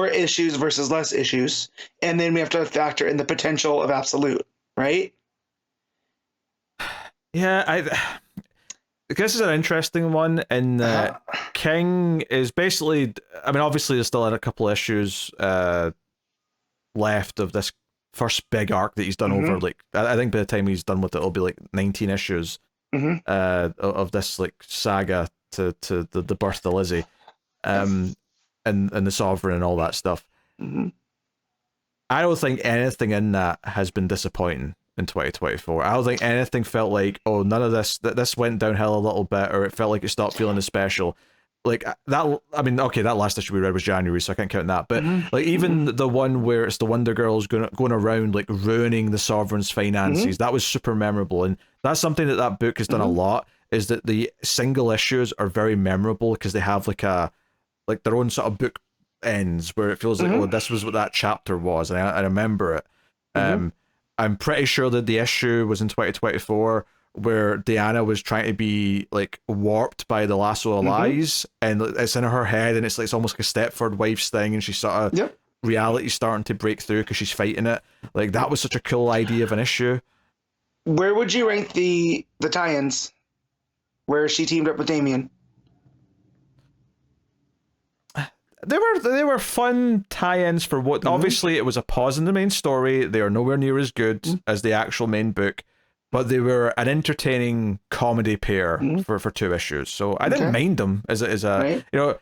issues versus less issues. And then we have to factor in the potential of Absolute, right? Yeah, this is an interesting one in that King is basically, I mean, obviously there's still a couple issues left of this first big arc that he's done over, like, I think by the time he's done with it, it'll be like 19 issues of this like saga to the birth of Lizzie, and the Sovereign and all that stuff. I don't think anything in that has been disappointing in 2024. I don't think anything felt like, oh, none of this went downhill a little bit, or it felt like it stopped feeling as special. Like that, I mean, okay, that last issue we read was January, so I can't count that. But like even the one where it's the Wonder Girls going around like ruining the Sovereign's finances, that was super memorable, and that's something that book has done a lot. Is that the single issues are very memorable because they have like their own sort of book ends where it feels like, oh, this was what that chapter was, and I remember it. I'm pretty sure that the issue was in 2024 where Diana was trying to be like warped by the lasso of lies, and it's in her head, and it's almost like a Stepford Wives thing, and she's sort of reality's starting to break through because she's fighting it. Like that was such a cool idea of an issue. Where would you rank the tie-ins where she teamed up with Damien? They were fun tie-ins for what obviously it was a pause in the main story. They are nowhere near as good as the actual main book, but they were an entertaining comedy pair for 2 issues. So I didn't mind them as a you know,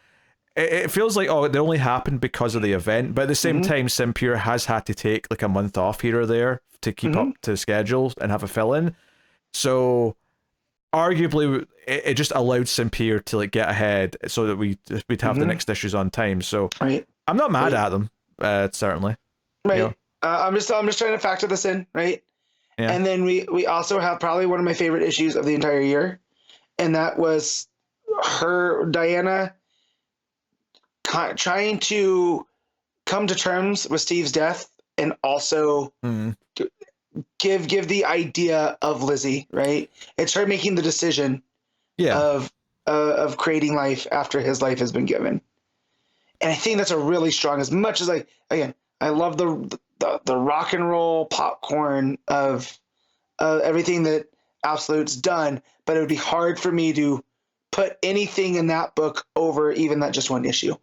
it feels like, oh, they only happened because of the event, but at the same time Simpier has had to take like a month off here or there to keep up to schedule and have a fill-in. So arguably it just allowed Simpier to like get ahead so that we'd have the next issues on time. So I'm not mad at them, certainly. Right. You know? I'm just trying to factor this in, right? Yeah. And then we also have probably one of my favorite issues of the entire year, and that was Diana trying to come to terms with Steve's death, and also give the idea of Lizzie, right? It's her making the decision of creating life after his life has been given. And I think that's a really strong, as much as I love the rock and roll popcorn of everything that Absolute's done, but it would be hard for me to put anything in that book over even that just one issue.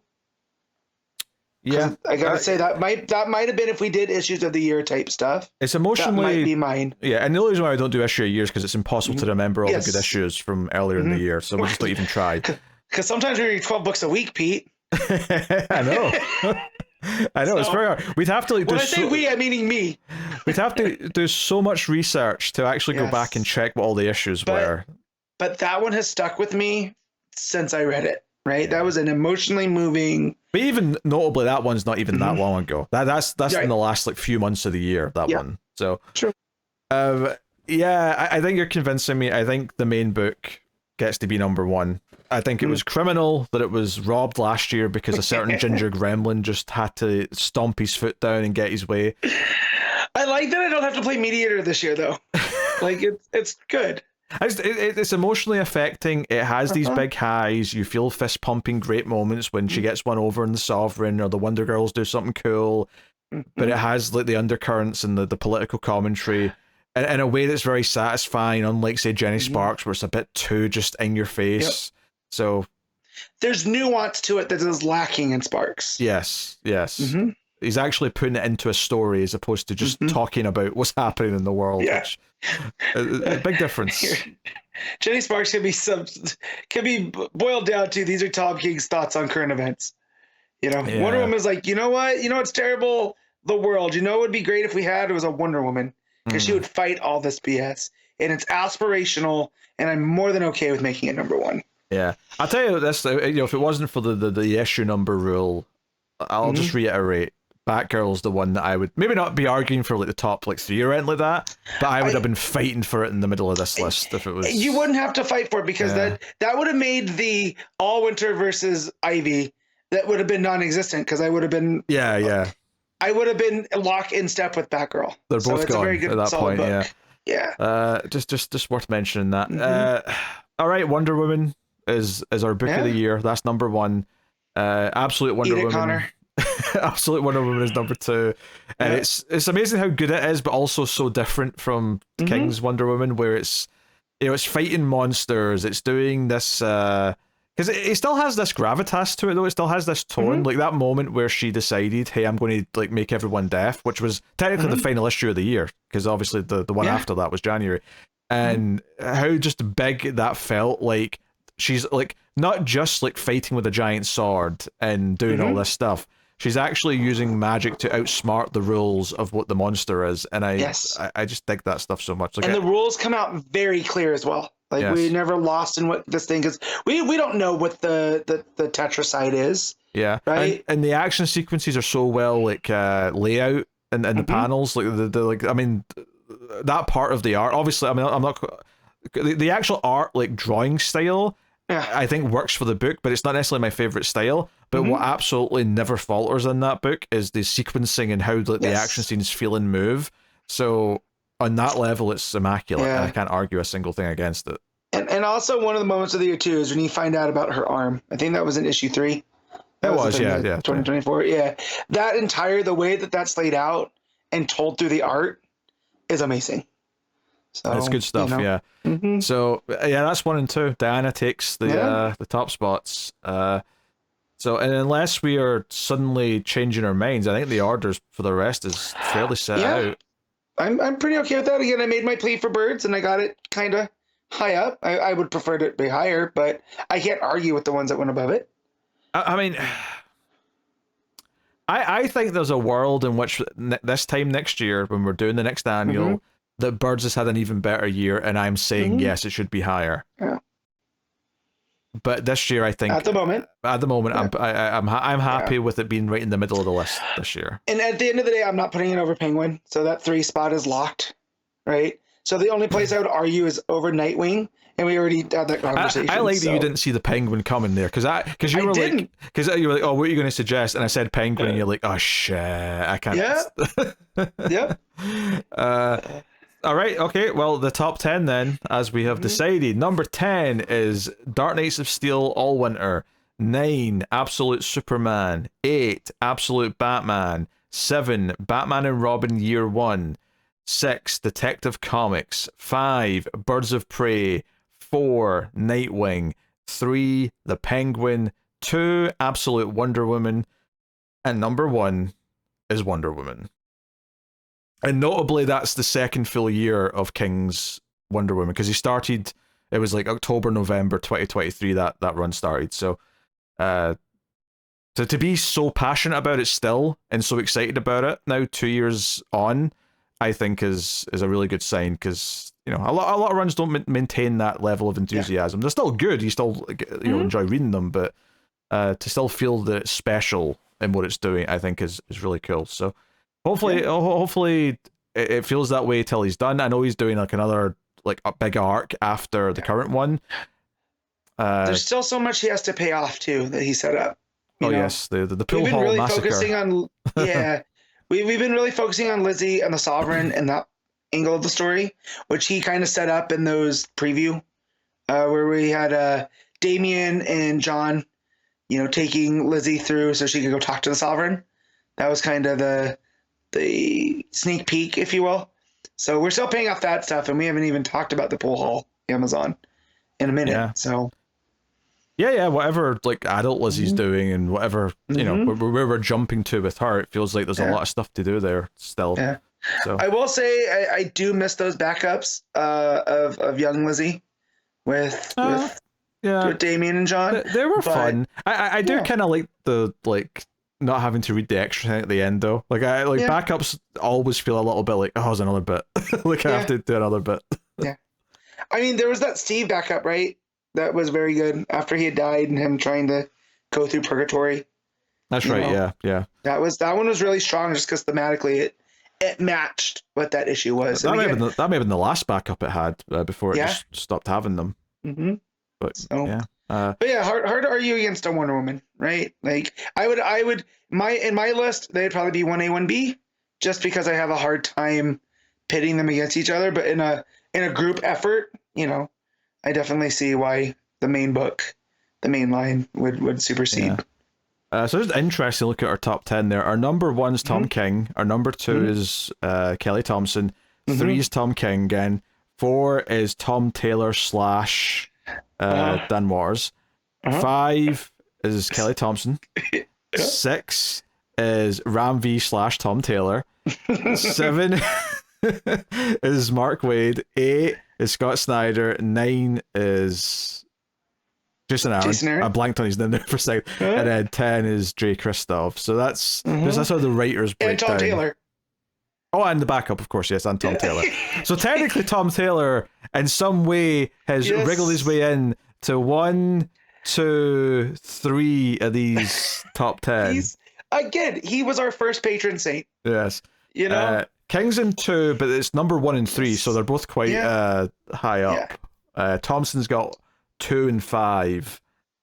Yeah, I gotta say that might have been if we did issues of the year type stuff. It's emotionally, that might be mine. Yeah, and the only reason why I don't do issue of years because it's impossible to remember all the good issues from earlier in the year, so we'll just not even try. Because sometimes we read 12 books a week, Pete. I know. I know, so, it's very hard. We'd have to like, when I say we, I'm meaning me. We'd have to do so much research to actually go back and check what all the issues were. But that one has stuck with me since I read it. Right, that was an emotionally moving. But even notably, that one's not even that long ago. That's in the last like few months of the year. That one. So true. I think you're convincing me. I think the main book gets to be number 1. I think it was criminal that it was robbed last year because a certain ginger gremlin just had to stomp his foot down and get his way. I like that I don't have to play mediator this year though. Like it's good. It's emotionally affecting. It has these big highs. You feel fist pumping great moments when she gets one over in the Sovereign or the Wonder Girls do something cool. But it has like the undercurrents and the political commentary in a way that's very satisfying, unlike say Jenny Sparks where it's a bit too just in your face. So there's nuance to it that is lacking in Sparks. Yes. He's actually putting it into a story as opposed to just talking about what's happening in the world. Which, a big difference. Jenny Sparks can be boiled down to these are Tom King's thoughts on current events. You know, Wonder Woman is like, you know what? You know what's terrible? The world. You know what would be great if we had? It was a Wonder Woman because she would fight all this BS. And it's aspirational, and I'm more than okay with making it number 1. Yeah, I'll tell you this. You know, if it wasn't for the issue number rule, I'll just reiterate. Batgirl's the one that I would maybe not be arguing for like the top like 3 or anything like that, but I would have been fighting for it in the middle of this list if it was. You wouldn't have to fight for it because that would have made the All Winter versus Ivy that would have been non-existent because I would have been I would have been locked in step with Batgirl. They're both gone at that point. Book. Yeah. Just worth mentioning that. All right, Wonder Woman is our book of the year. That's number 1. Absolute Wonder Woman. Connor. Absolute Wonder Woman is number 2, and it's amazing how good it is, but also so different from King's Wonder Woman, where it's it's fighting monsters. It's doing this because it still has this gravitas to it, though. It still has this tone, like that moment where she decided, "Hey, I'm going to like make everyone deaf," which was technically the final issue of the year, because obviously the one after that was January, and how just big that felt. Like she's like not just like fighting with a giant sword and doing all this stuff. She's actually using magic to outsmart the rules of what the monster is, and I just dig that stuff so much. Like, and the rules come out very clear as well. Like we never lost in what this thing is. We don't know what the tetracite is. Yeah, right. And the action sequences are so well like layout and the panels. Like the like, I mean, that part of the art. Obviously, I mean, I'm not the actual art like drawing style. Yeah. I think works for the book, but it's not necessarily my favorite style. But what absolutely never falters in that book is the sequencing and how like, the action scenes feel and move. So on that level, it's immaculate, and I can't argue a single thing against it. And also one of the moments of the year too is when you find out about her arm. I think that was in issue 3. That was 2024. Yeah, that entire the way that that's laid out and told through the art is amazing. So it's good stuff, you know. So that's 1 and 2. Diana takes the top spots. So, and unless we are suddenly changing our minds, I think the orders for the rest is fairly set out. I'm pretty okay with that. Again, I made my plea for Birds, and I got it kind of high up. I would prefer it to be higher, but I can't argue with the ones that went above it. I mean, I think there's a world in which this time next year, when we're doing the next annual, that Birds has had an even better year, and I'm saying yes, it should be higher. Yeah. But this year, I think at the moment, I'm happy with it being right in the middle of the list this year. And at the end of the day, I'm not putting it over Penguin, so that 3 spot is locked, right? So the only place I would argue is over Nightwing, and we already had that conversation. I like that you didn't see the Penguin coming there, because you were like, oh, what are you going to suggest? And I said Penguin, and you're like, oh shit, I can't. Yeah. All right, okay, well, the top 10 then, as we have decided. Number 10 is Dark Knights of Steel All Winter. 9, Absolute Superman. 8, Absolute Batman. 7, Batman and Robin Year 1. 6, Detective Comics. 5, Birds of Prey. 4, Nightwing. 3, The Penguin. 2, Absolute Wonder Woman. And number 1 is Wonder Woman. And notably, that's the second full year of King's Wonder Woman, because he started, it was like October, November 2023 that run started. So to be so passionate about it still and so excited about it now 2 years on, I think is a really good sign, because you know a lot of runs don't maintain that level of enthusiasm. They're still good, you still enjoy reading them, but to still feel that it's special in what it's doing, I think is really cool. So hopefully it feels that way till he's done. I know he's doing like another like a big arc after the current one. There's still so much he has to pay off too that he set up. Yes, the Pool Hall Massacre. Focusing on we've been really focusing on Lizzie and the Sovereign and that angle of the story, which he kind of set up in those preview where we had Damien and John, taking Lizzie through so she could go talk to the Sovereign. That was kind of the sneak peek, if you will. So we're still paying off that stuff, and we haven't even talked about the Pool Hall Amazon in a minute. Yeah. So whatever like adult Lizzie's doing, and whatever where we're jumping to with her, it feels like there's a lot of stuff to do there still. Yeah. So I will say I do miss those backups of young Lizzie with Damien and John. They were fun. I do kind of like the not having to read the extra thing at the end though. Backups always feel a little bit like, oh, there's another bit. I have to do another bit. Yeah. I mean, there was that Steve backup, right? That was very good after he had died and him trying to go through purgatory. That's right. Yeah. That one was really strong just because thematically it matched what that issue was. That may have been the last backup it had before it just stopped having them. Mm-hmm. But hard to argue against a Wonder Woman, right? Like I would in my list they'd probably be 1A, 1B, just because I have a hard time pitting them against each other. But in a group effort, I definitely see why the main line would supersede. Yeah. So it's interesting to look at our top 10 there. Our number 1 is Tom King. Our number 2 is Kelly Thompson. 3 is Tom King again. 4 is Tom Taylor slash Dan Waters. 5 is Kelly Thompson. 6 is Ram V slash Tom Taylor. 7 is Mark Waid. 8 is Scott Snyder. 9 is Jason Aaron. I blanked on his name there for a second. And then 10 is Jay Kristoff. So that's how the writers break and Tom down. Taylor. Oh, and the backup, of course, yes, and Tom Taylor. So technically, Tom Taylor, in some way, has wriggled his way in to 1, 2, 3 of these top 10. He was our first patron saint. Yes. You know? King's in 2, but it's number 1 and 3, so they're both quite high up. Yeah. Thompson's got 2 and 5.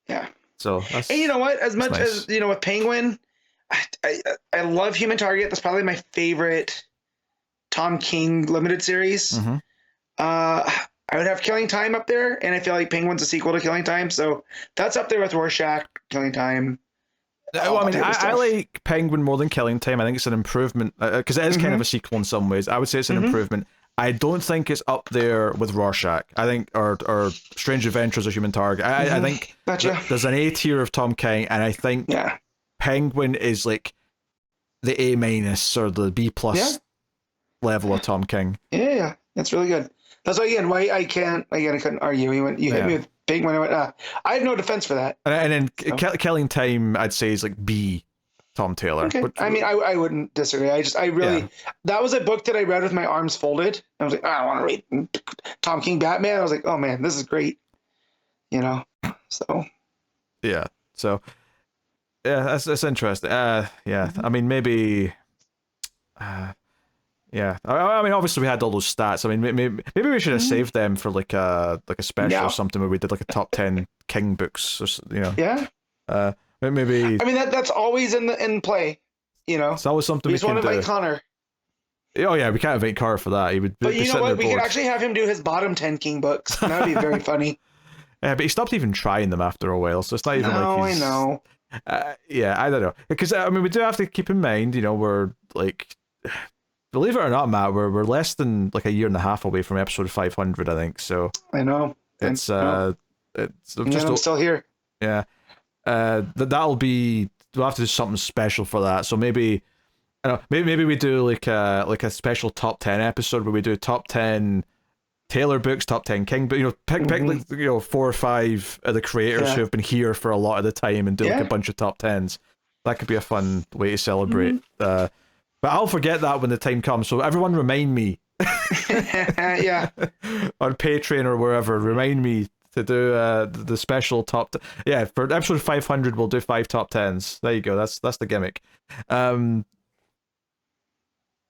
Yeah. So that's, and you know what? As much as, you know, with Penguin, I love Human Target. That's probably my favorite Tom King limited series. I would have Killing Time up there, and I feel like Penguin's a sequel to Killing Time, so that's up there with Rorschach, Killing Time. Well, I mean, I like Penguin more than Killing Time. I think it's an improvement, because it is kind of a sequel in some ways. I would say it's an improvement. I don't think it's up there with Rorschach. I think, or Strange Adventures of Human Target. I think there's an A tier of Tom King, and I think Penguin is like the A minus or the B plus level of Tom King. Yeah, that's really good. That's why I couldn't argue. You hit me with Penguin. I went, I have no defense for that. And then Killing Time, I'd say, is like B Tom Taylor. Okay. I mean, I wouldn't disagree. That was a book that I read with my arms folded. I was like, I want to read Tom King Batman. I was like, oh man, this is great. You know, so. Yeah. So. Yeah, that's interesting. I mean, maybe. Yeah, I mean, obviously we had all those stats. I mean, maybe we should have saved them for like a special or something where we did like a top 10 King books, or, you know. Yeah. Maybe. I mean, that's always in play. You know. It's always something we we just can want to do. invite Connor. Oh yeah, we can't invite Connor for that. He would. But you know what? We could actually have him do his bottom 10 King books. That would be very funny. Yeah, but he stopped even trying them after a while, so it's not even like he's... I know. Yeah, I don't know, because I mean, we do have to keep in mind, you know, we're like. Believe it or not, Matt, we're less than like a year and a half away from episode 500, I think. So I know. It's I'm still here. Yeah. That'll be, we'll have to do something special for that. So maybe maybe we do like a special top 10 episode where we do top 10 Taylor books, top 10 King, but pick like 4 or 5 of the creators who have been here for a lot of the time and do like a bunch of top 10s. That could be a fun way to celebrate. But I'll forget that when the time comes. So everyone remind me. Yeah. On Patreon or wherever, remind me to do the special top. Yeah, for episode 500, we'll do 5 top 10s. There you go. That's the gimmick. All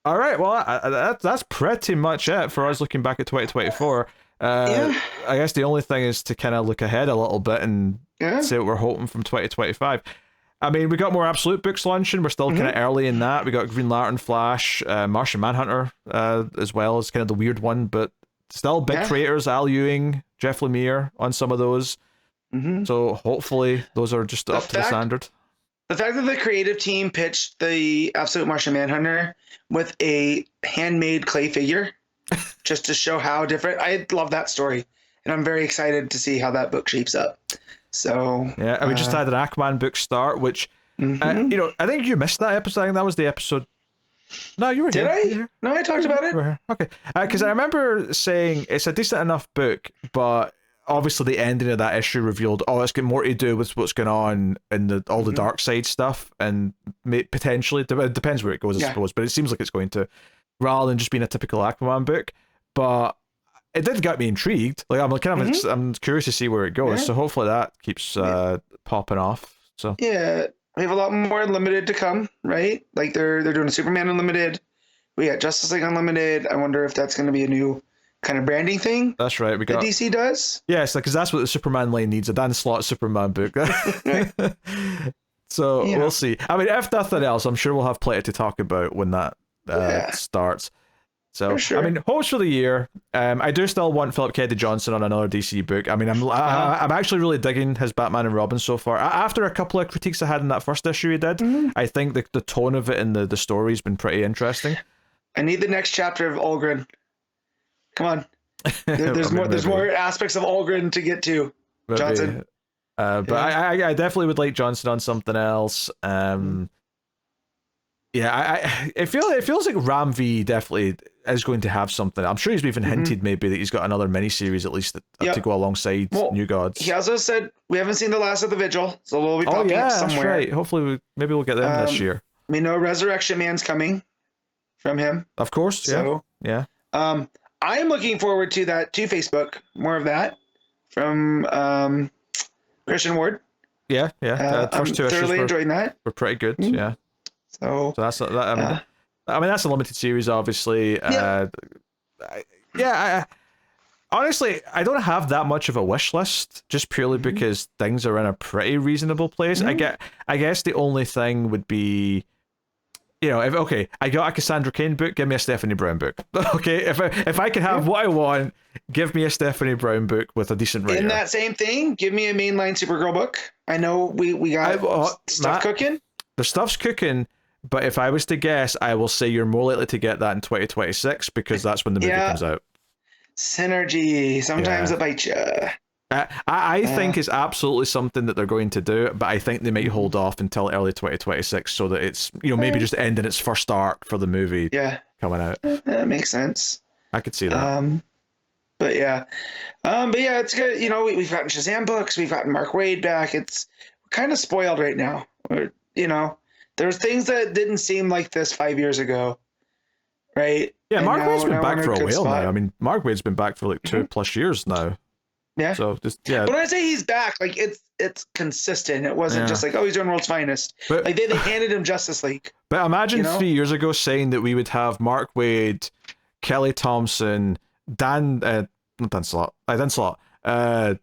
right. Well, that's pretty much it for us looking back at 2024. I guess the only thing is to kind of look ahead a little bit and say what we're hoping from 2025. I mean, we got more Absolute books launching. We're still kind of early in that. We got Green Lantern, Flash, Martian Manhunter, as well as kind of the weird one, but still big creators, Al Ewing, Jeff Lemire on some of those. So hopefully those are just up to the standard. The fact that the creative team pitched the Absolute Martian Manhunter with a handmade clay figure, just to show how different. I love that story, and I'm very excited to see how that book shapes up. So yeah, and we just had an Aquaman book start, which I think you missed that episode. I think that was the episode. No, you were here. Did I? No, I talked about it. Okay, because I remember saying it's a decent enough book, but obviously the ending of that issue revealed, it's got more to do with what's going on in all the dark side stuff, and potentially it depends where it goes, I suppose. But it seems like it's going to, rather than just being a typical Aquaman book, but. It did get me intrigued. Like I'm curious to see where it goes. So hopefully that keeps popping off. So we have a lot more Unlimited to come, right? Like they're doing a Superman Unlimited. We got Justice League Unlimited. I wonder if that's going to be a new kind of branding thing. That's right. We got that DC does. Yes, because that's what the Superman line needs, a Dan Slott Superman book. So we'll see. I mean, if nothing else, I'm sure we'll have plenty to talk about when that starts. So, I mean, hopes for the year. I do still want Philip K. Johnson on another DC book. I mean, I'm actually really digging his Batman and Robin so far. After a couple of critiques I had in that first issue he did, I think the tone of it and the story's been pretty interesting. I need the next chapter of Olgren. Come on. There's more. There's more aspects of Algren to get to. Maybe. Johnson. But I definitely would like Johnson on something else. Yeah, it feels like Ram V definitely is going to have something. I'm sure he's even hinted maybe that he's got another miniseries at least to go alongside New Gods. He also said we haven't seen the last of the Vigil, so we'll be popping up somewhere. That's right. Hopefully, maybe we'll get them this year. We know Resurrection Man's coming from him. Of course, so, yeah. I am looking forward to that, to Facebook. More of that from Christian Ward. Yeah. First two issues thoroughly enjoying that. Were pretty good, yeah. So that's that. I mean, that's a limited series, obviously. Honestly, I don't have that much of a wish list, just purely because things are in a pretty reasonable place. I guess the only thing would be, if I got a Cassandra Cain book, give me a Stephanie Brown book. Okay, if I can have what I want, give me a Stephanie Brown book with a decent writer. In that same thing, give me a mainline Supergirl book. I know we got stuff cooking. The stuff's cooking. But if I was to guess, I will say you're more likely to get that in 2026 because that's when the movie comes out. Synergy. Sometimes it bites you. I think it's absolutely something that they're going to do, but I think they might hold off until early 2026 so that it's, maybe just ending its first arc for the movie coming out. That makes sense. I could see that. But yeah, it's good. We've gotten Shazam books. We've gotten Mark Waid back. We're kind of spoiled right now. There's things that didn't seem like this 5 years ago, right? Yeah, Mark Waid's been back for a while now. I mean, Mark Waid's been back for like 2+ years now. Yeah. So But when I say he's back, like it's consistent. It wasn't just like, he's doing World's Finest. But, like they handed him Justice League. But imagine 3 years ago saying that we would have Mark Waid, Kelly Thompson, Dan Slott. And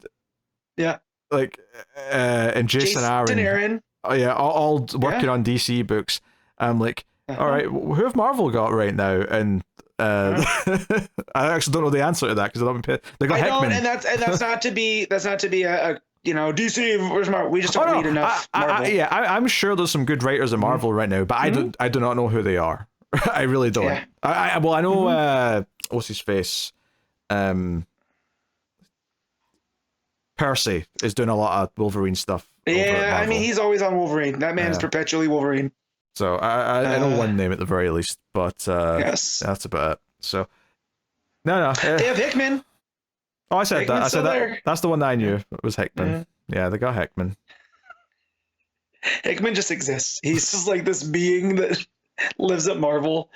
Jason Aaron. Oh yeah, all working on DC books. I'm like, all right, who have Marvel got right now? And I actually don't know the answer to that because they got Hickman. And that's not to be a DC. Where's Marvel? We just don't read enough Marvel. I'm sure there's some good writers in Marvel right now, but I do not know who they are. I really don't. Yeah. I know what's his face. Percy is doing a lot of Wolverine stuff. Yeah, I mean, he's always on Wolverine. That man's perpetually Wolverine. So I know one name at the very least, but yes, that's about it. So no, they have Hickman. Oh, I said Hickman's that. I said that. That's the one that I knew. It was Hickman. Yeah, they got Hickman. Hickman just exists. He's just like this being that lives at Marvel.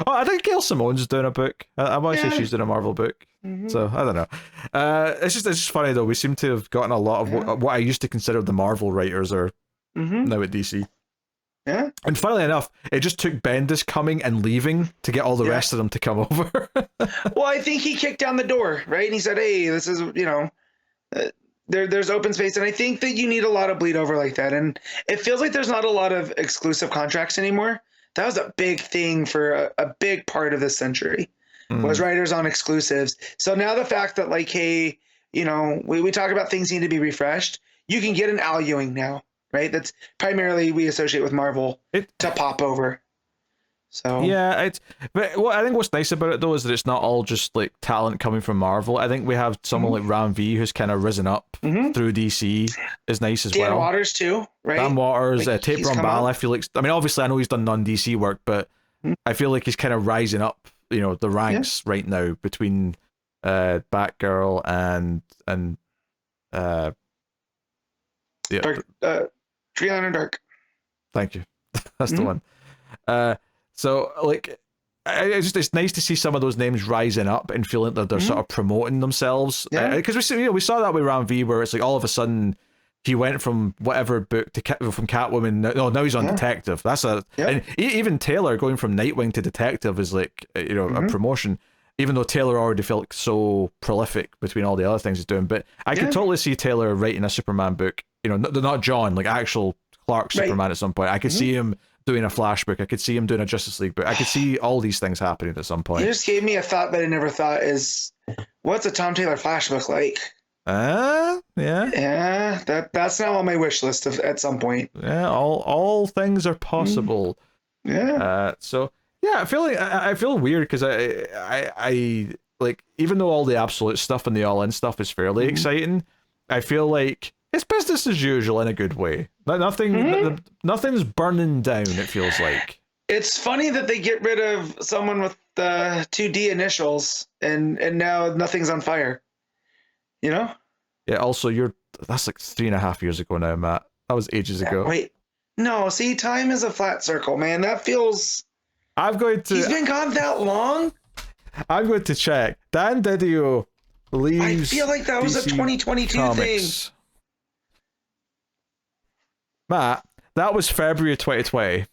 I think Gail Simone's doing a book. I want to say she's doing a Marvel book. So I don't know. It's just funny though. We seem to have gotten a lot of what I used to consider the Marvel writers are now at DC. Yeah. And funnily enough, it just took Bendis coming and leaving to get all the rest of them to come over. Well, I think he kicked down the door, right? And he said, "Hey, this is there's open space," and I think that you need a lot of bleed over like that. And it feels like there's not a lot of exclusive contracts anymore. That was a big thing for a big part of this century, was writers on exclusives. So now the fact that like, hey, we talk about things need to be refreshed. You can get an Al Ewing now, right? That's primarily we associate with Marvel to pop over. So yeah, but I think what's nice about it though is that it's not all just like talent coming from Marvel. I think we have someone like Ram V who's kind of risen up through DC is nice as well. Dan Waters too, right? Dan Waters, Tate Brown. I feel like, I mean, obviously I know he's done non-DC work, but I feel like he's kind of rising up, the ranks right now between Batgirl and Tree Line Dark. Thank you. That's the one. So like, it's nice to see some of those names rising up and feeling that they're sort of promoting themselves. Because we saw that with Ram V, where it's like all of a sudden he went from whatever book to from Catwoman. No, now he's on Detective. That's and even Taylor going from Nightwing to Detective is like a promotion. Even though Taylor already felt so prolific between all the other things he's doing, but I could totally see Taylor writing a Superman book. Not John, like actual Clark Superman at some point. I could see him doing a Flash book. I could see him doing a Justice League book. I could see all these things happening at some point. You just gave me a thought that I never thought is, what's a Tom Taylor Flash book like? Yeah. Yeah, that's now on my wish list at some point. Yeah, all things are possible. Yeah. So yeah, I feel weird because I like, even though all the Absolute stuff and the All In stuff is fairly exciting, I feel like it's business as usual in a good way. Nothing's burning down, it feels like. It's funny that they get rid of someone with 2D initials and now nothing's on fire. You know? Yeah, also, that's like 3.5 years ago now, Matt. That was ages ago. Wait. No, see, time is a flat circle, man. That feels... He's been gone that long? I'm going to check. Dan Didio leaves I feel like that was a DC 2022 Comics. thing. Matt, that was February 2020.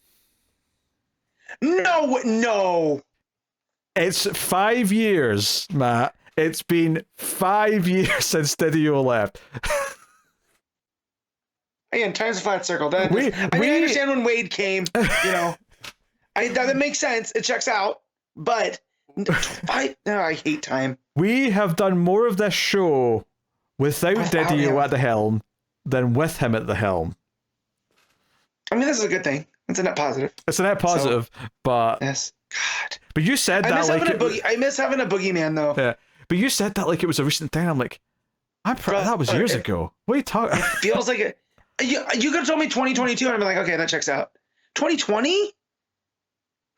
No. It's 5 years, Matt. It's been 5 years since Didio left. Again, time's a flat circle. I understand when Wade came, you know. That makes sense. It checks out. But I hate time. We have done more of this show without Didio at the helm than with him at the helm. I mean, this is a good thing. It's a net positive. It's a net positive, but... Yes. God. But you said that I miss having a boogeyman, though. Yeah. But you said that like it was a recent thing. I'm like, that was years ago. What are you talking? It feels like it. You could have told me 2022, and I'd be like, okay, that checks out. 2020?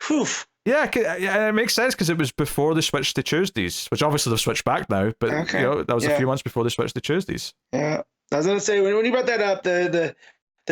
Whew. Yeah, it makes sense because it was before they switched to Tuesdays, which obviously they've switched back now. But that was a few months before they switched to Tuesdays. Yeah, I was gonna say when you brought that up, the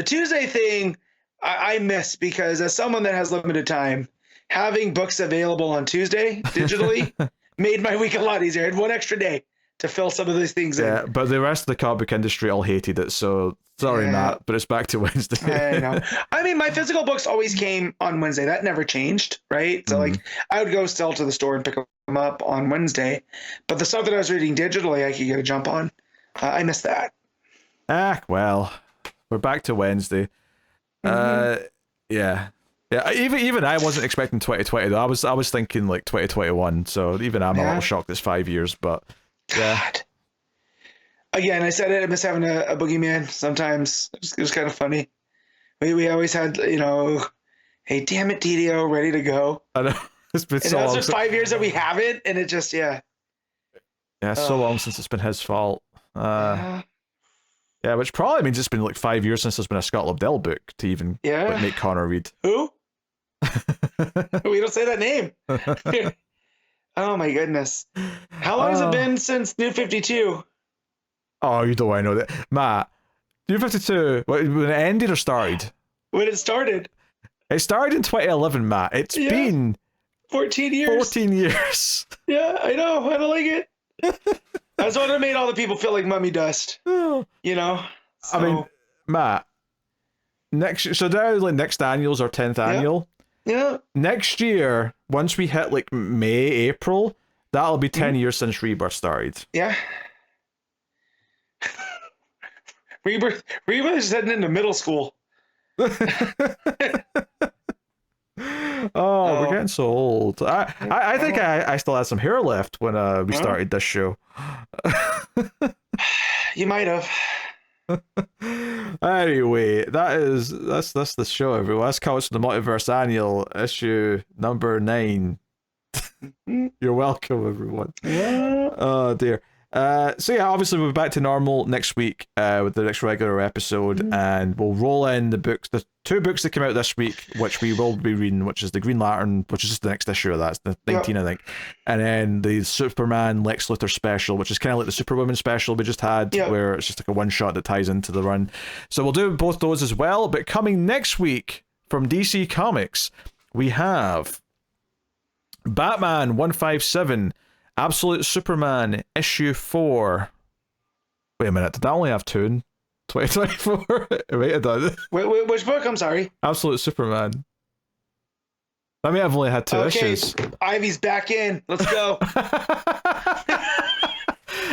Tuesday thing, I miss because as someone that has limited time, having books available on Tuesday digitally made my week a lot easier. I had one extra day to fill some of those things in. Yeah, but the rest of the comic book industry all hated it, so sorry, Matt, but it's back to Wednesday. I know. I mean, my physical books always came on Wednesday. That never changed, right? So, like, I would go still to the store and pick them up on Wednesday. But the stuff that I was reading digitally, I could get a jump on. I miss that. Well, we're back to Wednesday. Yeah. Even I wasn't expecting 2020 though. I was thinking like 2021. So even I'm a little shocked it's 5 years, but yeah. God. Again, I said it. I miss having a boogeyman. Sometimes it was kind of funny. We always had, you know, hey, damn it, Didio, ready to go. I know it's been so long. It's 5 years that we have it, and it just Yeah, it's so long since it's been his fault. Yeah, which probably means it's been like 5 years since there's been a Scott Lobdell book to even like, make Connor read. Who? We don't say that name. Oh my goodness. How long has it been since New 52? Oh, you don't want to know that. Matt, New 52, when it ended or started? When it started. It started in 2011, Matt. It's been 14 years. 14 years. Yeah, I know. I don't like it. That's what it made all the people feel like mummy dust. You know? So. I mean, Matt, next annual's our 10th annual. Yeah. Next year, once we hit like May, April, that'll be 10 years since Rebirth started. Yeah. Rebirth is heading into middle school. We're getting so old. I think I still had some hair left when we started this show. You might have. Anyway, that's the show, everyone. That's Comics From The Multiverse Annual, issue number 9. You're welcome, everyone. Yeah. Oh dear. So yeah, obviously we'll be back to normal next week with the next regular episode, and we'll roll in the 2 books that came out this week, which we will be reading, which is the Green Lantern, which is just the next issue of that, it's the 19, I think, and then the Superman Lex Luthor special, which is kind of like the Superwoman special we just had, where it's just like a one shot that ties into the run. So we'll do both those as well. But coming next week from DC Comics, we have Batman 157. Absolute Superman issue 4. Wait a minute, did I only have 2 in 2024? Wait, I done. Which book? I'm sorry. Absolute Superman. I mean, I've only had 2 issues. Ivy's back in. Let's go.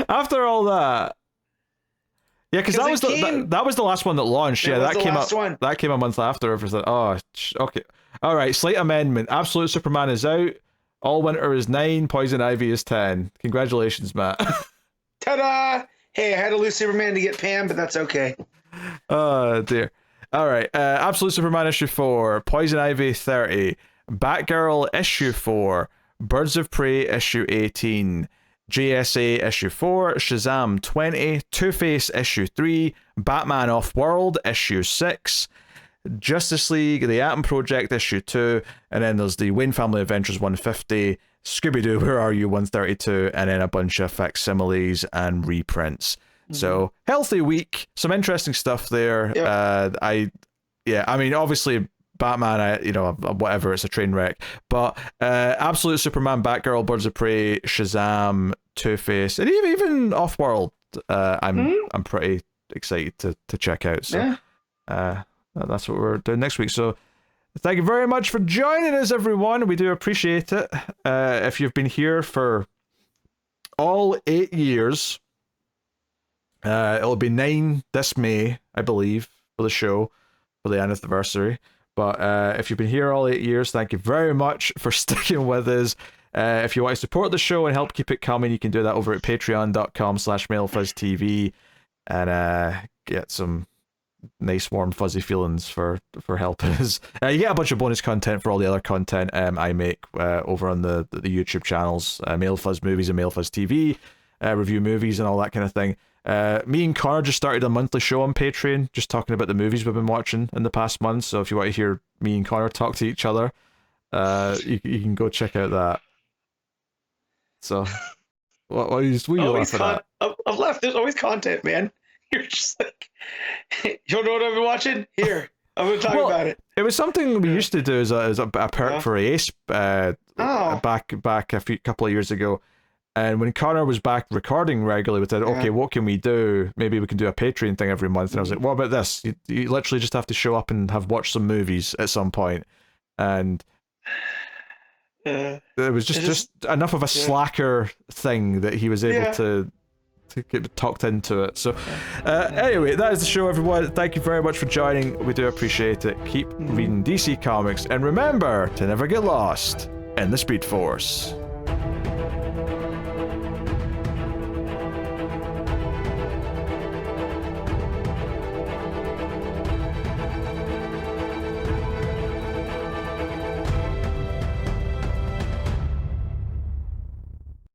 After all that. Yeah, because that was the last one that launched. Yeah, that came out. That came a month after everything. Oh, okay. All right, slight amendment. Absolute Superman is out. All Winter is 9, Poison Ivy is 10. Congratulations, Matt. Ta-da! Hey, I had to lose Superman to get Pam, but that's okay. Oh, dear. All right, Absolute Superman issue 4, Poison Ivy 30, Batgirl issue 4, Birds of Prey issue 18, JSA issue 4, Shazam 20, Two-Face issue 3, Batman Off-World issue 6, Justice League, The Atom Project issue 2, and then there's the Wayne Family Adventures 150, Scooby-Doo, Where Are You 132, and then a bunch of facsimiles and reprints. So, healthy week, some interesting stuff there. Yep. I mean, obviously, Batman, whatever, it's a train wreck. But Absolute Superman, Batgirl, Birds of Prey, Shazam, Two-Face, and even Off-World, I'm pretty excited to check out. So, that's what we're doing next week. So, thank you very much for joining us, everyone. We do appreciate it. If you've been here for all 8 years, it'll be 9 this May, I believe, for the show, for the anniversary. But if you've been here all 8 years, thank you very much for sticking with us. If you want to support the show and help keep it coming, you can do that over at patreon.com/MailFuzzTV and get some nice warm fuzzy feelings for helping us. You get a bunch of bonus content for all the other content I make over on the YouTube channels, MailFuzz Movies and MailFuzz TV, review movies and all that kind of thing. Me and Connor just started a monthly show on Patreon, just talking about the movies we've been watching in the past month. So if you want to hear me and Connor talk to each other, you can go check out that. So, what are you laughing at? I've left. There's always content, man. You're just like, you don't know what I've been watching? Here, I'm going to talk about it. It was something we used to do as a perk for Ace back a couple of years ago. And when Connor was back recording regularly, we said, okay, what can we do? Maybe we can do a Patreon thing every month. And I was like, what about this? You literally just have to show up and have watched some movies at some point. And it was just enough of a slacker thing that he was able to get talked into it. So anyway, that is the show, everyone. Thank you very much for joining. We do appreciate it. Keep reading DC Comics. And remember to never get lost in the Speed Force.